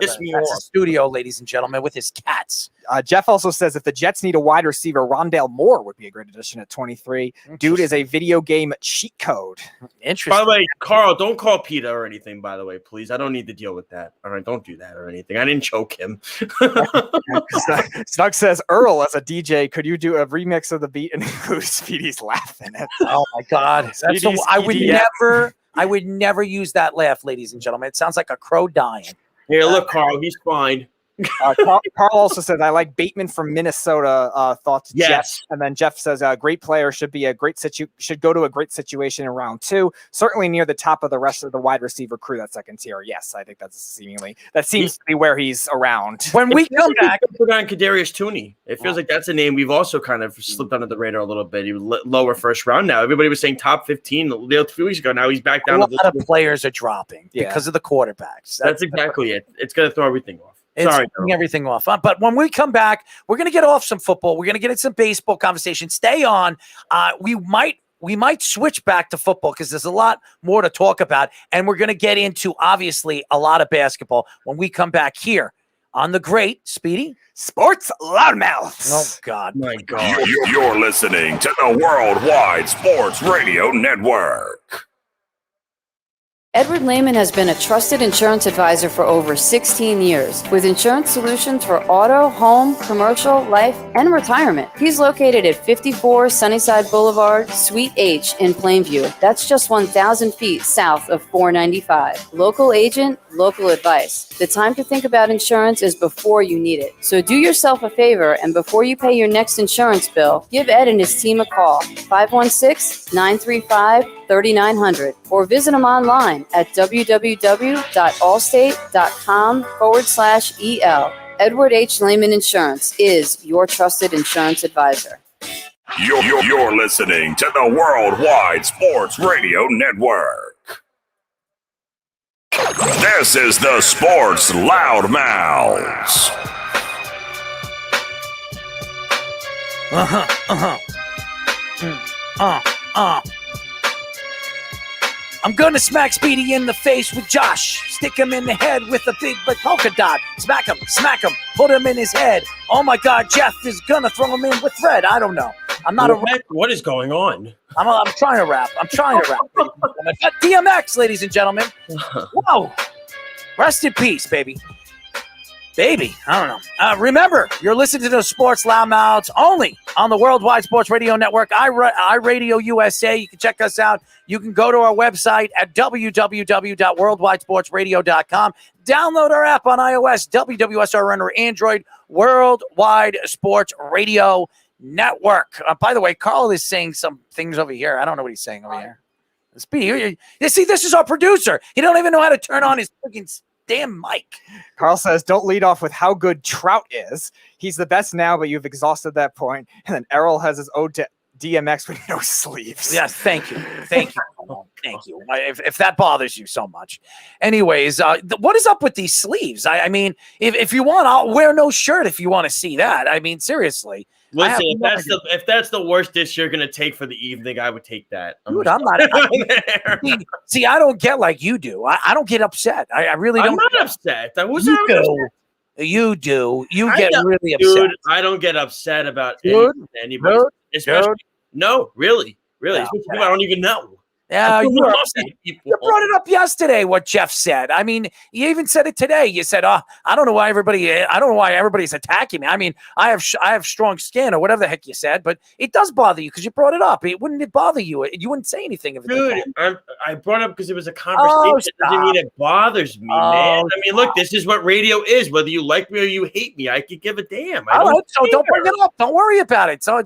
piss me off. The studio, ladies and gentlemen, with his cats. Jeff also says if the Jets need a wide receiver, Rondale Moore would be a great addition at 23. Dude is a video game cheat code. Interesting. By the way, Carl, don't call Peter or anything, by the way, please. I don't need to deal with that. All right, don't do that or anything. I didn't choke him. Snug says, Earl, as a DJ, could you do a remix of the beat and include Speedy's laughing? Oh, my God. I would never use that laugh, ladies and gentlemen. It sounds like a crow dying. Here, look, Carl, he's fine. Carl also says, I like Bateman from Minnesota. Thoughts, yes. Jeff. And then Jeff says, a great player should go to a great situation in round 2. Certainly near the top of the rest of the wide receiver crew, that second tier. Yes, I think that seems to be where he's around. When we come back, put on Kadarius Toney. It feels like that's a name we've also kind of slipped under the radar a little bit. He was lower first round now. Everybody was saying top 15 a few weeks ago. Now he's back down. A lot of players are dropping because of the quarterbacks. That's exactly it. It's going to throw everything off. It's throwing everything off. But when we come back, we're going to get off some football. We're going to get into some baseball conversation. Stay on. We might switch back to football because there's a lot more to talk about. And we're going to get into, obviously, a lot of basketball when we come back here on the great Speedy Sports Loudmouths. Oh, God. My God. You're listening to the Worldwide Sports Radio Network. Edward Lehman has been a trusted insurance advisor for over 16 years with insurance solutions for auto, home, commercial, life, and retirement. He's located at 54 Sunnyside Boulevard, Suite H in Plainview. That's just 1,000 feet south of 495. Local agent, local advice. The time to think about insurance is before you need it. So do yourself a favor and before you pay your next insurance bill, give Ed and his team a call, 516-935-3900, or visit him online at www.allstate.com/EL. Edward H. Lehman Insurance is your trusted insurance advisor. You're listening to the Worldwide Sports Radio Network. This is the Sports Loudmouths. I'm gonna smack Speedy in the face with Josh. Stick him in the head with a big polka dot. Smack him, put him in his head. Oh my God, Jeff is gonna throw him in with Fred. I don't know. I'm not What is going on? I'm trying to rap. DMX, ladies and gentlemen. Whoa. Rest in peace, baby. I don't know. Remember, you're listening to the Sports Loudmouths only on the Worldwide Sports Radio Network, iRadio USA. You can check us out. You can go to our website at www.worldwidesportsradio.com. Download our app on iOS, WWSR under Android, Worldwide Sports Radio Network. By the way, Carl is saying some things over here. I don't know what he's saying over here. Speedy, you see, this is our producer. He don't even know how to turn on his freaking damn mic. Carl says, don't lead off with how good Trout is. He's the best now, but you've exhausted that point. And then Errol has his ode to DMX with no sleeves. Yes, thank you. Thank you. If that bothers you so much. Anyways, what is up with these sleeves? I mean, if you want, I'll wear no shirt if you want to see that. I mean, seriously. Listen, if that's the worst dish you're gonna take for the evening, I would take that. Dude, I'm not. See, I don't get like you do. I don't get upset. I really don't. I'm not upset. You do. You get really upset. Dude, I don't get upset about anybody. Especially, no, really. Especially people I don't even know. Yeah, you brought it up yesterday, what Jeff said. I mean, you even said it today. You said, I don't know why everybody's attacking me. I mean, I have strong skin or whatever the heck you said, but it does bother you because you brought it up. Wouldn't it bother you? You wouldn't say anything of it. Dude, I brought it up because it was a conversation. It doesn't mean it bothers me, man. I mean, look, this is what radio is. Whether you like me or you hate me, I could give a damn. So don't bring it up. Don't worry about it. So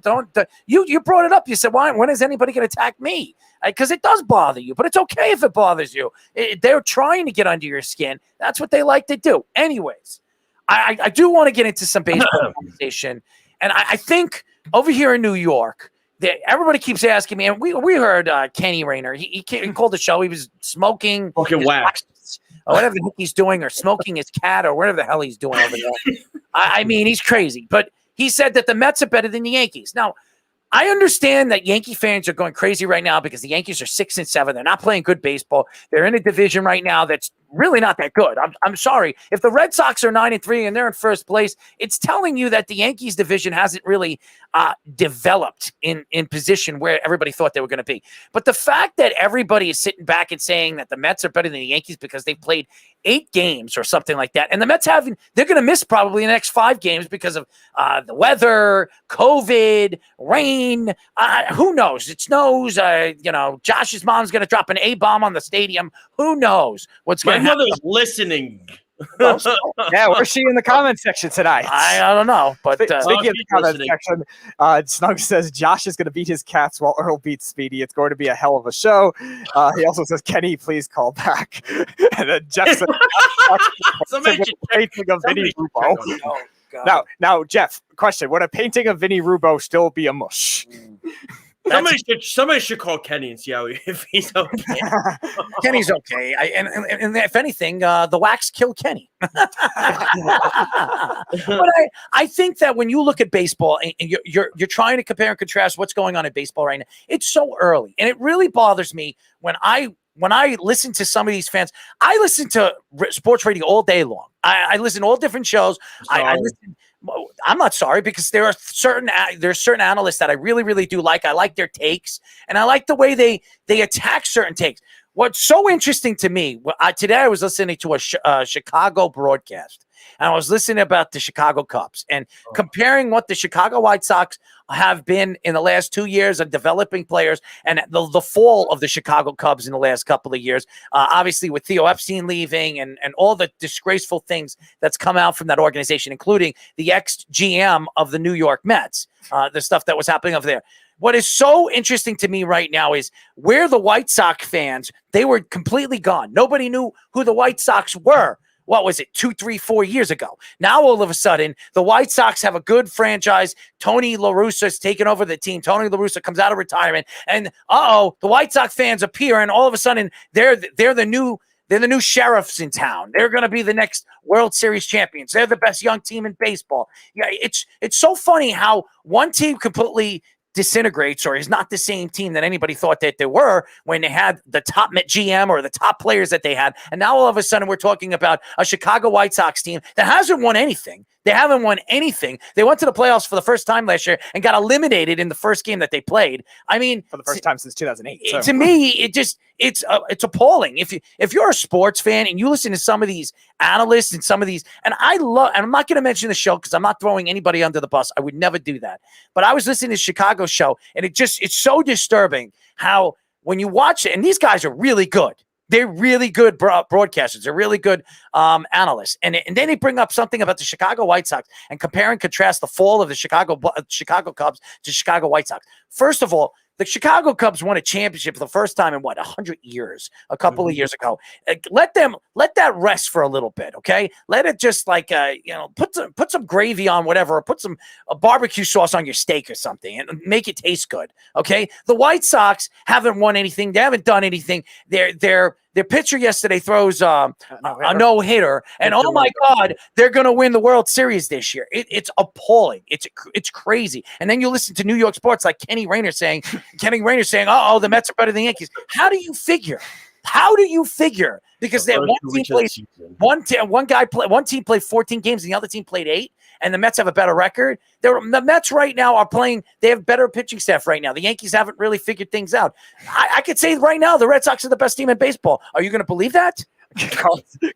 you brought it up. You said, when is anybody going to attack me? Because it does bother you, but it's okay if it bothers you. They're trying to get under your skin. That's what they like to do. Anyways, I do want to get into some baseball conversation. And I think over here in New York, everybody keeps asking me, and we heard Kenny Rayner. He called the show. He was smoking. Fucking wax. Or whatever the heck he's doing, or smoking his cat, or whatever the hell he's doing over there. I mean, he's crazy. But he said that the Mets are better than the Yankees. Now, I understand that Yankee fans are going crazy right now because the Yankees are 6-7. They're not playing good baseball. They're in a division right now that's really not that good. I'm sorry. If the Red Sox are 9-3 and they're in first place, it's telling you that the Yankees division hasn't really developed in position where everybody thought they were going to be. But the fact that everybody is sitting back and saying that the Mets are better than the Yankees because they've played 8 games or something like that, and the Mets they're going to miss probably the next 5 games because of the weather, COVID, rain. Who knows? It snows. Josh's mom's going to drop an A-bomb on the stadium. Who knows what's going to happen? My mother's listening. Yeah, where's she in the comment section tonight? I don't know, but speaking of the comment section, Snug says Josh is going to beat his cats while Earl beats Speedy. It's going to be a hell of a show. He also says, Kenny, please call back. And then Jeff says, painting of Vinny Rubo. Now, Jeff, question: would a painting of Vinny Rubo still be a mush? Somebody should call Kenny and see if he's okay. Kenny's okay. And if anything, the wax killed Kenny. But I think that when you look at baseball and you're trying to compare and contrast what's going on in baseball right now, it's so early, and it really bothers me when I listen to some of these fans. I listen to sports radio all day long. I listen to all different shows. I listen. I'm not sorry, because there are certain analysts that I really, really do like. I like their takes, and I like the way they attack certain takes. What's so interesting to me, today I was listening to a Chicago broadcast, and I was listening about the Chicago Cubs and comparing what the Chicago White Sox have been in the last 2 years of developing players and the fall of the Chicago Cubs in the last couple of years, obviously with Theo Epstein leaving and all the disgraceful things that's come out from that organization, including the ex-GM of the New York Mets, the stuff that was happening over there. What is so interesting to me right now is where the White Sox fans, they were completely gone. Nobody knew who the White Sox were. What was it, 2, 3, 4 years ago? Now, all of a sudden, the White Sox have a good franchise. Tony La Russa's taken over the team. Tony La Russa comes out of retirement, and the White Sox fans appear, and all of a sudden, they're the new They're the new sheriffs in town. They're going to be the next World Series champions. They're the best young team in baseball. Yeah, it's so funny how one team completely disintegrates or is not the same team that anybody thought that they were when they had the top GM or the top players that they had. And now all of a sudden we're talking about a Chicago White Sox team that hasn't won anything. They haven't won anything. They went to the playoffs for the first time last year and got eliminated in the first game that they played. I mean, for the first time since 2008. So. To me, it's appalling. If you're a sports fan and you listen to some of these analysts and some of these, and I'm not going to mention the show because I'm not throwing anybody under the bus. I would never do that. But I was listening to Chicago show, and it's so disturbing how when you watch it, and these guys are really good. They're really good broadcasters. They're really good analysts. And then they bring up something about the Chicago White Sox and compare and contrast the fall of the Chicago Cubs to Chicago White Sox. First of all, the Chicago Cubs won a championship for the first time in 100 years, a couple of years ago. Let that rest for a little bit, okay? Let it just put some gravy on whatever, or put some barbecue sauce on your steak or something and make it taste good, okay? The White Sox haven't won anything. They haven't done anything. Their pitcher yesterday throws a no-hitter, and oh my God, they're going to win the World Series this year. It's appalling. It's crazy. And then you listen to New York sports like Kenny Rayner saying, "Oh, the Mets are better than the Yankees." How do you figure? Because one team played 14 games and the other team played 8, and the Mets have a better record. The Mets right now are playing. They have better pitching staff right now. The Yankees haven't really figured things out. I could say right now the Red Sox are the best team in baseball. Are you going to believe that?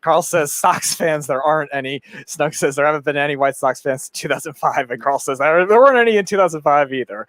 Carl says Sox fans, there aren't any. Snug says there haven't been any White Sox fans since 2005. And Carl says there weren't any in 2005 either.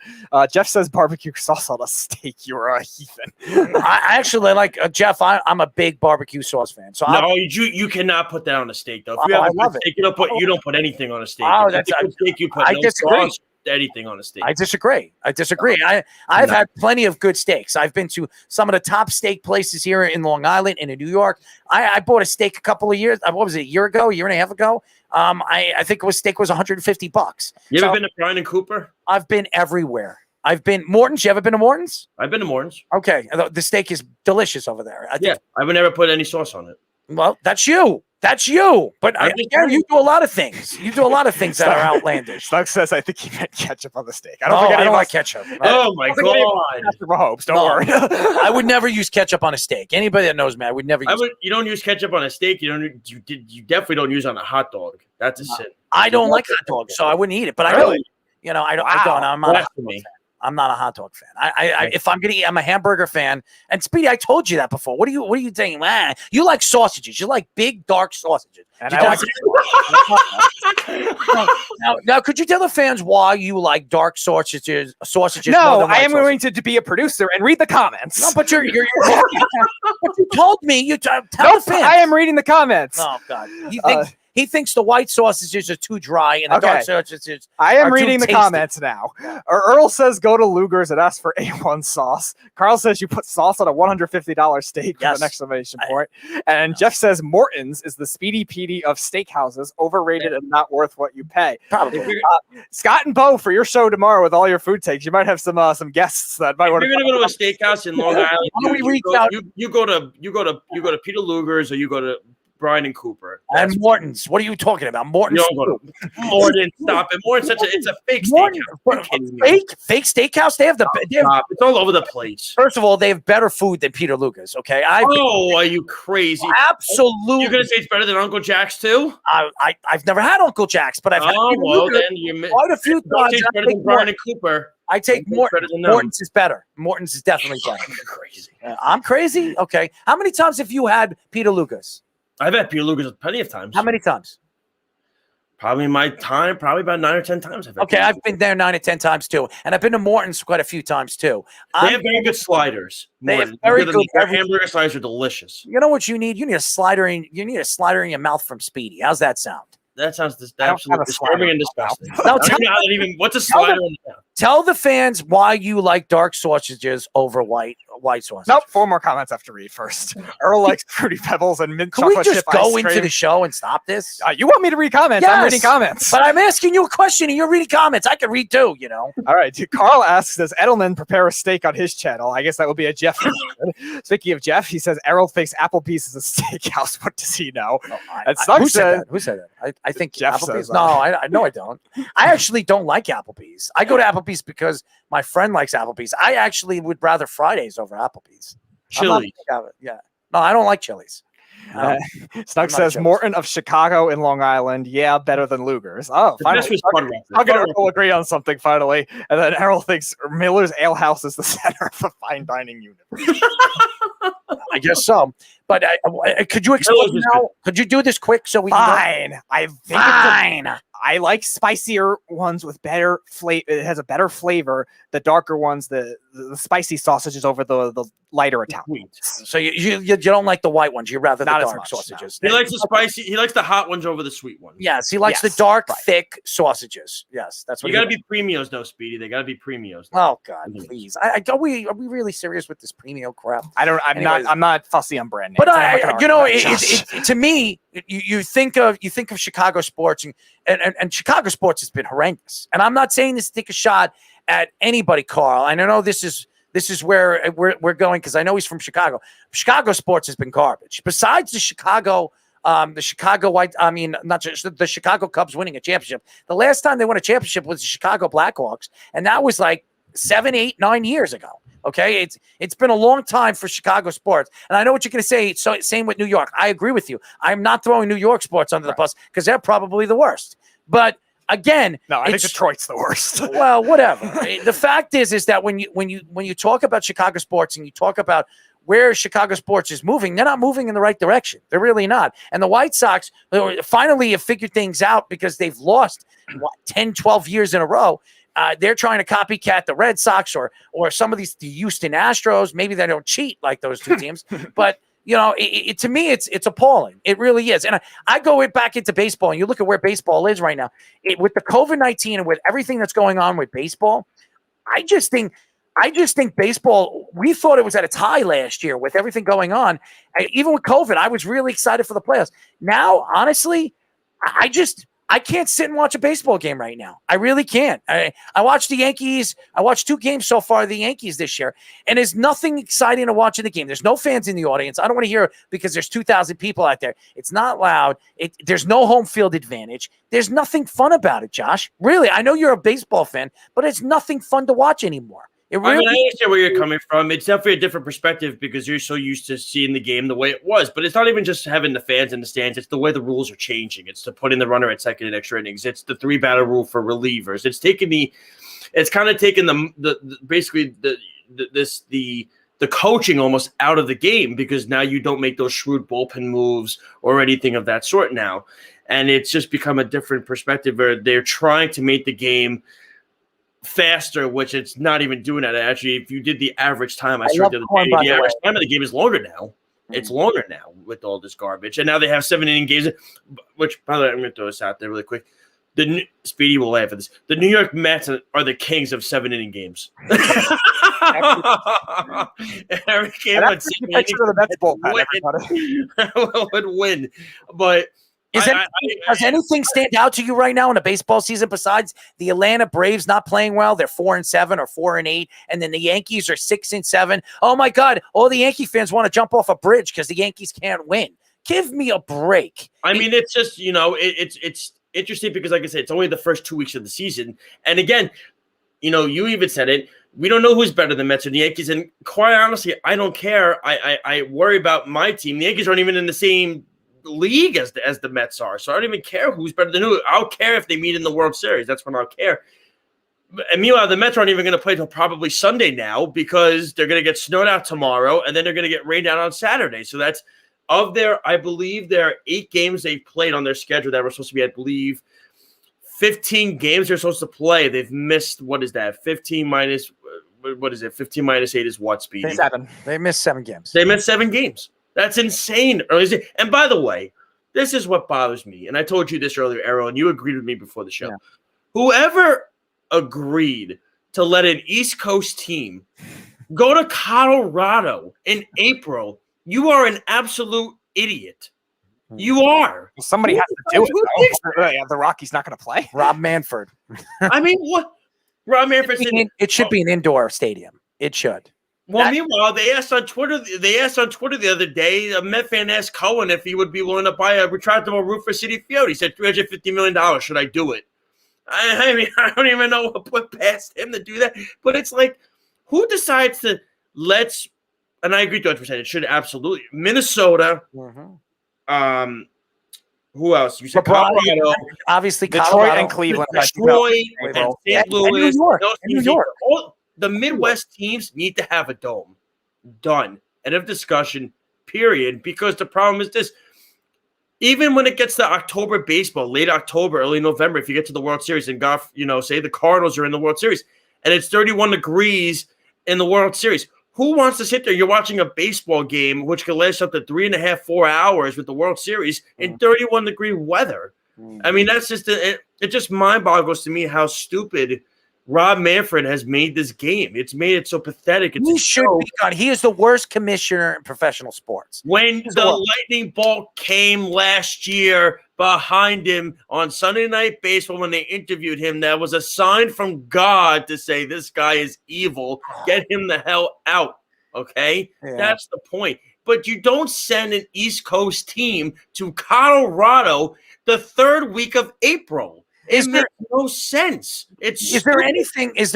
Jeff says barbecue sauce on a steak. You're a heathen. I actually like Jeff. I'm a big barbecue sauce fan. So no, you cannot put that on a steak though. If you have a good steak, you don't put anything on a steak. Oh, that's a good steak. You put no sauce, anything on a steak. I disagree. I've had plenty of good steaks. I've been to some of the top steak places here in Long Island and in New York. I bought a steak a couple of years. What was it? A year and a half ago? I think steak was $150. You ever been to Brian and Cooper? I've been everywhere. I've been Morton's. You ever been to Morton's? I've been to Morton's. Okay, the steak is delicious over there. I would never put any sauce on it. Well, that's you. But you do a lot of things. You do a lot of things that are outlandish. Slug says, I think he meant ketchup on the steak. I don't like ketchup. Oh, my God. Don't worry. I would never use ketchup on a steak. Anybody that knows me, I would never use You don't use ketchup on a steak. You definitely don't use it on a hot dog. That's a sin. I don't like hot dogs, so I wouldn't eat it. But I don't. I'm not a hot dog fan. I'm not a hot dog fan. If I'm gonna eat, I'm a hamburger fan. And Speedy, I told you that before. What are you saying? You like sausages. You like big, dark sausages. Now, could you tell the fans why you like dark sausages? No, I am going to be a producer and read the comments. No, but you're but you told me. Tell the fans. I am reading the comments. Oh God. He thinks the white sausages are too dry and the dark sausages I am are reading too the comments now. Earl says go to Luger's and ask for A1 sauce. Carl says you put sauce on a $150 steak with an exclamation point. And Jeff says Morton's is the Speedy Petey of steakhouses, overrated and not worth what you pay. Probably. Scott and Bo, for your show tomorrow with all your food takes, you might have some guests that might want to. If you're gonna go to a steakhouse in Long Island, you go to Peter Luger's or you go to Brian and Cooper. And Morton's. What are you talking about? Morton's. Morton, stop it. Morton's it's a fake steakhouse. Fake steakhouse? They have it's all over the place. First of all, they have better food than Peter Luger's, okay? Are you crazy? Absolutely. You're gonna say it's better than Uncle Jack's too? I've never had Uncle Jack's, but I've had Peter Luger's quite a few times. It's better than Brian and Cooper. I take Morton's is better. Morton's is definitely better. You're crazy. I'm crazy? Okay. How many times have you had Peter Luger's? I've had Peter Luger's plenty of times. How many times? Probably in my time, about 9 or 10 times. I've been there 9 or 10 times too, and I've been to Morton's quite a few times too. They have very good sliders. They have very good. Their hamburger sliders are delicious. You know what you need? You need a slider in. You need a slider in your mouth from Speedy. How's that sound? That sounds absolutely disturbing and disgusting. What's a slider in the mouth? Tell the fans why you like dark sausages over white white sauce. Nope, 4 more comments I have to read first. Earl likes Fruity Pebbles and mint Can we chocolate just chip go ice into cream. the show and stop this? You want me to read comments? I'm reading comments. But I'm asking you a question and you're reading comments. I can read too, you know. All right. Carl asks, does Edelman prepare a steak on his channel? I guess that would be a Jeff. Speaking of Jeff, he says Errol thinks Applebee's is a steakhouse. What does he know? And Snug Who said says, that? Who said that? I think Jeff Applebee's. says No, I know I don't. I actually don't like Applebee's. I go to Applebee's because my friend likes Applebee's. I actually would rather Fridays over Applebee's. Chili. Yeah. No, I don't like Chili's. Snug says Morton of Chicago and Long Island. Yeah, better than Luger's. Oh, finally. Snug and Earl agree on something finally. And then Errol thinks Miller's Ale House is the center of the fine dining universe. I guess so. But could you explain now? Could you do this quick so we Fine. Fine. I like spicier ones with better flavor. It has a better flavor. The darker ones, the spicy sausages over the lighter Italian. So you don't like the white ones. You rather the Not as dark much, sausages. He likes the spicy. He likes the hot ones over the sweet ones. Yes, he likes the dark, thick sausages. Yes, that's what You got to be premios, though, Speedy. They got to be premios. Oh God, please! Are we really serious with this premium crap? I'm not fussy on brand names. But to me, you think of Chicago sports and Chicago sports has been horrendous. And I'm not saying this to take a shot at anybody, Carl. And I know this is where we're going because I know he's from Chicago. Chicago sports has been garbage. Besides the Chicago not just the Chicago Cubs winning a championship. The last time they won a championship was the Chicago Blackhawks, and that was like 7, 8, 9 years ago. Okay, it's been a long time for Chicago sports, and I know what you're going to say. So same with New York. I agree with you. I'm not throwing New York sports under the bus because they're probably the worst. But again, no, I think Detroit's the worst. Well, whatever. The fact is that when you talk about Chicago sports and you talk about where Chicago sports is moving, they're not moving in the right direction. They're really not. And the White Sox finally have figured things out because they've lost 10, 12 years in a row. They're trying to copycat the Red Sox or some of the Houston Astros. Maybe they don't cheat like those two teams, but to me, it's appalling. It really is. And I go back into baseball, and you look at where baseball is right now. With the COVID-19 and with everything that's going on with baseball, I just think baseball. We thought it was at its high last year with everything going on. Even with COVID, I was really excited for the playoffs. Now, honestly, I can't sit and watch a baseball game right now. I really can't. I watched the Yankees. I watched 2 games so far of the Yankees this year, and there's nothing exciting to watch in the game. There's no fans in the audience. I don't want to hear because there's 2,000 people out there. It's not loud. There's no home field advantage. There's nothing fun about it, Josh. Really, I know you're a baseball fan, but it's nothing fun to watch anymore. I understand where you're coming from. It's definitely a different perspective because you're so used to seeing the game the way it was. But it's not even just having the fans in the stands. It's the way the rules are changing. It's to put in the runner at second in extra innings. It's the 3-batter rule for relievers. It's kind of taken the coaching almost out of the game because now you don't make those shrewd bullpen moves or anything of that sort now. And it's just become a different perspective where they're trying to make the game faster, which it's not even doing that. Actually, if you did the average time, I saw the other day, the average time of the game is longer now. It's longer now with all this garbage. And now they have 7-inning games, which, by the way, I'm going to throw this out there really quick. Speedy will laugh at this. The New York Mets are the kings of 7-inning games. Every game would win. But does anything stand out to you right now in a baseball season besides the Atlanta Braves not playing well? They're 4-7 or 4-8, and then the Yankees are 6-7. Oh my God! All the Yankee fans want to jump off a bridge because the Yankees can't win. Give me a break. I mean, it's just it's interesting because, like I said, it's only the first 2 weeks of the season, and again, you even said it. We don't know who's better than Mets or the Yankees, and quite honestly, I don't care. I worry about my team. The Yankees aren't even in the same league as the Mets are, so I don't even care who's better than who. I'll care if they meet in the World Series. That's when I'll care. And meanwhile, the Mets aren't even going to play till probably Sunday now because they're going to get snowed out tomorrow, and then they're going to get rained out on Saturday. So that's I believe there are 8 games they've played on their schedule that were supposed to be, I believe, 15 games they're supposed to play. They've missed, what is that? 15 minus, what is it? 15 minus 8 is what, Speedy? 7. They missed 7 games. They missed 7 games. That's insane. And by the way, this is what bothers me. And I told you this earlier, Errol, and you agreed with me before the show. Yeah. Whoever agreed to let an East Coast team Go to Colorado in April. You are an absolute idiot. You are. Somebody has to do it. Yeah, the Rockies not going to play. Rob Manfred. I mean, what? Rob Manfred said it should be an indoor stadium. It should. Well, meanwhile, they asked on Twitter the other day, a Met fan asked Cohen if he would be willing to buy a retractable roof for Citi Field. He said $350 million. Should I do it? I mean, I don't even know what put past him to do that. But it's like, who decides to and I agree 200%. It should absolutely. Minnesota. Who else? You said Colorado. Obviously, Detroit Colorado. and Cleveland. Detroit and St. Louis. New York. All the Midwest teams need to have a dome. Done. End of discussion, period. Because the problem is this. Even when it gets to October baseball, late October, early November, if you get to the World Series and say the Cardinals are in the World Series and it's 31 degrees in the World Series, who wants to sit there? You're watching a baseball game, which could last up to 3.5, 4 hours with the World Series in 31-degree weather. I mean, that's just it just mind boggles to me how stupid Rob Manfred has made this game. It's made it so pathetic. He should be gone. He is the worst commissioner in professional sports. When the lightning bolt came last year behind him on Sunday Night Baseball, when they interviewed him, that was a sign from God to say this guy is evil. Get him the hell out. Okay? Yeah. That's the point. But you don't send an East Coast team to Colorado the third week of April. It makes no sense. Is there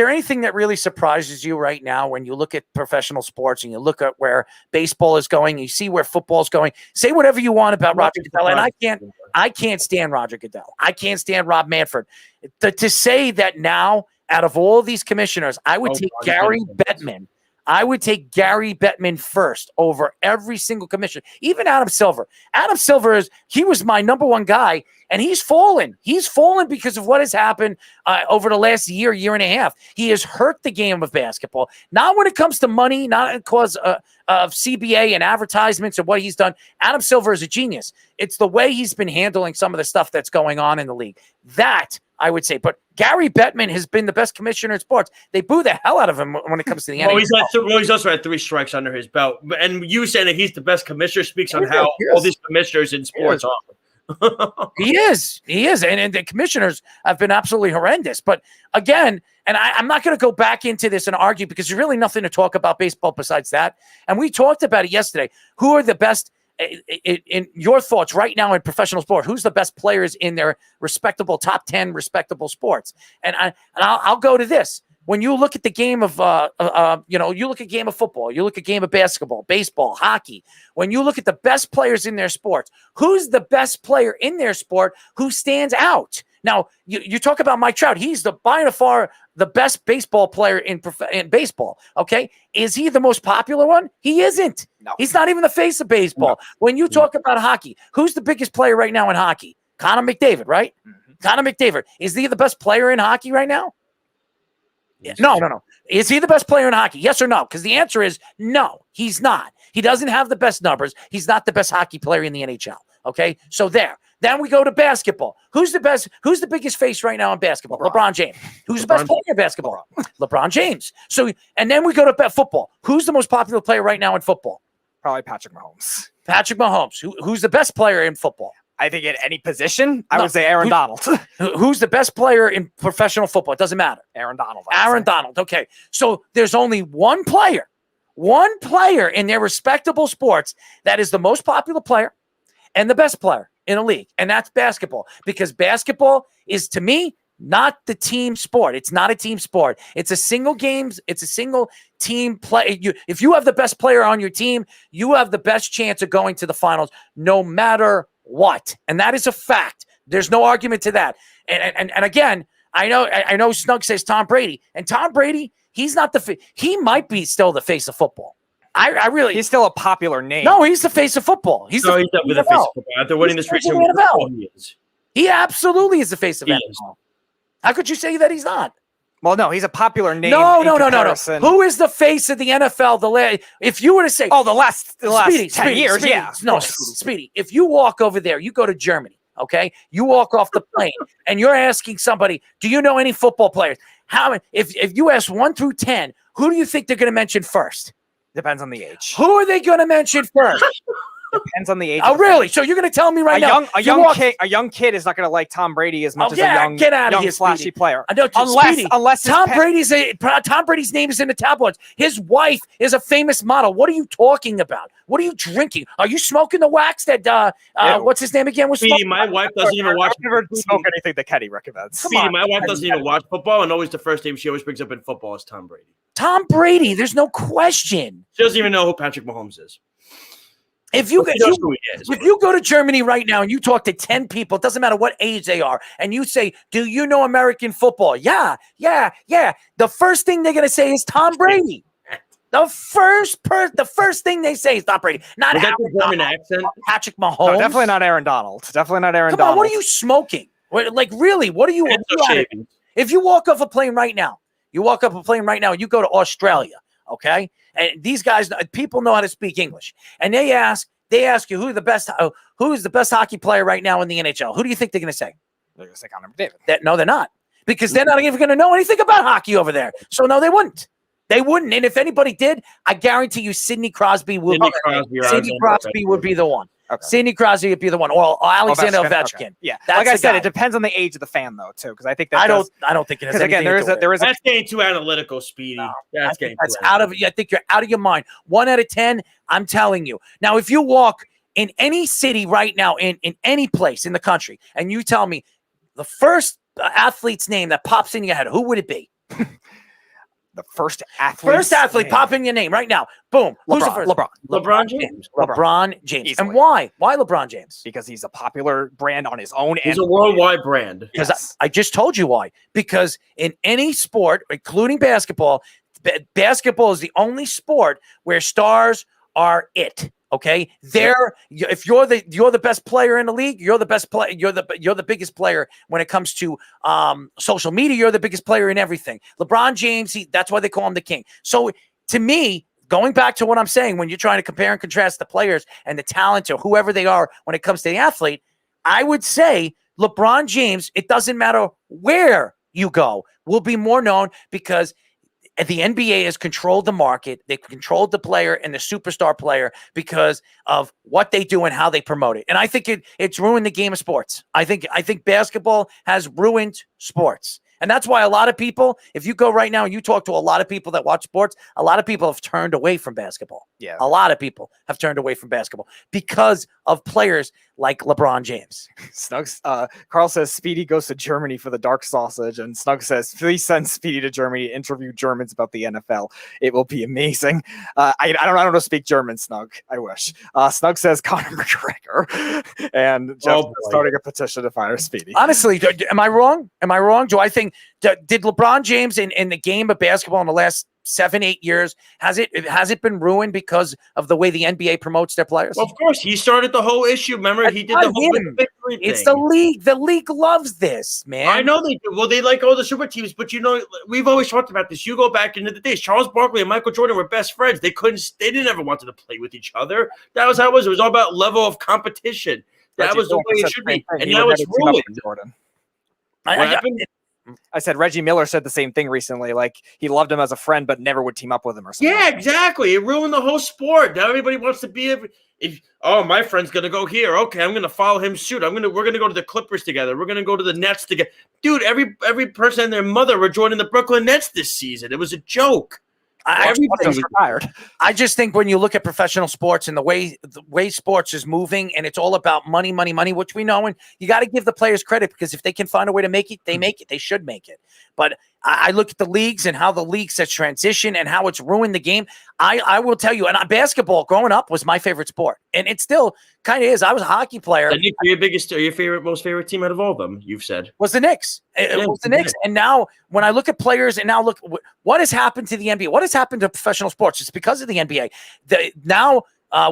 anything that really surprises you right now when you look at professional sports and you look at where baseball is going, you see where football is going? Say whatever you want about Roger Goodell, and I can't stand Roger Goodell. I can't stand Rob Manfred. To say that now, out of all these commissioners, I would take Gary Bettman. I would take Gary Bettman first over every single commissioner, even Adam Silver. Adam Silver he was my number one guy, and he's fallen. He's fallen because of what has happened over the last year and a half. He has hurt the game of basketball. Not when it comes to money, not because of CBA and advertisements and what he's done. Adam Silver is a genius. It's the way he's been handling some of the stuff that's going on in the league. That I would say. But Gary Bettman has been the best commissioner in sports. They boo the hell out of him when it comes to the NHL. He's also had 3 strikes under his belt. And you saying that he's the best commissioner speaks on how all these commissioners in sports are. He is. And the commissioners have been absolutely horrendous. But again, and I'm not going to go back into this and argue because there's really nothing to talk about baseball besides that. And we talked about it yesterday. Who are the best, in your thoughts right now in professional sport? Who's the best players in their respectable top 10 respectable sports? And I'll go to this. When you look at the game of, you look at game of football, you look at game of basketball, baseball, hockey. When you look at the best players in their sports, who's the best player in their sport who stands out? Now, you talk about Mike Trout. He's by far the best baseball player in baseball. Okay, is he the most popular one? He isn't. No. He's not even the face of baseball. No. When you talk about hockey, who's the biggest player right now in hockey? Connor McDavid, right? Mm-hmm. Connor McDavid. Is he the best player in hockey right now? No. Is he the best player in hockey? Yes or no? Because the answer is no, he's not. He doesn't have the best numbers. He's not the best hockey player in the NHL. Okay, so there. Then we go to basketball. Who's the best? Who's the biggest face right now in basketball? LeBron James. Who's the best player in basketball? LeBron James. So, and then we go to football. Who's the most popular player right now in football? Probably Patrick Mahomes. Patrick Mahomes. Who's the best player in football? I think at any position, I would say Aaron Donald. Who's the best player in professional football? It doesn't matter. Aaron Donald. Aaron Donald. Okay. So there's only one player in their respectable sports that is the most popular player and the best player in a league. And that's basketball. Because basketball is, to me, not the team sport. It's not a team sport. It's a single games. It's a single team play. If you have the best player on your team, you have the best chance of going to the finals no matter what. And that is a fact. There's no argument to that. And again, I know Snug says Tom Brady. And Tom Brady, he's not he might be still the face of football. I really. He's still a popular name. No, he's the face of football. He's the face of football. After winning this race, he absolutely is the face of NFL. How could you say that he's not? Well, no, he's a popular name. No. Who is the face of the NFL? If you were to say, the last 10 years, Speedy, yeah. No, Speedy. If you walk over there, you go to Germany. Okay, you walk off the plane and you're asking somebody, "Do you know any football players?" If you ask 1 through 10, who do you think they're going to mention first? Depends on the age. Who are they going to mention first? Depends on the age. Oh, really? So you're going to tell me right now? A young kid is not going to like Tom Brady as much as a young, get out of here, flashy Speedy. player. I know, Unless Tom Brady's name is in the tabloids. His wife is a famous model. What are you talking about? What are you drinking? Are you smoking the wax that what's his name again? Was Speedy, my wife doesn't even watch. I've never smoked anything that Kenny recommends. Speedy, my wife doesn't even watch football, and always the first name she always brings up in football is Tom Brady. Tom Brady, there's no question. She doesn't even know who Patrick Mahomes is. If you go to Germany right now and you talk to 10 people, it doesn't matter what age they are, and you say, "Do you know American football?" Yeah. The first thing they're going to say is Tom Brady. The first thing they say is Tom Brady. Not German accent. Patrick Mahomes. No, definitely not Aaron Donald. Definitely not Aaron Come Donald. on, what are you smoking? Like, really? What are you? If you walk off a plane right now, you go to Australia, okay? And these guys, people know how to speak English, and they ask you who's the best hockey player right now in the NHL. Who do you think they're going to say? They're going to say Connor McDavid. No, they're not, because they're not even going to know anything about hockey over there. So no, they wouldn't. They wouldn't. And if anybody did, I guarantee you, Sidney Crosby would be the one. Okay. Sidney Crosby would be the one, or Alexander Ovechkin. Okay. Yeah, That's like I said, guy. it depends on the age of the fan, though, too. Because I think that I don't think it has. Because again, there is That's getting too analytical, Speedy. That's out of. I think you're out of your mind. 1 out of 10. I'm telling you. Now, if you walk in any city right now, in any place in the country, and you tell me the first athlete's name that pops in your head, who would it be? The first athlete pop in your name right now. Boom. Who's the first? LeBron James. LeBron James. Easily. And why? Why LeBron James? Because he's a popular brand on his own. He's a worldwide brand. Because I just told you why. Because in any sport, including basketball, basketball is the only sport where stars are it. Okay, if you're the best player in the league, you're the best player. You're the biggest player when it comes to social media. You're the biggest player in everything. LeBron James, that's why they call him the king. So to me, going back to what I'm saying, when you're trying to compare and contrast the players and the talent or whoever they are when it comes to the athlete, I would say LeBron James. It doesn't matter where you go, will be more known because the NBA has controlled the market. They controlled the player and the superstar player because of what they do and how they promote it. And I think it's ruined the game of sports. I think basketball has ruined sports. And that's why a lot of people, if you go right now and you talk to a lot of people that watch sports, a lot of people have turned away from basketball. Yeah. A lot of people have turned away from basketball because of players like LeBron James. Snugs, Carl says Speedy goes to Germany for the dark sausage, and Snug says, please send Speedy to Germany to interview Germans about the NFL. It will be amazing. I don't know to speak German, Snug. I wish. Snug says Conor McGregor, and Jeff starting a petition to fire Speedy. Honestly, am I wrong? Do I think did LeBron James in the game of basketball in the last 7-8 years, has it been ruined because of the way the NBA promotes their players? Well, of course, he started the whole issue. Remember, he did the whole victory thing. It's the league. The league loves this, man. I know they do. Well, they like all the super teams, but we've always talked about this. You go back into the days. Charles Barkley and Michael Jordan were best friends. They didn't ever want to play with each other. That was how it was. It was all about level of competition. That was the way it should be. And now it's ruined. Jordan. What happened? I said Reggie Miller said the same thing recently. Like he loved him as a friend, but never would team up with him or something. Yeah, exactly. It ruined the whole sport. Now everybody wants to be. My friend's gonna go here. Okay, I'm gonna follow him suit. We're gonna go to the Clippers together. We're gonna go to the Nets together. Dude, every person and their mother were joining the Brooklyn Nets this season. It was a joke. Everybody's retired. I just think when you look at professional sports and the way sports is moving, and it's all about money, which we know, and you got to give the players credit because if they can find a way to make it, they make it. They should make it. But I look at the leagues and how the leagues have transitioned and how it's ruined the game. I will tell you, and basketball growing up was my favorite sport, and it still kind of is. I was a hockey player. Your most favorite team out of all of them, you've said, was the Knicks. It was the Knicks. And now when I look at players and now look what has happened to the NBA, what has happened to professional sports? It's because of the NBA.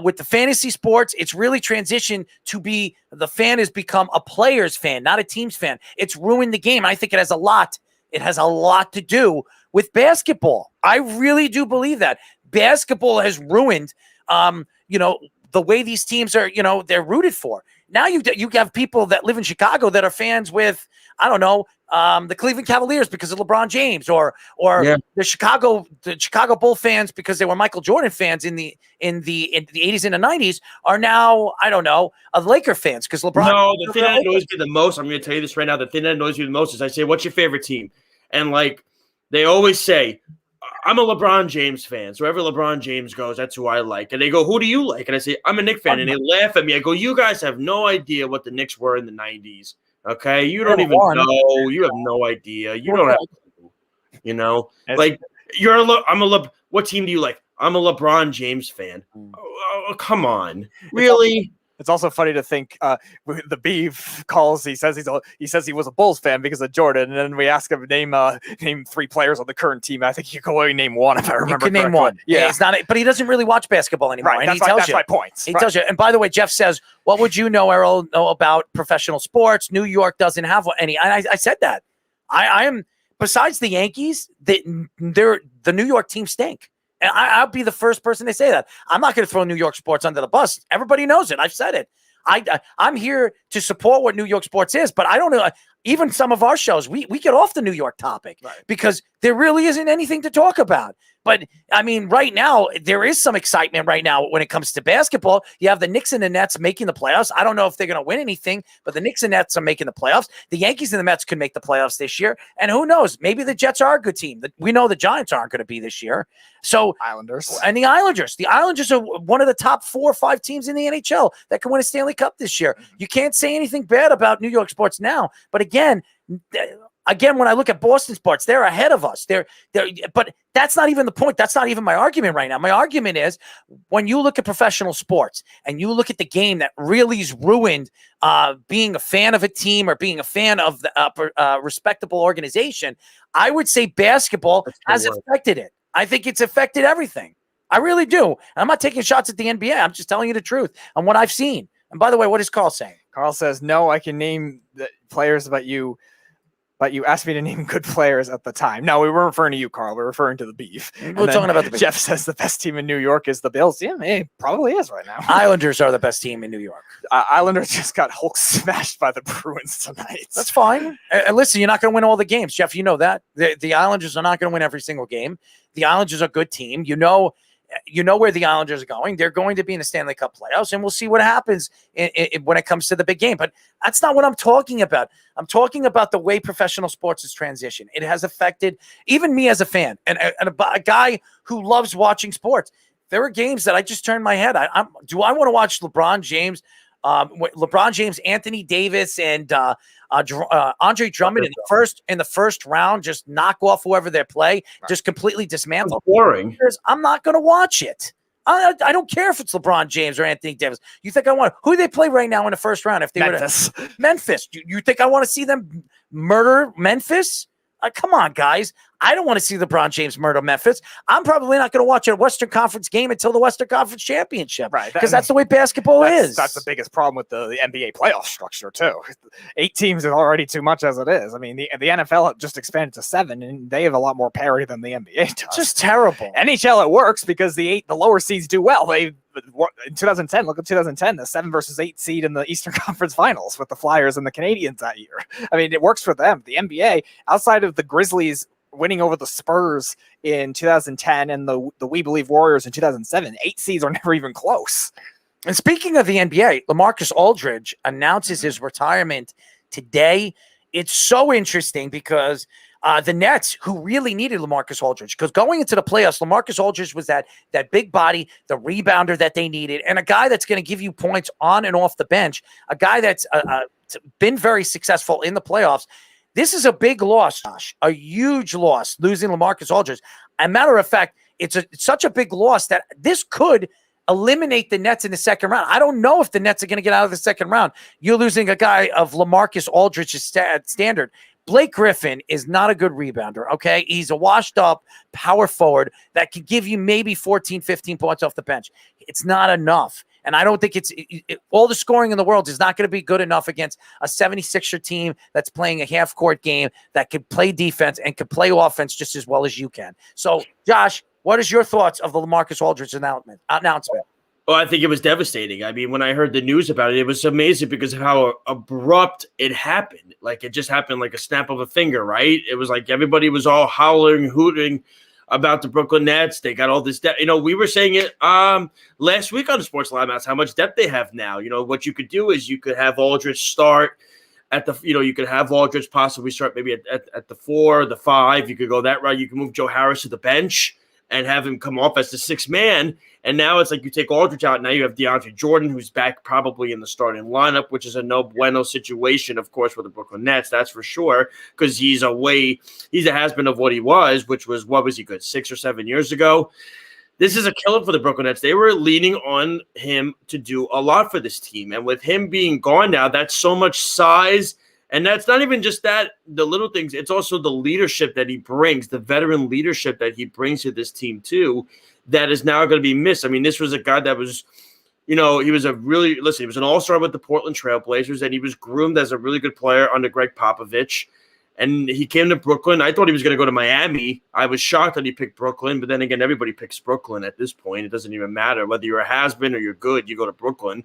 With the fantasy sports, it's really transitioned to be the fan has become a player's fan, not a team's fan. It's ruined the game. I think it has a lot to do with basketball. I really do believe that. Basketball has ruined, the way these teams are, they're rooted for. Now you have people that live in Chicago that are fans with, I don't know, the Cleveland Cavaliers because of LeBron James, or the Chicago Bull fans because they were Michael Jordan fans in the 80s and the 90s are now, I don't know, Laker fans because LeBron. No, the thing that annoys me the most, I'm going to tell you this right now. The thing that annoys me the most is I say, "What's your favorite team?" And like they always say, "I'm a LeBron James fan. So wherever LeBron James goes, that's who I like." And they go, "Who do you like?" And I say, "I'm a Knicks fan." And they laugh at me. I go, "You guys have no idea what the Knicks were in the 90s. Okay, you don't even know. You have no idea. You don't have, like what team do you like? I'm a LeBron James fan. Oh, come on, really?" It's also funny to think the Beef calls. He says he was a Bulls fan because of Jordan, and then we ask him name 3 players on the current team. I think he can only name 1 if I remember. You can name 1. Yeah, it's not. But he doesn't really watch basketball anymore. Right. And That's my point. He tells you. And by the way, Jeff says, "What would you know, Errol, about professional sports? New York doesn't have any." I said that. I am. Besides the Yankees, the New York teams stink. And I'll be the first person to say that. I'm not going to throw New York sports under the bus. Everybody knows it. I've said it. I'm here to support what New York sports is, but I don't know. Even some of our shows, we get off the New York topic because there really isn't anything to talk about. But, I mean, right now, there is some excitement right now when it comes to basketball. You have the Knicks and the Nets making the playoffs. I don't know if they're going to win anything, but the Knicks and Nets are making the playoffs. The Yankees and the Mets could make the playoffs this year. And who knows? Maybe the Jets are a good team. We know the Giants aren't going to be this year. So Islanders. And the Islanders. The Islanders are one of the top 4 or 5 teams in the NHL that can win a Stanley Cup this year. You can't say anything bad about New York sports now. But again, when I look at Boston sports, they're ahead of us. But that's not even the point. That's not even my argument right now. My argument is when you look at professional sports and you look at the game that really is ruined being a fan of a team or being a fan of the respectable organization, I would say basketball has affected it. I think it's affected everything. I really do. I'm not taking shots at the NBA. I'm just telling you the truth on what I've seen. And by the way, what is Carl saying? Carl says, "No, I can name the players, but you asked me to name good players at the time." No, we weren't referring to you, Carl. We're referring to the Beef. We're talking about the Beef. Jeff says the best team in New York is the Bills. Yeah, it probably is right now. Islanders are the best team in New York. Islanders just got Hulk smashed by the Bruins tonight. That's fine. And listen, you're not going to win all the games, Jeff. You know that. The Islanders are not going to win every single game. The Islanders are a good team. You know where the Islanders are going. They're going to be in the Stanley Cup playoffs, and we'll see what happens when it comes to the big game. But that's not what I'm talking about. I'm talking about the way professional sports has transitioned. It has affected even me as a fan and a guy who loves watching sports. There are games that I just turn my head. Do I want to watch LeBron James, Anthony Davis, and Andre Drummond in the first round just knock off whoever they play, just completely dismantle? Boring. I'm not going to watch it. I don't care if it's LeBron James or Anthony Davis. You think I want who do they play right now in the first round? If they Memphis. Memphis. You think I want to see them murder Memphis? Come on, guys. I don't want to see LeBron James murder Memphis. I'm probably not going to watch a Western Conference game until the Western Conference Championship. Right. Because that's the way basketball is. That's the biggest problem with the NBA playoff structure, too. 8 teams is already too much as it is. I mean, the NFL just expanded to 7, and they have a lot more parity than the NBA does. It's just terrible. NHL, it works because the lower seeds do well. In 2010, look at 2010, the 7 versus 8 seed in the Eastern Conference Finals with the Flyers and the Canadiens that year. I mean, it works for them. The NBA, outside of the Grizzlies winning over the Spurs in 2010 and the We Believe Warriors in 2007, 8 seeds are never even close. And speaking of the NBA, LaMarcus Aldridge announces his retirement today. It's so interesting because the Nets, who really needed LaMarcus Aldridge, because going into the playoffs, LaMarcus Aldridge was that big body, the rebounder that they needed, and a guy that's going to give you points on and off the bench, a guy that's been very successful in the playoffs. This is a big loss, Josh, a huge loss, losing LaMarcus Aldridge. As a matter of fact, it's such a big loss that this could eliminate the Nets in the second round. I don't know if the Nets are going to get out of the second round. You're losing a guy of LaMarcus Aldridge's standard. Blake Griffin is not a good rebounder, okay? He's a washed-up power forward that can give you maybe 14, 15 points off the bench. It's not enough. And I don't think all the scoring in the world is not going to be good enough against a 76er team that's playing a half-court game that can play defense and can play offense just as well as you can. So, Josh, what is your thoughts of the LaMarcus Aldridge announcement? Oh, I think it was devastating. I mean, when I heard the news about it, it was amazing because of how abrupt it happened. Like, it just happened like a snap of a finger, right? It was like everybody was all howling, hooting about the Brooklyn Nets. They got all this depth. We were saying it last week on the Sports Lab House, how much depth they have now. What you could do is you could have Aldridge start at the, you could have Aldridge possibly start maybe at the 4, the 5. You could go that route. You can move Joe Harris to the bench and have him come off as the 6th man. And now it's like you take Aldridge out. Now you have DeAndre Jordan, who's back probably in the starting lineup, which is a no bueno situation, of course, for the Brooklyn Nets. That's for sure, because he's a has-been of what he was, which was, what was he good, 6 or 7 years ago? This is a killer for the Brooklyn Nets. They were leaning on him to do a lot for this team. And with him being gone now, that's so much size. And that's not even just that, the little things. It's also the leadership that he brings, the veteran leadership that he brings to this team too, that is now going to be missed. I mean, this was a guy that was, he was he was an all-star with the Portland Trailblazers, and he was groomed as a really good player under Greg Popovich. And he came to Brooklyn. I thought he was going to go to Miami. I was shocked that he picked Brooklyn, but then again, everybody picks Brooklyn at this point. It doesn't even matter whether you're a has-been or you're good, you go to Brooklyn.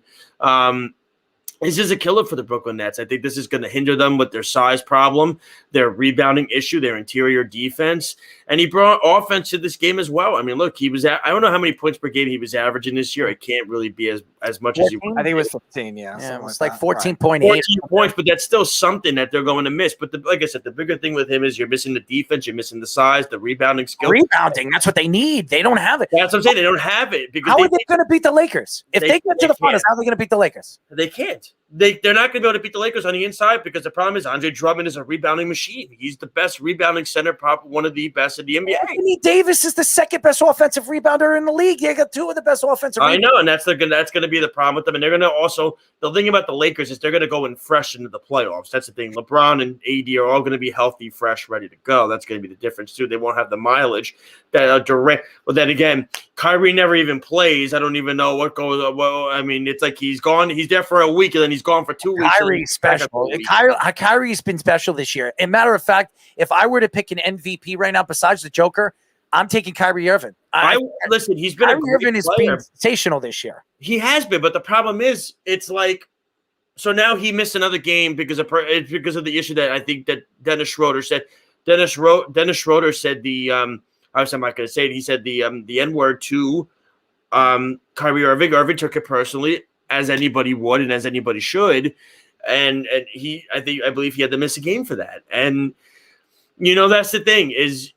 This is a killer for the Brooklyn Nets. I think this is going to hinder them with their size problem, their rebounding issue, their interior defense. And he brought offense to this game as well. I mean, look, I don't know how many points per game he was averaging this year. It can't really be as much as he was. I think it was 15, yeah. Yeah, it was like 14.8. 14 points, but that's still something that they're going to miss. But like I said, the bigger thing with him is you're missing the defense, you're missing the size, the rebounding skill. Rebounding, that's what they need. They don't have it. That's what I'm saying. They don't have it. Because how are they going to beat the Lakers? If they get to the finals, how are they going to beat the Lakers? They can't. They're not going to be able to beat the Lakers on the inside because the problem is Andre Drummond is a rebounding machine. He's the best rebounding center, probably one of the best in the NBA. Anthony Davis is the second best offensive rebounder in the league. They got 2 of the best offensive rebounders. I know, and that's going to be the problem with them. And they're going to also – the thing about the Lakers is they're going to go in fresh into the playoffs. That's the thing. LeBron and AD are all going to be healthy, fresh, ready to go. That's going to be the difference, too. They won't have the mileage that Durant – but then again, Kyrie never even plays. I don't even know what goes – well, I mean, it's like he's gone. He's there for a week, and then he's gone for 2 weeks. Kyrie's special. Kyrie's been special this year. And matter of fact, if I were to pick an MVP right now besides the Joker, I'm taking Kyrie Irving. Listen, he's been Kyrie Irving has been sensational this year. He has been, but the problem is, it's like, so now he missed another game because of the issue that I think that Dennis Schroeder said. Dennis Schroeder said I'm not going to say it. He said the N-word to Kyrie Irving. Irving took it personally, as anybody would and as anybody should. And I believe he had to miss a game for that. And, that's the thing is,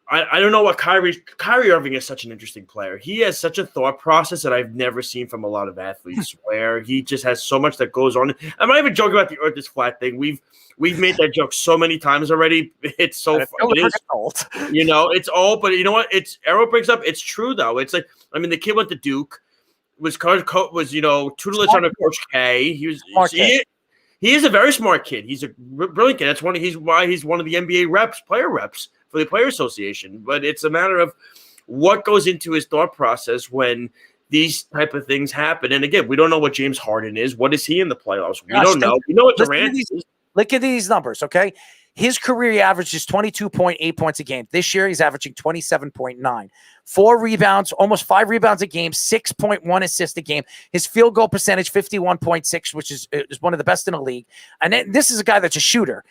I don't know what Kyrie Irving is such an interesting player. He has such a thought process that I've never seen from a lot of athletes where he just has so much that goes on. I'm not even joking about the earth is flat thing. We've made that joke so many times already. It's so funny. It is old. It's old, but you know what? Arrow brings up, it's true though. It's like, I mean, the kid went to Duke, was tutelage under Coach K. He is a very smart kid. He's a brilliant kid. That's why he's one of the NBA player reps for the Player Association. But it's a matter of what goes into his thought process when these type of things happen. And again, we don't know what James Harden is. What is he in the playoffs? We don't know. We know what Durant is. Look at these numbers, okay? His career he averages 22.8 points a game. This year, he's averaging 27.9. 4 rebounds, almost 5 rebounds a game, 6.1 assists a game. His field goal percentage, 51.6, which is one of the best in the league. And then, this is a guy that's a shooter.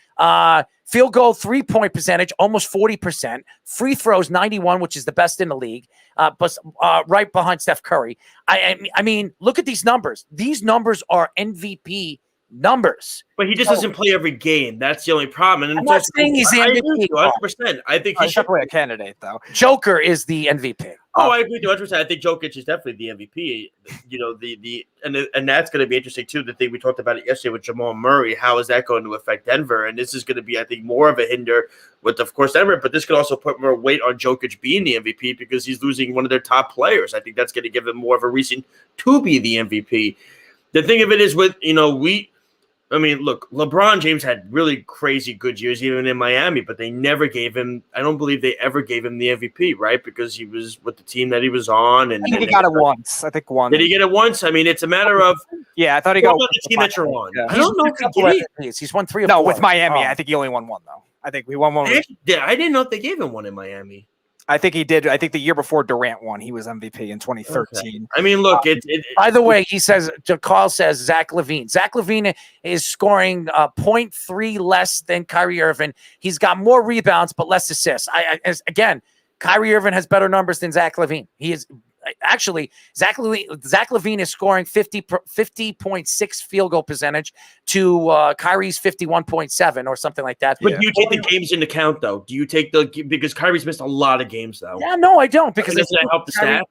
Field goal, 3-point percentage, almost 40%. Free throws, 91, which is the best in the league, but right behind Steph Curry. I mean, look at these numbers. These numbers are MVP numbers. But he just doesn't play every game. That's the only problem. And I'm not saying he's the MVP. 100%. I think he's definitely a candidate, though. Joker is the MVP. I agree 100%. I think Jokic is definitely the MVP. And that's going to be interesting too. The thing we talked about it yesterday with Jamal Murray. How is that going to affect Denver? And this is going to be, I think, more of a hinder with, of course, Denver. But this could also put more weight on Jokic being the MVP because he's losing one of their top players. I think that's going to give him more of a reason to be the MVP. The thing of it is with look, LeBron James had really crazy good years, even in Miami, but they never gave him – I don't believe they ever gave him the MVP, right, because he was with the team that he was on. And I think he got it once. I think once. Did he get it once? I mean, it's a matter of – yeah, I thought he got the team that you're on. Yeah. I don't know if he did. He's won 3 or 4. No, with Miami, I think he only won 1, though. I think we won 1. I didn't know if they gave him one in Miami. I think he did. I think the year before Durant won, he was MVP in 2013. Okay. I mean, look, by the way, he says, Carl says Zach LaVine. Zach LaVine is scoring 0.3 less than Kyrie Irving. He's got more rebounds, but less assists. Again, Kyrie Irving has better numbers than Zach LaVine. He is actually Zach LaVine is scoring 50.6 field goal percentage to Kyrie's 51.7 or something like that. But do you take the games into account though? Do you take because Kyrie's missed a lot of games though? Yeah, no, I don't because doesn't that help the stat?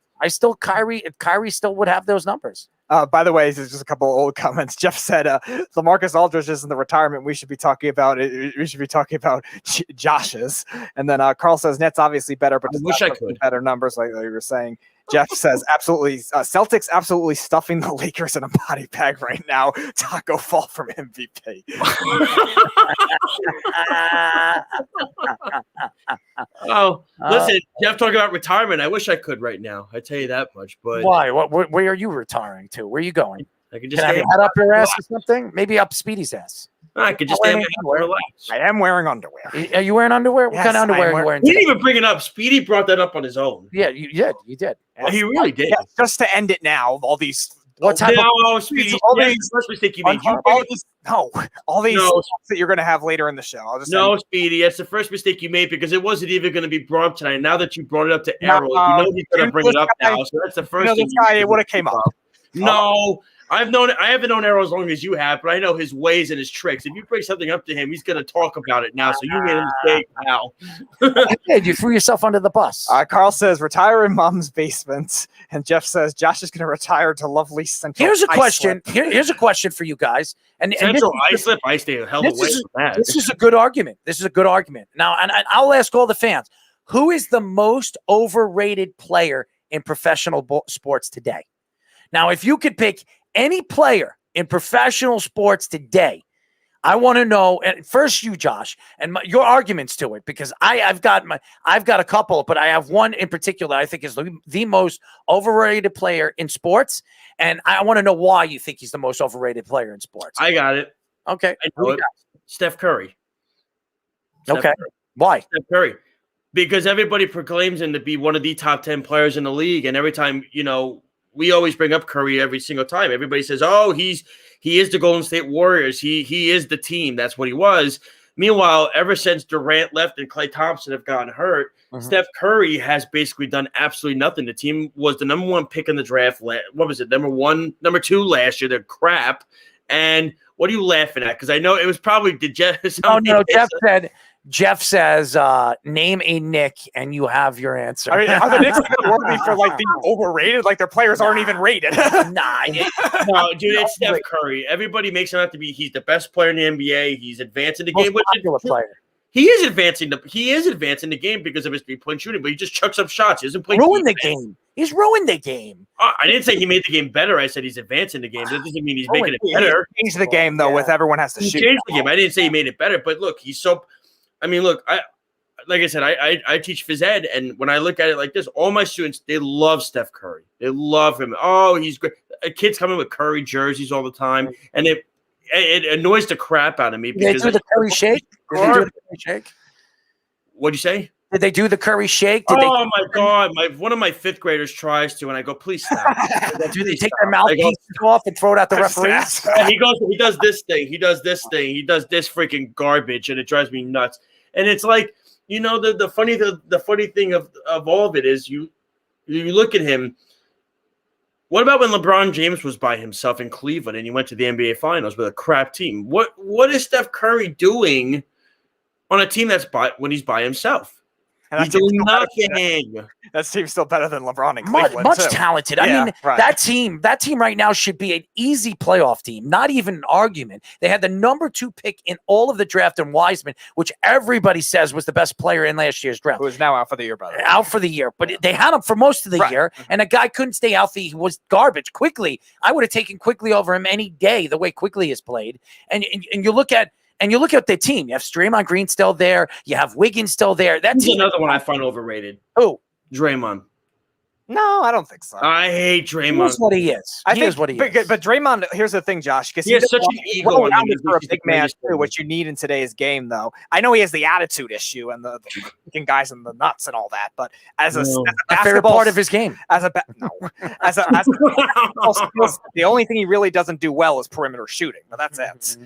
Kyrie still would have those numbers. By the way, there's just a couple of old comments. Jeff said, LaMarcus Aldridge is in the retirement. We should be talking about it. We should be talking about Josh's. And then Carl says, Nets obviously better, but I wish I could. Better numbers, like you were saying. Jeff says, absolutely. Celtics absolutely stuffing the Lakers in a body bag right now. Taco Fall from MVP. Oh, listen, Jeff talking about retirement. I wish I could right now. I tell you that much. But why? Where are you retiring to? Where are you going? I could just have your head up your ass or something. Maybe up Speedy's ass. I could just stay in relax. I am wearing underwear. Are you wearing underwear? What kind of underwear are you wearing? He didn't even bring it up. Speedy brought that up on his own. Yeah, you did. You did. Well, he really did. Yeah, just to end it now, all these. What type of Speedy? All That's these the first mistake you made. All these that you're going to have later in the show. I'll just Speedy, that's the first mistake you made because it wasn't even going to be brought up tonight. Now that you brought it up to Errol, you know he's going to bring it up now. So that's the first thing. This guy, it would have came up. No, I haven't known Errol as long as you have, but I know his ways and his tricks. If you bring something up to him, he's going to talk about it now. So you made a mistake, pal. You threw yourself under the bus. Carl says, retire in mom's basement. And Jeff says, Josh is going to retire to lovely Central Here's a question. Islip. Here's a question for you guys. And Central Islip, I stay a hell of a way from that. This is a good argument. Now, and I'll ask all the fans, who is the most overrated player in professional sports today? Now, if you could pick any player in professional sports today, I want to know. And first, you, Josh, and your arguments to it, because I've got a couple, but I have one in particular I think is the most overrated player in sports, and I want to know why you think he's the most overrated player in sports. I got it. Okay, I know it. Steph Curry. Okay, why? Steph Curry. Because everybody proclaims him to be one of the top 10 players in the league, and every time we always bring up Curry every single time. Everybody says, "Oh, he is the Golden State Warriors. He is the team." That's what he was. Meanwhile, ever since Durant left and Klay Thompson have gotten hurt, Steph Curry has basically done absolutely nothing. The team was the number 1 pick in the draft. What was it? Number 2 last year. They're crap. And what are you laughing at? Because I know it was probably Jeff. No. Jeff says, name a Knick, and you have your answer. I mean, are the Knicks worthy for the overrated? Like their players aren't even rated. Nah, no, dude, it's Steph Curry. Everybody makes him out to be he's the best player in the NBA. He's advancing the game. Player. He is advancing the game because of his 3-point shooting, but he just chucks up shots. He doesn't play ruin the game. He's ruined the game. I didn't say he made the game better. I said he's advancing the game. That doesn't mean he's making it better. He changed the game though. With everyone has to shoot. He changed the game. I didn't say he made it better, but look, he's so. I mean, look, like I said, I teach phys ed, and when I look at it like this, all my students, they love Steph Curry. They love him. Oh, he's great. Kids come in with Curry jerseys all the time, and it annoys the crap out of me. Did they do the Curry shake? What'd you say? Did they do the Curry shake? My God. One of my 5th graders tries to, and I go, please stop. Do they take their mouthpieces off and throw it at the referees? He does this thing. He does this thing. He does this freaking garbage, and it drives me nuts. And it's like, the funny thing of all of it is you look at him. What about when LeBron James was by himself in Cleveland and he went to the NBA Finals with a crap team? What is Steph Curry doing on a team when he's by himself? And he's doing nothing. That team's still better than LeBron in Much Cleveland. talented. Yeah, I mean, right. that team right now should be an easy playoff team. Not even an argument. They had the number 2 pick in all of the draft in Wiseman, which everybody says was the best player in last year's draft. Who is now out for the year, by the way. Out for the year, but they had him for most of the year, and a guy couldn't stay healthy. He was garbage. Quickly, I would have taken Quickly over him any day. The way Quickly has played, and you look at. And you look at the team. You have Draymond Green still there. You have Wiggins still there. That's another one I find overrated. Who? Draymond. No, I don't think so. I hate Draymond. Here's what he is. I think, Here's what he is. But Draymond, here's the thing, Josh, because He has such an ego on him. for a He's big the man greatest too, ever. which you need in today's game, though. I know he has the attitude issue and the kicking guys in the nuts and all that, but as a a favorite basketball part of his game. The only thing he really doesn't do well is perimeter shooting, but that's it.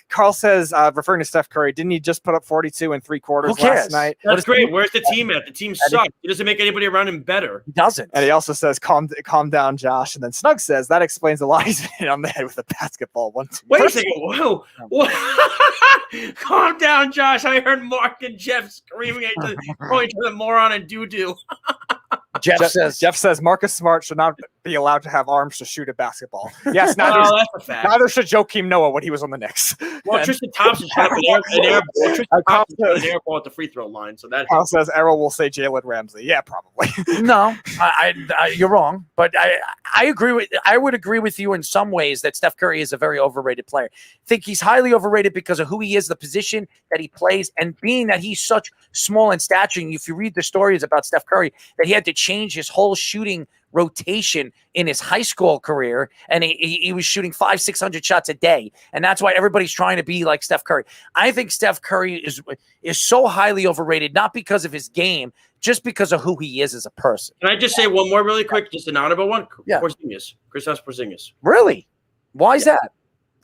Carl says, referring to Steph Curry, didn't he just put up 42 in 3 quarters last night? That's great. Where's the team at? The team sucks. He doesn't make anybody around him better. He doesn't. And he also says, calm down, Josh. And then Snug says, that explains a lot. He's hit on the head with a basketball. Wait a second. Whoa. Calm down, Josh. I heard Mark and Jeff screaming at each other, moron and doo-doo. Jeff says Marcus Smart should not be allowed to have arms to shoot a basketball. Yes, that's a fact. Neither should Joakim Noah when he was on the Knicks. Well, Tristan Thompson shot up an airball at the free throw line, so that. Carl says Errol will say Jalen Ramsey. Yeah, probably. No, you're wrong. But I agree I would agree with you in some ways that Steph Curry is a very overrated player. I think he's highly overrated because of who he is, the position that he plays, and being that he's such small in stature. And if you read the stories about Steph Curry, that he had to change his whole shooting rotation in his high school career, and he was shooting 500-600 shots a day, and that's why everybody's trying to be like Steph Curry. I think Steph Curry is so highly overrated, not because of his game, just because of who he is as a person. Can I just say one more really quick, just an honorable one? Yeah. Porzingis, Kristaps Porzingis. Really? Why is that?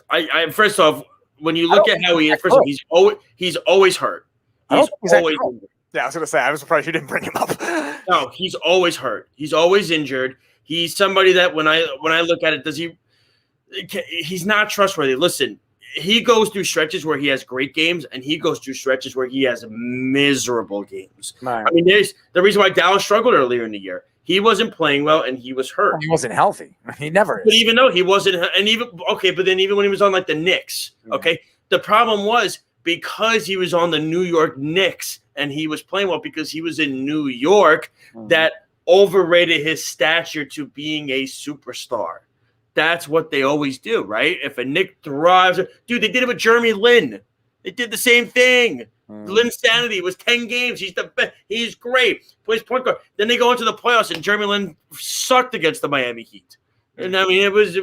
I first off, when you look at how he is, first of all, he's always hurt. He's always injured. Yeah, I was gonna say, I was surprised you didn't bring him up. No, he's always hurt. He's always injured. He's somebody that when I look at it, he's not trustworthy. Listen, he goes through stretches where he has great games, and he goes through stretches where he has miserable games. Right. I mean, there's the reason why Dallas struggled earlier in the year. He wasn't playing well, and he was hurt. He wasn't healthy. He never is. But even though he wasn't, and even but then even when he was on like the Knicks, okay, the problem was because he was on the New York Knicks and he was playing well because he was in New York, that overrated his stature to being a superstar. That's what they always do, right? If a Knick thrives, dude, they did it with Jeremy Lin. They did the same thing. Lin's sanity was 10 games. He's the best. He's great. Plays point guard. Then they go into the playoffs and Jeremy Lin sucked against the Miami Heat. And I mean, it was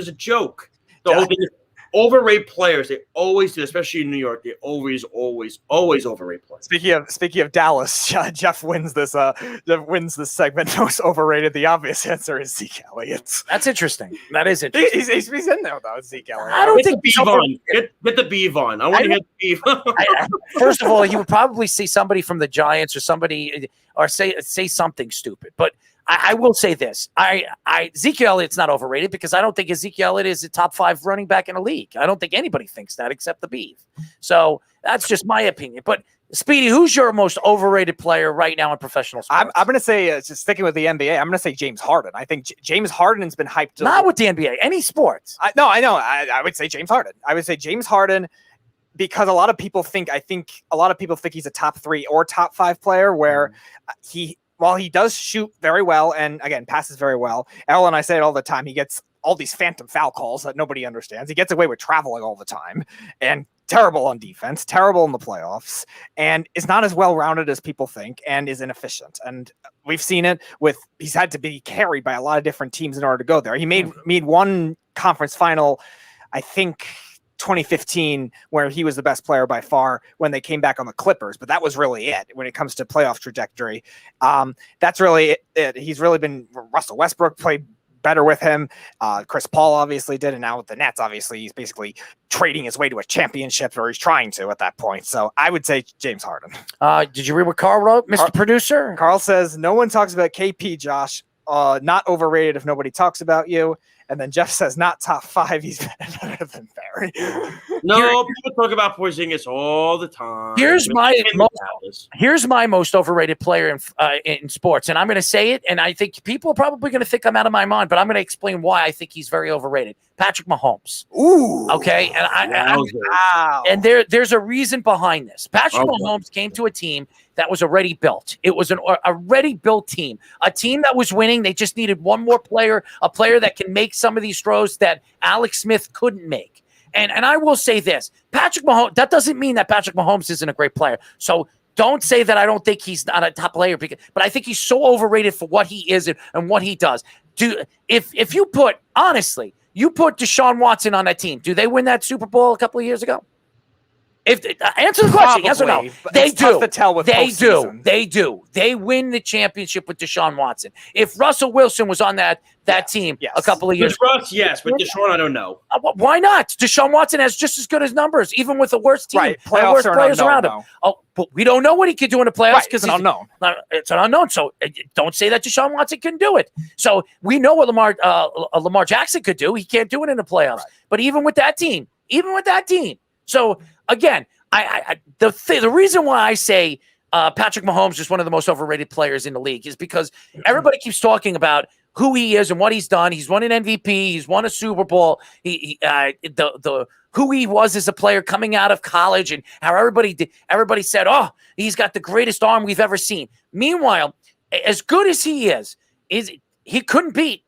a joke. The whole thing is, overrate players. They always do, especially in New York. They always overrate players. Speaking of Dallas, Jeff wins this. Jeff wins this segment. Most overrated. The obvious answer is Zeke Elliott. That's interesting. That is interesting. He's in there though. Zeke Elliott. I don't think Get the beef on. I want to get the beef. First of all, you would probably see somebody from the Giants or somebody, or say something stupid. But I will say this: Zeke Elliott's not overrated because I don't think Ezekiel Elliott is a top 5 running back in the league. I don't think anybody thinks that except the beef. So that's just my opinion. But Speedy, who's your most overrated player right now in professional sports? I'm going to say, just sticking with the NBA, I'm going to say James Harden. I think James Harden's been hyped. Not with the NBA, any sports. I know. I would say James Harden. I would say James Harden because a lot of people think he's a top 3 or top 5 player where while he does shoot very well and, again, passes very well, Errol and I say it all the time, he gets all these phantom foul calls that nobody understands. He gets away with traveling all the time and terrible on defense, terrible in the playoffs, and is not as well-rounded as people think and is inefficient. And we've seen it he's had to be carried by a lot of different teams in order to go there. He made one conference final, I think, 2015, where he was the best player by far when they came back on the Clippers, but that was really it when it comes to playoff trajectory. That's really it. He's really been Russell Westbrook played better with him. Chris Paul obviously did, and now with the Nets, obviously he's basically trading his way to a championship, or he's trying to at that point. So I would say James Harden. Did you read what Carl wrote, Mr. Producer? Carl says no one talks about KP, Josh. Not overrated if nobody talks about you. And then Jeff says, not top 5. He's better than Barry. No, people talk about Porzingis all the time. Here's my most overrated player in sports. And I'm going to say it, and I think people are probably going to think I'm out of my mind, but I'm going to explain why I think he's very overrated. Patrick Mahomes. Ooh. Okay. And and there's a reason behind this. Patrick Mahomes came to a team that was already built. It was an already built team, a team that was winning. They just needed one more player, a player that can make some of these throws that Alex Smith couldn't make. And I will say this, Patrick Mahomes, that doesn't mean that Patrick Mahomes isn't a great player. So Don't say that I don't think he's not a top player, but I think he's so overrated for what he is and what he does. If you put Deshaun Watson on that team, do they win that Super Bowl a couple of years ago? If answer the question, yes or no? They do. Tough to tell with They do. postseasons. They do. They win the championship with Deshaun Watson. If Russell Wilson was on that team a couple of years With Russ, yes, but Deshaun, I don't know. why not? Deshaun Watson has just as good as numbers, even with the worst team, Right. and Playoffs worst are an players unknown, around him. though. Oh, but we don't know what he could do in the playoffs Right, because it's an unknown. It's an unknown. So don't say that Deshaun Watson can do it. So we know what Lamar Jackson could do. He can't do it in the playoffs. Right. But even with that team. So again, the reason why I say Patrick Mahomes is one of the most overrated players in the league is because everybody keeps talking about who he is and what he's done. He's won an MVP. He's won a Super Bowl. Who he was as a player coming out of college and how everybody said, oh, he's got the greatest arm we've ever seen. Meanwhile, as good as he is he couldn't beat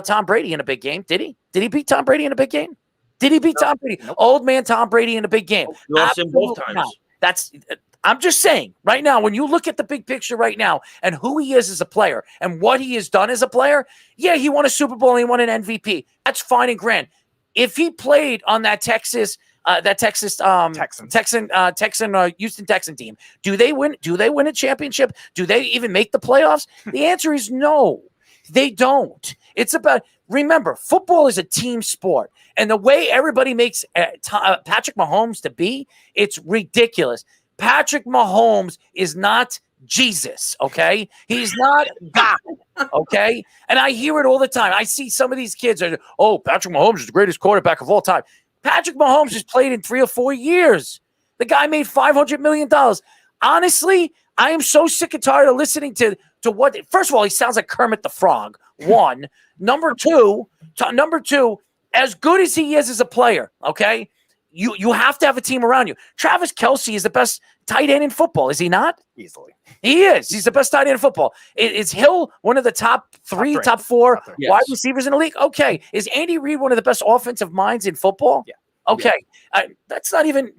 Tom Brady in a big game, did he? Did he beat Tom Brady in a big game? Did he beat Tom Brady? Nope. Old man Tom Brady in a big game. He lost him both times. I'm just saying right now, when you look at the big picture right now and who he is as a player and what he has done as a player, yeah, he won a Super Bowl and he won an MVP. That's fine and grand. If he played on that Texan Houston Texan team, do they win? Do they win a championship? Do they even make the playoffs? The answer is no, they don't. It's about, remember, football is a team sport. And the way everybody makes Patrick Mahomes to be, it's ridiculous. Patrick Mahomes is not Jesus, okay? He's not God, okay? And I hear it all the time. I see some of these kids are, oh, Patrick Mahomes is the greatest quarterback of all time. Patrick Mahomes has played in 3 or 4 years. The guy made $500 million. Honestly, I am so sick and tired of listening to what, first of all, he sounds like Kermit the Frog, one. Number two, as good as he is as a player, okay, you have to have a team around you. Travis Kelce is the best tight end in football, is he not? Easily. He is. He's the best tight end in football. Is Hill one of the top 4 Yes. wide receivers in the league? Okay. Is Andy Reid one of the best offensive minds in football? Yeah. Okay. That's not even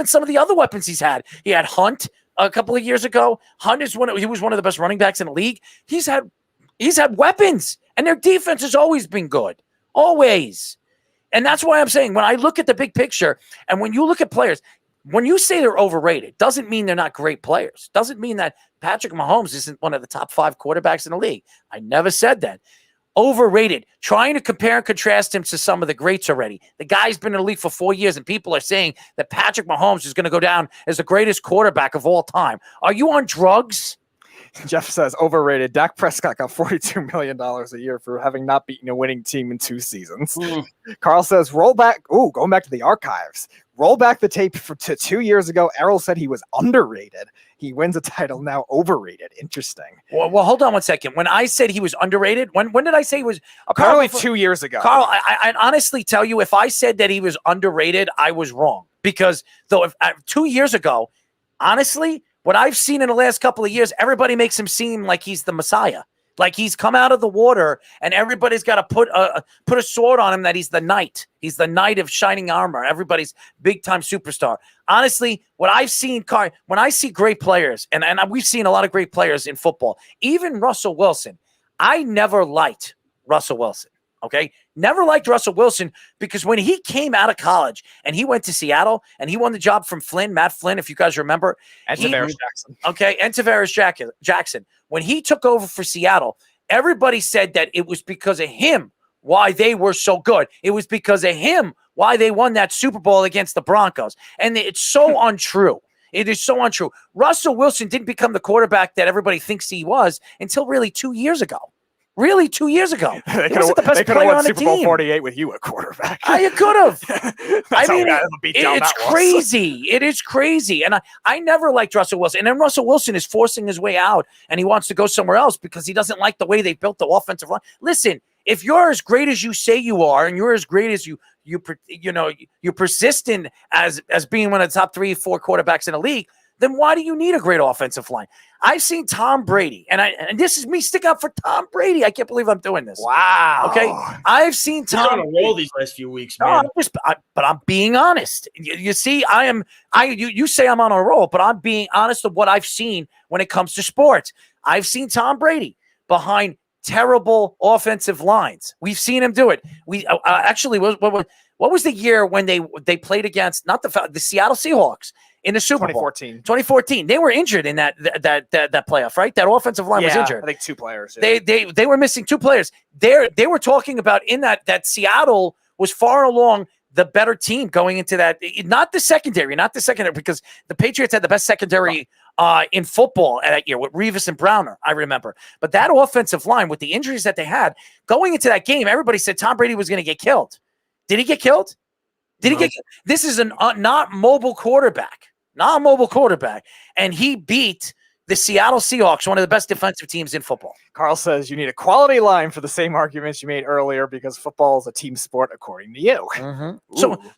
some of the other weapons he's had. He had Hunt a couple of years ago. Hunt he was one of the best running backs in the league. He's had weapons, and their defense has always been good. Always. And that's why I'm saying when I look at the big picture and when you look at players, when you say they're overrated, doesn't mean they're not great players. Doesn't mean that Patrick Mahomes isn't one of the top 5 quarterbacks in the league. I never said that. Overrated. Trying to compare and contrast him to some of the greats already. The guy's been in the league for 4 years, and people are saying that Patrick Mahomes is going to go down as the greatest quarterback of all time. Are you on drugs? Jeff says overrated. Dak Prescott got $42 million a year for having not beaten a winning team in 2 seasons. Carl says roll back. Ooh, going back to the archives. Roll back the tape to 2 years ago. Errol said he was underrated. He wins a title now. Overrated. Interesting. Well, hold on one second. When I said he was underrated, when did I say he was? Apparently 2 years ago. Carl, I honestly tell you, if I said that he was underrated, I was wrong. Because though 2 years ago, honestly, what I've seen in the last couple of years, everybody makes him seem like he's the Messiah. Like he's come out of the water and everybody's got to put a sword on him that he's the knight. He's the knight of shining armor. Everybody's big-time superstar. Honestly, what I've seen, when I see great players, and we've seen a lot of great players in football, even Russell Wilson, I never liked Russell Wilson. Okay. Never liked Russell Wilson because when he came out of college and he went to Seattle and he won the job from Matt Flynn, if you guys remember. And Tavares Jackson. Okay. And Tavares Jackson. When he took over for Seattle, everybody said that it was because of him why they were so good. It was because of him why they won that Super Bowl against the Broncos. And it's so untrue. It is so untrue. Russell Wilson didn't become the quarterback that everybody thinks he was until really 2 years ago. Really, 2 years ago. They He wasn't the best player won on the Super Bowl team. 48 with you at quarterback. You could have. I how mean, beat down it's that was. crazy. It is crazy. And I never liked Russell Wilson. And then Russell Wilson is forcing his way out and he wants to go somewhere else because he doesn't like the way they built the offensive line. Listen, if you're as great as you say you are and you're as great as you persist in as being one of the top 3 or 4 quarterbacks in the league, then why do you need a great offensive line? I've seen Tom Brady, and this is me sticking up for Tom Brady. I can't believe I'm doing this. Wow. Okay, I've seen He's Tom on a roll these last few weeks, No, man. but I'm being honest. You see, you say I'm on a roll, but I'm being honest of what I've seen when it comes to sports. I've seen Tom Brady behind terrible offensive lines. We've seen him do it. We actually, what was the year when they played against not the Seattle Seahawks in the Super Bowl? 2014. They were injured in that playoff, right? That offensive line was injured. I think 2 players. Yeah. They were missing 2 players. They were talking about in that Seattle was far along the better team going into that. Not the secondary, because the Patriots had the best secondary in football that year with Revis and Browner, I remember. But that offensive line with the injuries that they had going into that game, everybody said Tom Brady was going to get killed. Did he get killed? This is a not mobile quarterback, and he beat the Seattle Seahawks, one of the best defensive teams in football. Carl says you need a quality line for the same arguments you made earlier because football is a team sport, according to you.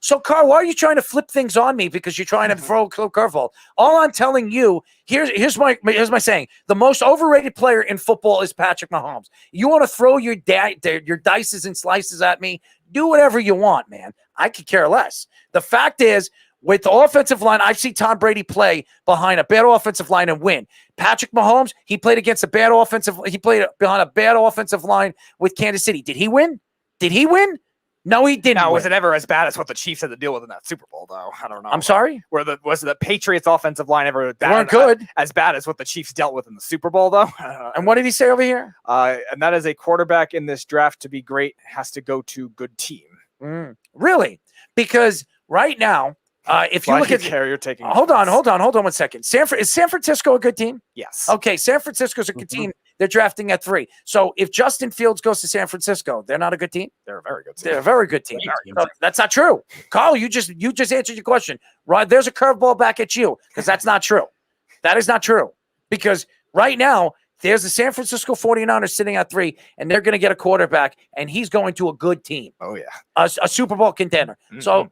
So Carl, why are you trying to flip things on me because you're trying to throw a curveball? All I'm telling you, here's my saying: the most overrated player in football is Patrick Mahomes. You want to throw your dices and slices at me? Do whatever you want, man. I could care less. The fact is, with the offensive line, I've seen Tom Brady play behind a bad offensive line and win. Patrick Mahomes, he played behind a bad offensive line with Kansas City. Did he win? No, he didn't. Now, was it ever as bad as what the Chiefs had to deal with in that Super Bowl, though? I don't know. I'm sorry? Was the Patriots offensive line ever weren't good? As bad as what the Chiefs dealt with in the Super Bowl, though? And what did he say over here? And that is a quarterback in this draft to be great has to go to good team. Really? Because right now, if you look at you're taking. Hold on 1 second. Is San Francisco a good team? Yes. Okay, San Francisco's a good team. They're drafting at 3. So if Justin Fields goes to San Francisco, they're not a good team. They're a very good team. They're a very good team. So that's not true, Carl. You just answered your question. Right? There's a curveball back at you because that's not true. That is not true because right now there's the San Francisco 49ers sitting at 3, and they're going to get a quarterback, and he's going to a good team. Oh yeah, a Super Bowl contender. So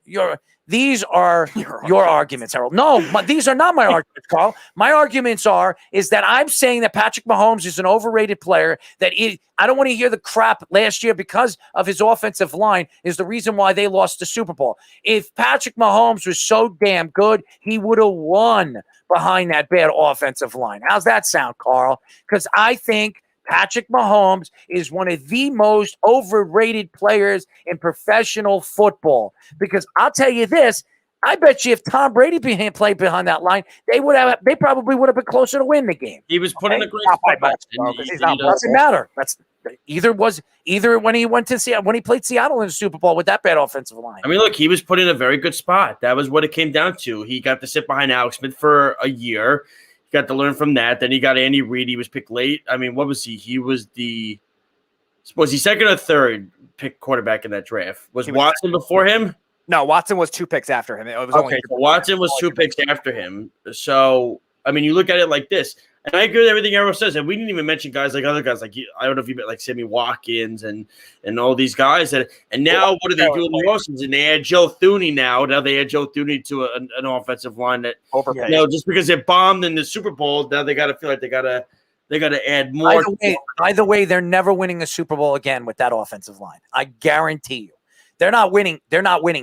these are your arguments, Harold. No, these are not my arguments, Carl. My arguments is that I'm saying that Patrick Mahomes is an overrated player. I don't want to hear the crap last year because of his offensive line is the reason why they lost the Super Bowl. If Patrick Mahomes was so damn good, he would have won behind that bad offensive line. How's that sound, Carl? Because I think Patrick Mahomes is one of the most overrated players in professional football. Because I'll tell you this, I bet you if Tom Brady played behind that line, they probably would have been closer to win the game. He was put in a great spot. Doesn't matter. That's either when he went to Seattle, when he played Seattle in the Super Bowl with that bad offensive line. I mean, look, he was put in a very good spot. That was what it came down to. He got to sit behind Alex Smith for a year. He got to learn from that. Then he got Andy Reid. He was picked late. I mean, what was he? He was he second or third pick quarterback in that draft? Was Watson before him? No, Watson was 2 picks after him. It was so Watson was 2 picks after him. So, I mean, you look at it like this, and I agree with everything everyone says. And we didn't even mention guys like other guys, like I don't know if you met like Sammy Watkins and all these guys. And now what do they do in the offseason? And they add Joe Thuney now. Now they add Joe Thuney to an offensive line that just because they bombed in the Super Bowl, now they got to feel like they got to add more. Either way, they're never winning a Super Bowl again with that offensive line. I guarantee you. They're not winning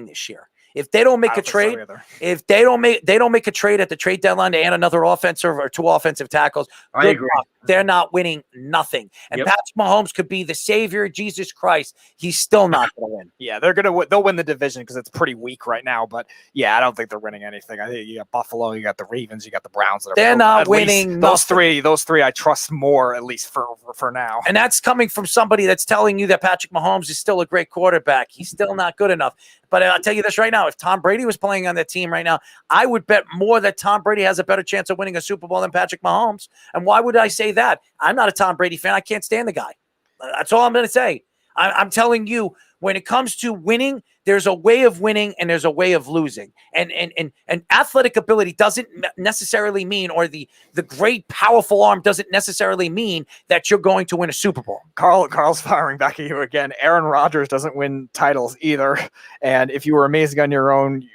this year. If they don't make a trade, if they don't make a trade at the trade deadline to add another offensive or 2 offensive tackles, I agree. They're not winning nothing. And Patrick Mahomes could be the savior, Jesus Christ. He's still not going to win. Yeah, they'll win the division because it's pretty weak right now. But yeah, I don't think they're winning anything. I think you got Buffalo, you got the Ravens, you got the Browns. They're not winning. Those three I trust more, at least for now. And that's coming from somebody that's telling you that Patrick Mahomes is still a great quarterback. He's still not good enough. But I'll tell you this right now, if Tom Brady was playing on that team right now, I would bet more that Tom Brady has a better chance of winning a Super Bowl than Patrick Mahomes. And why would I say that? I'm not a Tom Brady fan. I can't stand the guy. That's all I'm going to say. I'm telling you when it comes to winning, there's a way of winning and there's a way of losing. And athletic ability doesn't necessarily mean, or the great powerful arm doesn't necessarily mean that you're going to win a Super Bowl. Carl's firing back at you again. Aaron Rodgers doesn't win titles either. And if you were amazing on your own,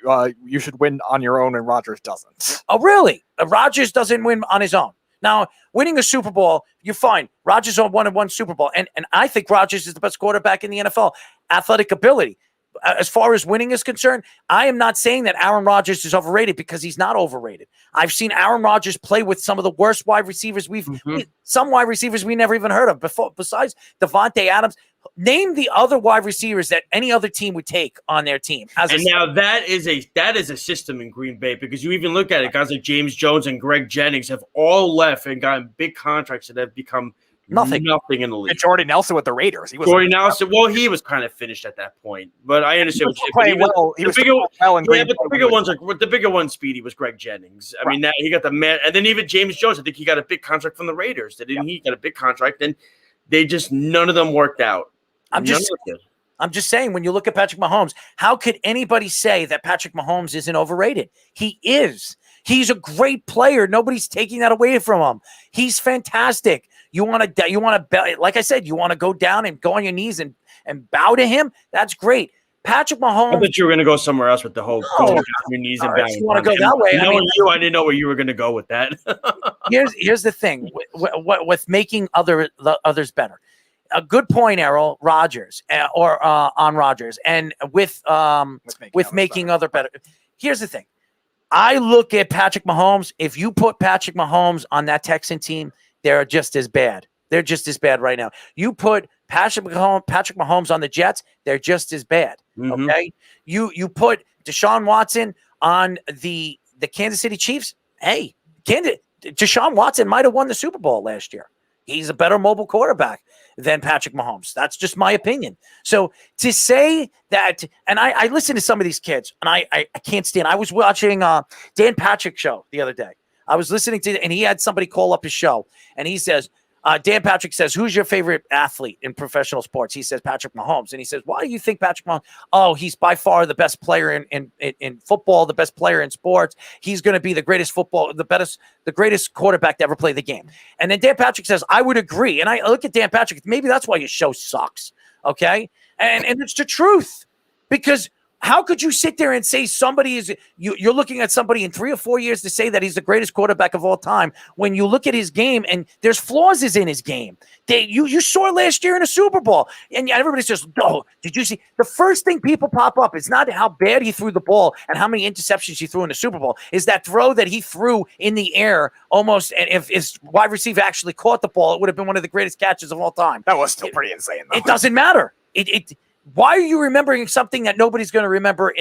you should win on your own, and Rodgers doesn't. Oh, really? Rodgers doesn't win on his own. Now, winning a Super Bowl, you're fine. Rodgers won one Super Bowl. And I think Rodgers is the best quarterback in the NFL. Athletic ability. As far as winning is concerned, I am not saying that Aaron Rodgers is overrated, because he's not overrated. I've seen Aaron Rodgers play with some of the worst wide receivers some wide receivers we never even heard of before, besides Devontae Adams. Name the other wide receivers that any other team would take on their team. Now that is a system in Green Bay, because you even look at it, guys like James Jones and Greg Jennings have all left and gotten big contracts that have become nothing in the league. And Jordy Nelson with the Raiders. Jordy Nelson, well, he was kind of finished at that point, but I understand what you're saying. The bigger one, Speedy, was Greg Jennings. I mean, that he got the man, and then even James Jones. I think he got a big contract from the Raiders. He got a big contract, and they just none of them worked out. I'm just saying, when you look at Patrick Mahomes, how could anybody say that Patrick Mahomes isn't overrated? He is. He's a great player. Nobody's taking that away from him. He's fantastic. You want to, like I said, you want to go down and go on your knees and bow to him? That's great. Patrick Mahomes. I thought you were going to go somewhere else with the whole going on your knees and bowing. You want to go that way? I didn't know where you were going to go with that. here's the thing with making others better. A good point, Errol Rodgers, on Rodgers, and with making other better. Here's the thing. I look at Patrick Mahomes. If you put Patrick Mahomes on that Texan team, they're just as bad. They're just as bad right now. You put Patrick Mahomes on the Jets, they're just as bad. Mm-hmm. Okay. You put Deshaun Watson on the Kansas City Chiefs. Hey, Deshaun Watson might have won the Super Bowl last year. He's a better mobile quarterback than Patrick Mahomes. That's just my opinion. So to say that, and I listen to some of these kids, and I can't stand. I was watching Dan Patrick's show the other day. I was listening to, and he had somebody call up his show, and he says, Dan Patrick says, "Who's your favorite athlete in professional sports?" He says, "Patrick Mahomes." And he says, "Why do you think Patrick Mahomes?" "Oh, he's by far the best player in football, the best player in sports. He's going to be the greatest the greatest quarterback to ever play the game." And then Dan Patrick says, "I would agree." And I look at Dan Patrick. Maybe that's why your show sucks. Okay, and it's the truth, because how could you sit there and say somebody is you're looking at somebody in 3 or 4 years to say that he's the greatest quarterback of all time when you look at his game and there's flaws in his game? You saw last year in a Super Bowl, and everybody says, "Oh, did you see?" The first thing people pop up is not how bad he threw the ball and how many interceptions he threw in the Super Bowl. Is that throw that he threw in the air almost, and if his wide receiver actually caught the ball, it would have been one of the greatest catches of all time. That was still pretty insane, though. It doesn't matter. Why are you remembering something that nobody's going to remember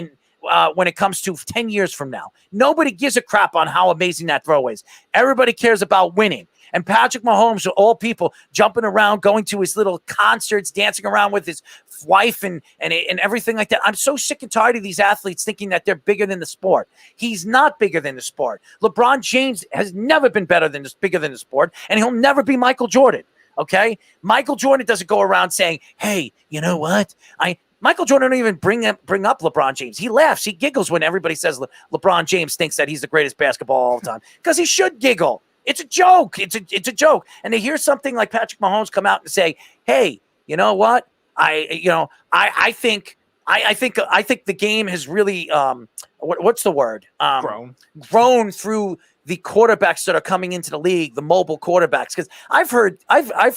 when it comes to 10 years from now? Nobody gives a crap on how amazing that throw is. Everybody cares about winning. And Patrick Mahomes, of all people, jumping around, going to his little concerts, dancing around with his wife and everything like that. I'm so sick and tired of these athletes thinking that they're bigger than the sport. He's not bigger than the sport. LeBron James has never been bigger than the sport, and he'll never be Michael Jordan. Okay, Michael Jordan doesn't go around saying, "Hey, you know what? Michael Jordan don't even bring up LeBron James. He laughs, he giggles when everybody says LeBron James thinks that he's the greatest basketball of all time, because he should giggle. It's a joke. It's a joke. And to hear something like Patrick Mahomes come out and say, "Hey, you know what? I think the game has really what's the word? Grown through the quarterbacks that are coming into the league, the mobile quarterbacks." Because I've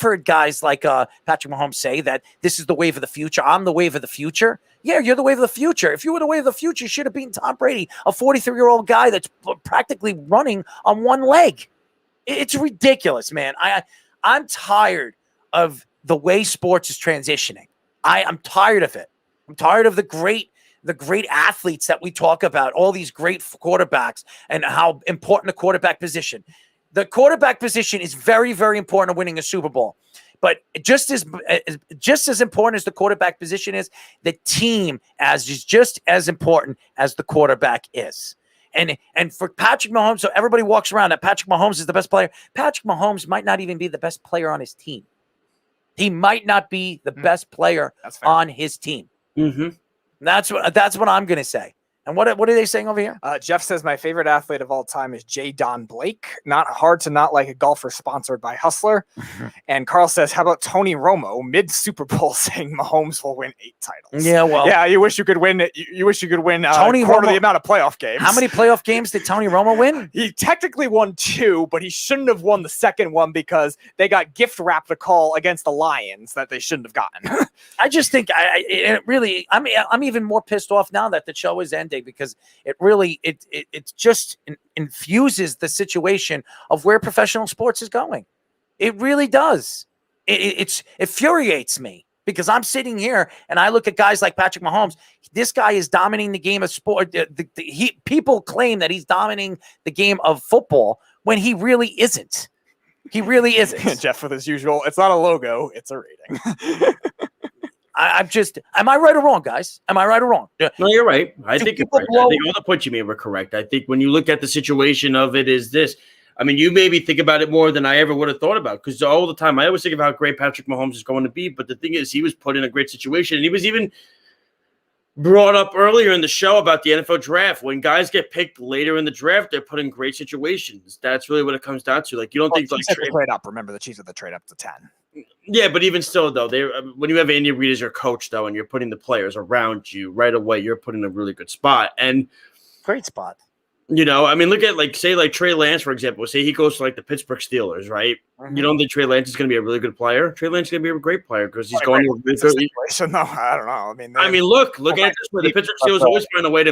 heard guys like Patrick Mahomes say that this is the wave of the future. I'm the wave of the future. Yeah, you're the wave of the future. If you were the wave of the future, you should have beaten Tom Brady, a 43-year-old guy that's practically running on one leg. It's ridiculous, man. I'm tired of the way sports is transitioning. I'm tired of it. I'm tired of the great athletes that we talk about, all these great quarterbacks, and how important the quarterback position. The quarterback position is very, very important to winning a Super Bowl. But just as important as the quarterback position is, the team is just as important as the quarterback is. And for Patrick Mahomes, so everybody walks around that Patrick Mahomes is the best player. Patrick Mahomes might not even be the best player on his team. He might not be the best player on his team. Mm-hmm. That's what I'm going to say. And what are they saying over here? Jeff says my favorite athlete of all time is J. Don Blake. Not hard to not like a golfer sponsored by Hustler. And Carl says, how about Tony Romo mid Super Bowl saying Mahomes will win 8 titles? Yeah, well, yeah, you wish you could win. You wish you could win Tony quarter Romo, the amount of playoff games. How many playoff games did Tony Romo win? He technically won 2, but he shouldn't have won the second one because they got gift wrapped a call against the Lions that they shouldn't have gotten. I just think I'm even more pissed off now that the show is ending because it really just infuses the situation of where professional sports is going. It really does. It infuriates me because I'm sitting here and I look at guys like Patrick Mahomes. This guy is dominating the game of sport. People claim that he's dominating the game of football when he really isn't. He really isn't. Jeff with his usual, it's not a logo, it's a rating. Am I right or wrong, guys? Am I right or wrong? No, you're right. I think you're right. I think all the points you made were correct. I think when you look at the situation of it is this, I mean, you maybe think about it more than I ever would have thought about because all the time I always think about how great Patrick Mahomes is going to be. But the thing is, he was put in a great situation. And he was even brought up earlier in the show about the NFL draft. When guys get picked later in the draft, they're put in great situations. That's really what it comes down to. Like, you don't think like trade up. Remember, the Chiefs are the trade up to 10. Yeah, but even still, though, when you have Andy Reid as your coach, though, and you're putting the players around you right away, you're put in a really good spot. And great spot. You know, I mean, look at say Trey Lance, for example. Say he goes to like the Pittsburgh Steelers, right? Mm-hmm. You don't think Trey Lance is going to be a really good player? Trey Lance is going to be a great player because he's going to a situation. No, I don't know. I mean, look at it this way. The Pittsburgh Steelers always find a way to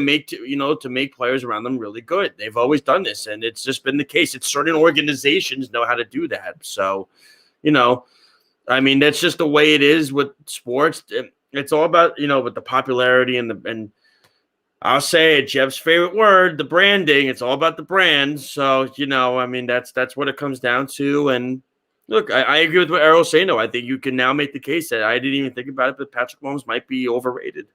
make players around them really good. They've always done this, and it's just been the case. It's certain organizations know how to do that. So, I mean, that's just the way it is with sports. It's all about, with the popularity and I'll say it, Jeff's favorite word, the branding. It's all about the brand. So, I mean, that's what it comes down to. And look, I agree with what Errol's saying, though. I think you can now make the case that I didn't even think about it, but Patrick Mahomes might be overrated.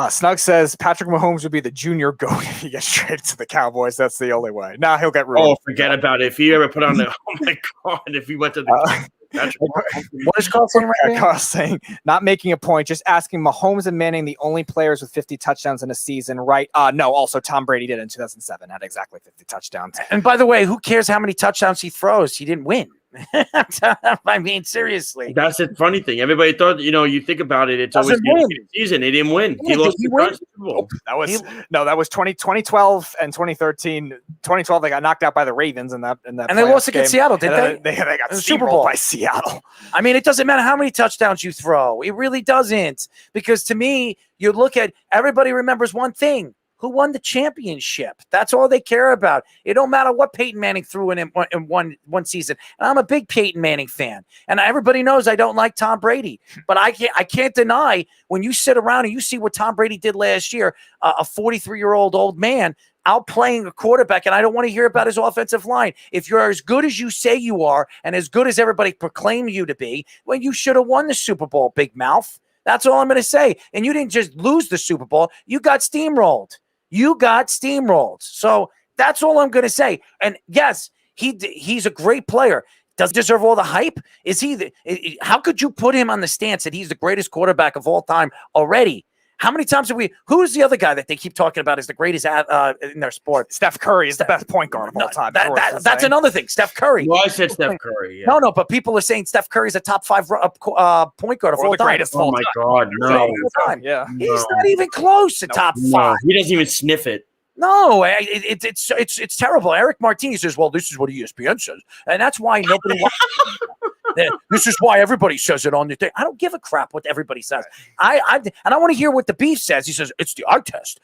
Snug says Patrick Mahomes would be the junior GOAT if he gets traded to the Cowboys. That's the only way. Now he'll get ruined. Oh, forget about it. If he ever put on the – oh, my God, if he went to the what is Carl saying right now? Carl's saying, not making a point, just asking Mahomes and Manning the only players with 50 touchdowns in a season, right? No, also Tom Brady did in 2007, had exactly 50 touchdowns. And by the way, who cares how many touchdowns he throws? He didn't win. I mean, seriously. That's the funny thing. Everybody thought, you think about it, it's always the season. He didn't win. He lost the Super Bowl. That was 2012 and 2013. 2012, they got knocked out by the Ravens in that. And they lost against Seattle, didn't they? They got the Super Bowl by Seattle. I mean, it doesn't matter how many touchdowns you throw. It really doesn't. Because to me, you look at everybody remembers one thing. Who won the championship? That's all they care about. It don't matter what Peyton Manning threw in one season. And I'm a big Peyton Manning fan. And everybody knows I don't like Tom Brady. But I can't deny when you sit around and you see what Tom Brady did last year, a 43-year-old old man outplaying a quarterback, and I don't want to hear about his offensive line. If you're as good as you say you are and as good as everybody proclaims you to be, well, you should have won the Super Bowl, big mouth. That's all I'm going to say. And you didn't just lose the Super Bowl. You got steamrolled. So that's all I'm going to say. And yes, he's a great player. Does he deserve all the hype? How could you put him on the stance that he's the greatest quarterback of all time already? How many times who's the other guy that they keep talking about as the greatest in their sport? Steph Curry is the best point guard of all time. That's another thing. Steph Curry. Well, I said Steph Curry. Yeah. No, but people are saying Steph Curry is a top 5 point guard of all time. Oh, my God, no. Yeah. He's not even close to top 5. He doesn't even sniff it. No, it's terrible. Eric Martinez says, well, this is what ESPN says. And that's why nobody wants this is why everybody says it on the thing. I don't give a crap what everybody says. I want to hear what the beef says. He says, it's the eye test.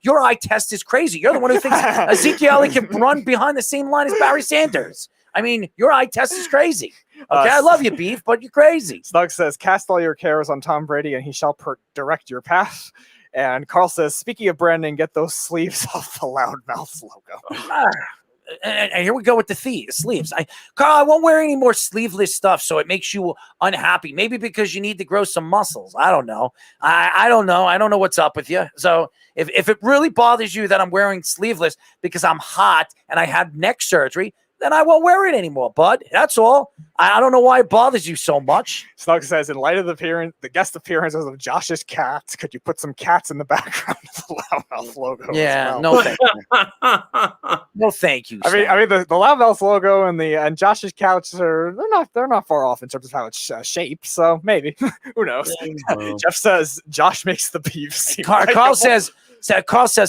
Your eye test is crazy. You're the one who thinks Ezekiel Elliott can run behind the same line as Barry Sanders. I mean, your eye test is crazy. Okay, I love you, Beef, but you're crazy. Snug says, cast all your cares on Tom Brady and he shall direct your path. And Carl says, speaking of branding, get those sleeves off the Loudmouth logo. And here we go with the sleeves. Carl, I won't wear any more sleeveless stuff, so it makes you unhappy. Maybe because you need to grow some muscles. I don't know. I don't know. I don't know what's up with you. So if it really bothers you that I'm wearing sleeveless because I'm hot and I had neck surgery, then I won't wear it anymore, bud. That's all. I don't know why it bothers you so much. Snug says, in light of the guest appearances of Josh's cats, could you put some cats in the background of the Loudmouth logo? Yeah, as well? no thank you. No thank you. I mean, the Loudmouth logo and Josh's cats they're not far off in terms of how it's shaped. So maybe who knows? Jeff says Josh makes the beef seem Carl says,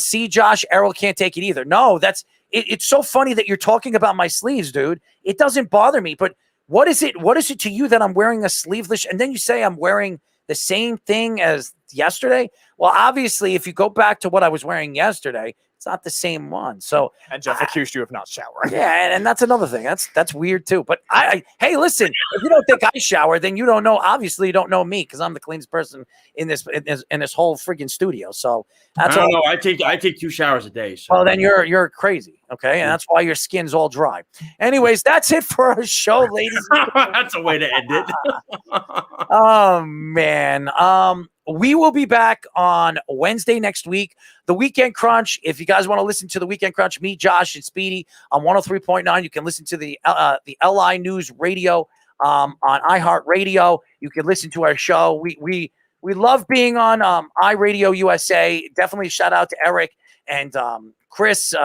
see, Josh, Errol can't take it either. No, it's so funny that you're talking about my sleeves, dude. It doesn't bother me, but what is it? What is it to you that I'm wearing a sleeveless? And then you say I'm wearing the same thing as yesterday. Well, obviously, if you go back to what I was wearing yesterday, it's not the same one. So, and Jeff accused you of not showering. Yeah, and that's another thing. That's weird too. But hey, listen, if you don't think I shower, then you don't know. Obviously, you don't know me because I'm the cleanest person in this whole friggin' studio. So that's I don't know. I take 2 showers a day. So. Well, then you're crazy, okay? And that's why your skin's all dry. Anyways, that's it for our show, ladies. That's a way to end it. Oh man. We will be back on Wednesday next week. The Weekend Crunch. If you guys want to listen to the Weekend Crunch, me, Josh, and Speedy on 103.9. You can listen to the LI News Radio on iHeartRadio. You can listen to our show. We love being on iRadio USA. Definitely shout out to Eric and Chris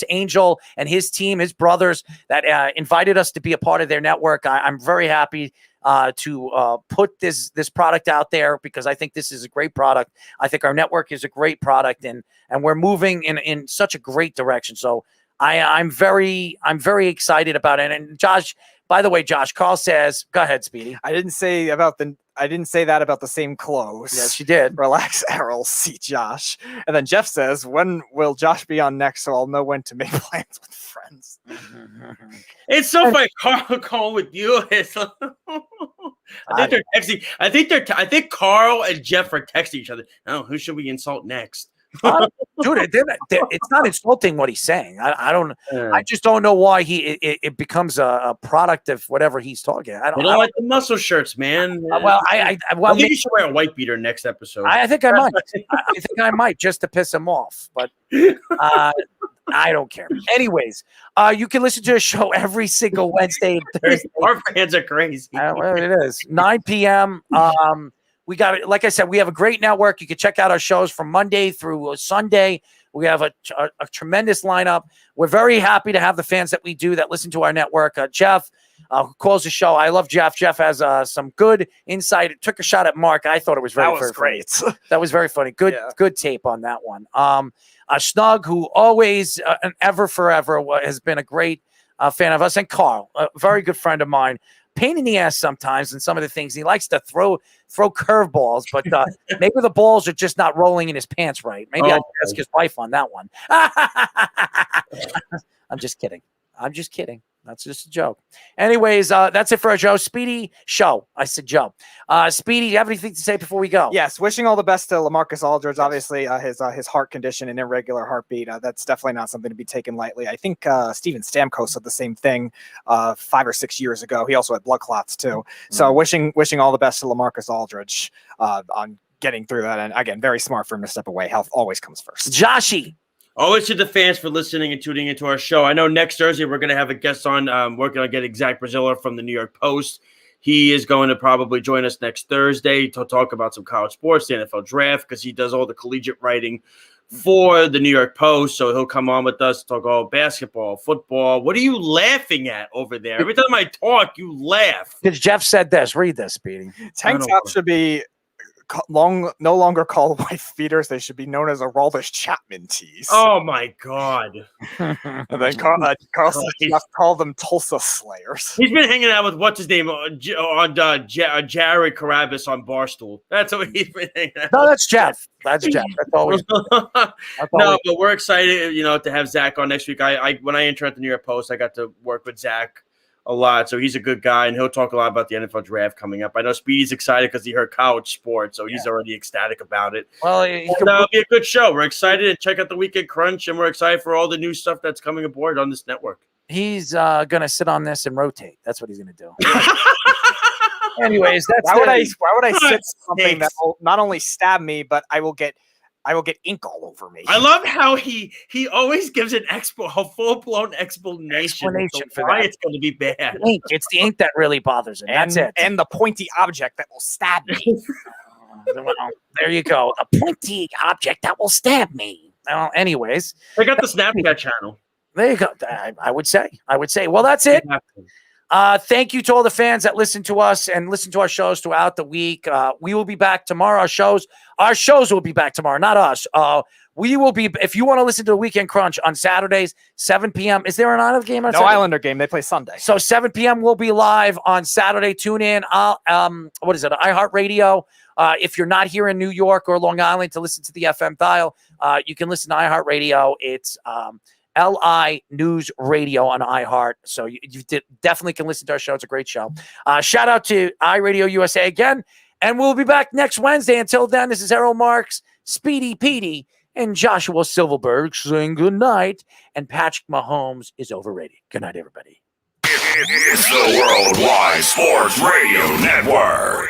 Angel and his team, his brothers that invited us to be a part of their network. I'm very happy to put this product out there because I think this is a great product. I think our network is a great product, and we're moving in such a great direction. So I'm very excited about it. And Josh, by the way, Carl says, go ahead, Speedy. I didn't say that about the same clothes. Yes, you did. Relax, Errol. See Josh. And then Jeff says, when will Josh be on next so I'll know when to make plans with friends? It's so funny. Carl with you. I think they're texting. I think Carl and Jeff are texting each other. Oh, who should we insult next? Dude, it's not insulting what he's saying. I don't. I just don't know why it becomes a product of whatever he's talking. I don't like the muscle shirts, man. I think you should wear a white beater next episode. I think I might. I think I might just to piss him off, but I don't care. Anyways, you can listen to a show every single Wednesday and Thursday. Our fans are crazy. Well, it is 9 p.m. We got it. Like I said, we have a great network. You can check out our shows from Monday through Sunday. We have a tremendous lineup. We're very happy to have the fans that we do that listen to our network. Jeff, who calls the show. I love Jeff. Jeff has some good insight. It took a shot at Mark. I thought it was very great. Funny. That was very funny. Good tape on that one. Snug, who always and ever forever has been a great fan of us, and Carl, a very good friend of mine. Pain in the ass sometimes and some of the things. He likes to throw curveballs, but maybe the balls are just not rolling in his pants right. Maybe I should ask his wife on that one. I'm just kidding. That's just a joke. Anyways, that's it for our Joe. Speedy show. I said Joe. Speedy, you have anything to say before we go? Yes, wishing all the best to LaMarcus Aldridge. Obviously, his heart condition and irregular heartbeat. That's definitely not something to be taken lightly. I think Steven Stamkos said the same thing 5 or 6 years ago. He also had blood clots too. So wishing all the best to LaMarcus Aldridge on getting through that. And again, very smart for him to step away. Health always comes first. Joshy. Always to the fans for listening and tuning into our show. I know next Thursday we're going to have a guest on. We're going to get Zach Braziller from the New York Post. He is going to probably join us next Thursday to talk about some college sports, the NFL draft, because he does all the collegiate writing for the New York Post. So he'll come on with us to talk all basketball, football. What are you laughing at over there? Every time I talk, you laugh. Because Jeff said this. Read this, Speedy. Tank tops should be no longer called wife beaters. They should be known as Aroldis Chapman tees. Oh my God! And then Carl said call them Tulsa Slayers. He's been hanging out with what's his name on Jared Carabas on Barstool. That's what he's been hanging out. No, that's Jeff. That's Jeff. That's always. No, but we're excited, to have Zach on next week. I when I interned at the New York Post, I got to work with Zach a lot, so he's a good guy, and he'll talk a lot about the NFL draft coming up. I know Speedy's excited because he heard college sports, so he's already ecstatic about it. Well, it'll be a good show. We're excited to check out the Weekend Crunch, and we're excited for all the new stuff that's coming aboard on this network. He's gonna sit on this and rotate. That's what he's gonna do. Anyways, that's why would I sit something that will not only stab me, but I will get I will get ink all over me. I love how he always gives a full-blown explanation for why that. it's going to be bad. Ink. It's the ink that really bothers him. That's it. And the pointy object that will stab me. Well, there you go. A pointy object that will stab me. Well, anyways. I got the Snapchat channel. There you go. I would say. Well, that's it. Thank you to all the fans that listen to us and listen to our shows throughout the week. We will be back tomorrow. Our shows will be back tomorrow, not us. We will be, if you want to listen to the Weekend Crunch on Saturdays, 7 p.m. Is there an Islander game on No Saturday? Islander game. They play Sunday. So 7 p.m. we'll be live on Saturday. Tune in. What is it? iHeartRadio. If you're not here in New York or Long Island to listen to the FM dial, you can listen to iHeartRadio. It's LI News Radio on iHeart. So you definitely can listen to our show. It's a great show. Shout out to iRadio USA again. And we'll be back next Wednesday. Until then, this is Errol Marks, Speedy Petey, and Joshua Silverberg saying good night. And Patrick Mahomes is overrated. Good night, everybody. It's the Worldwide Sports Radio Network.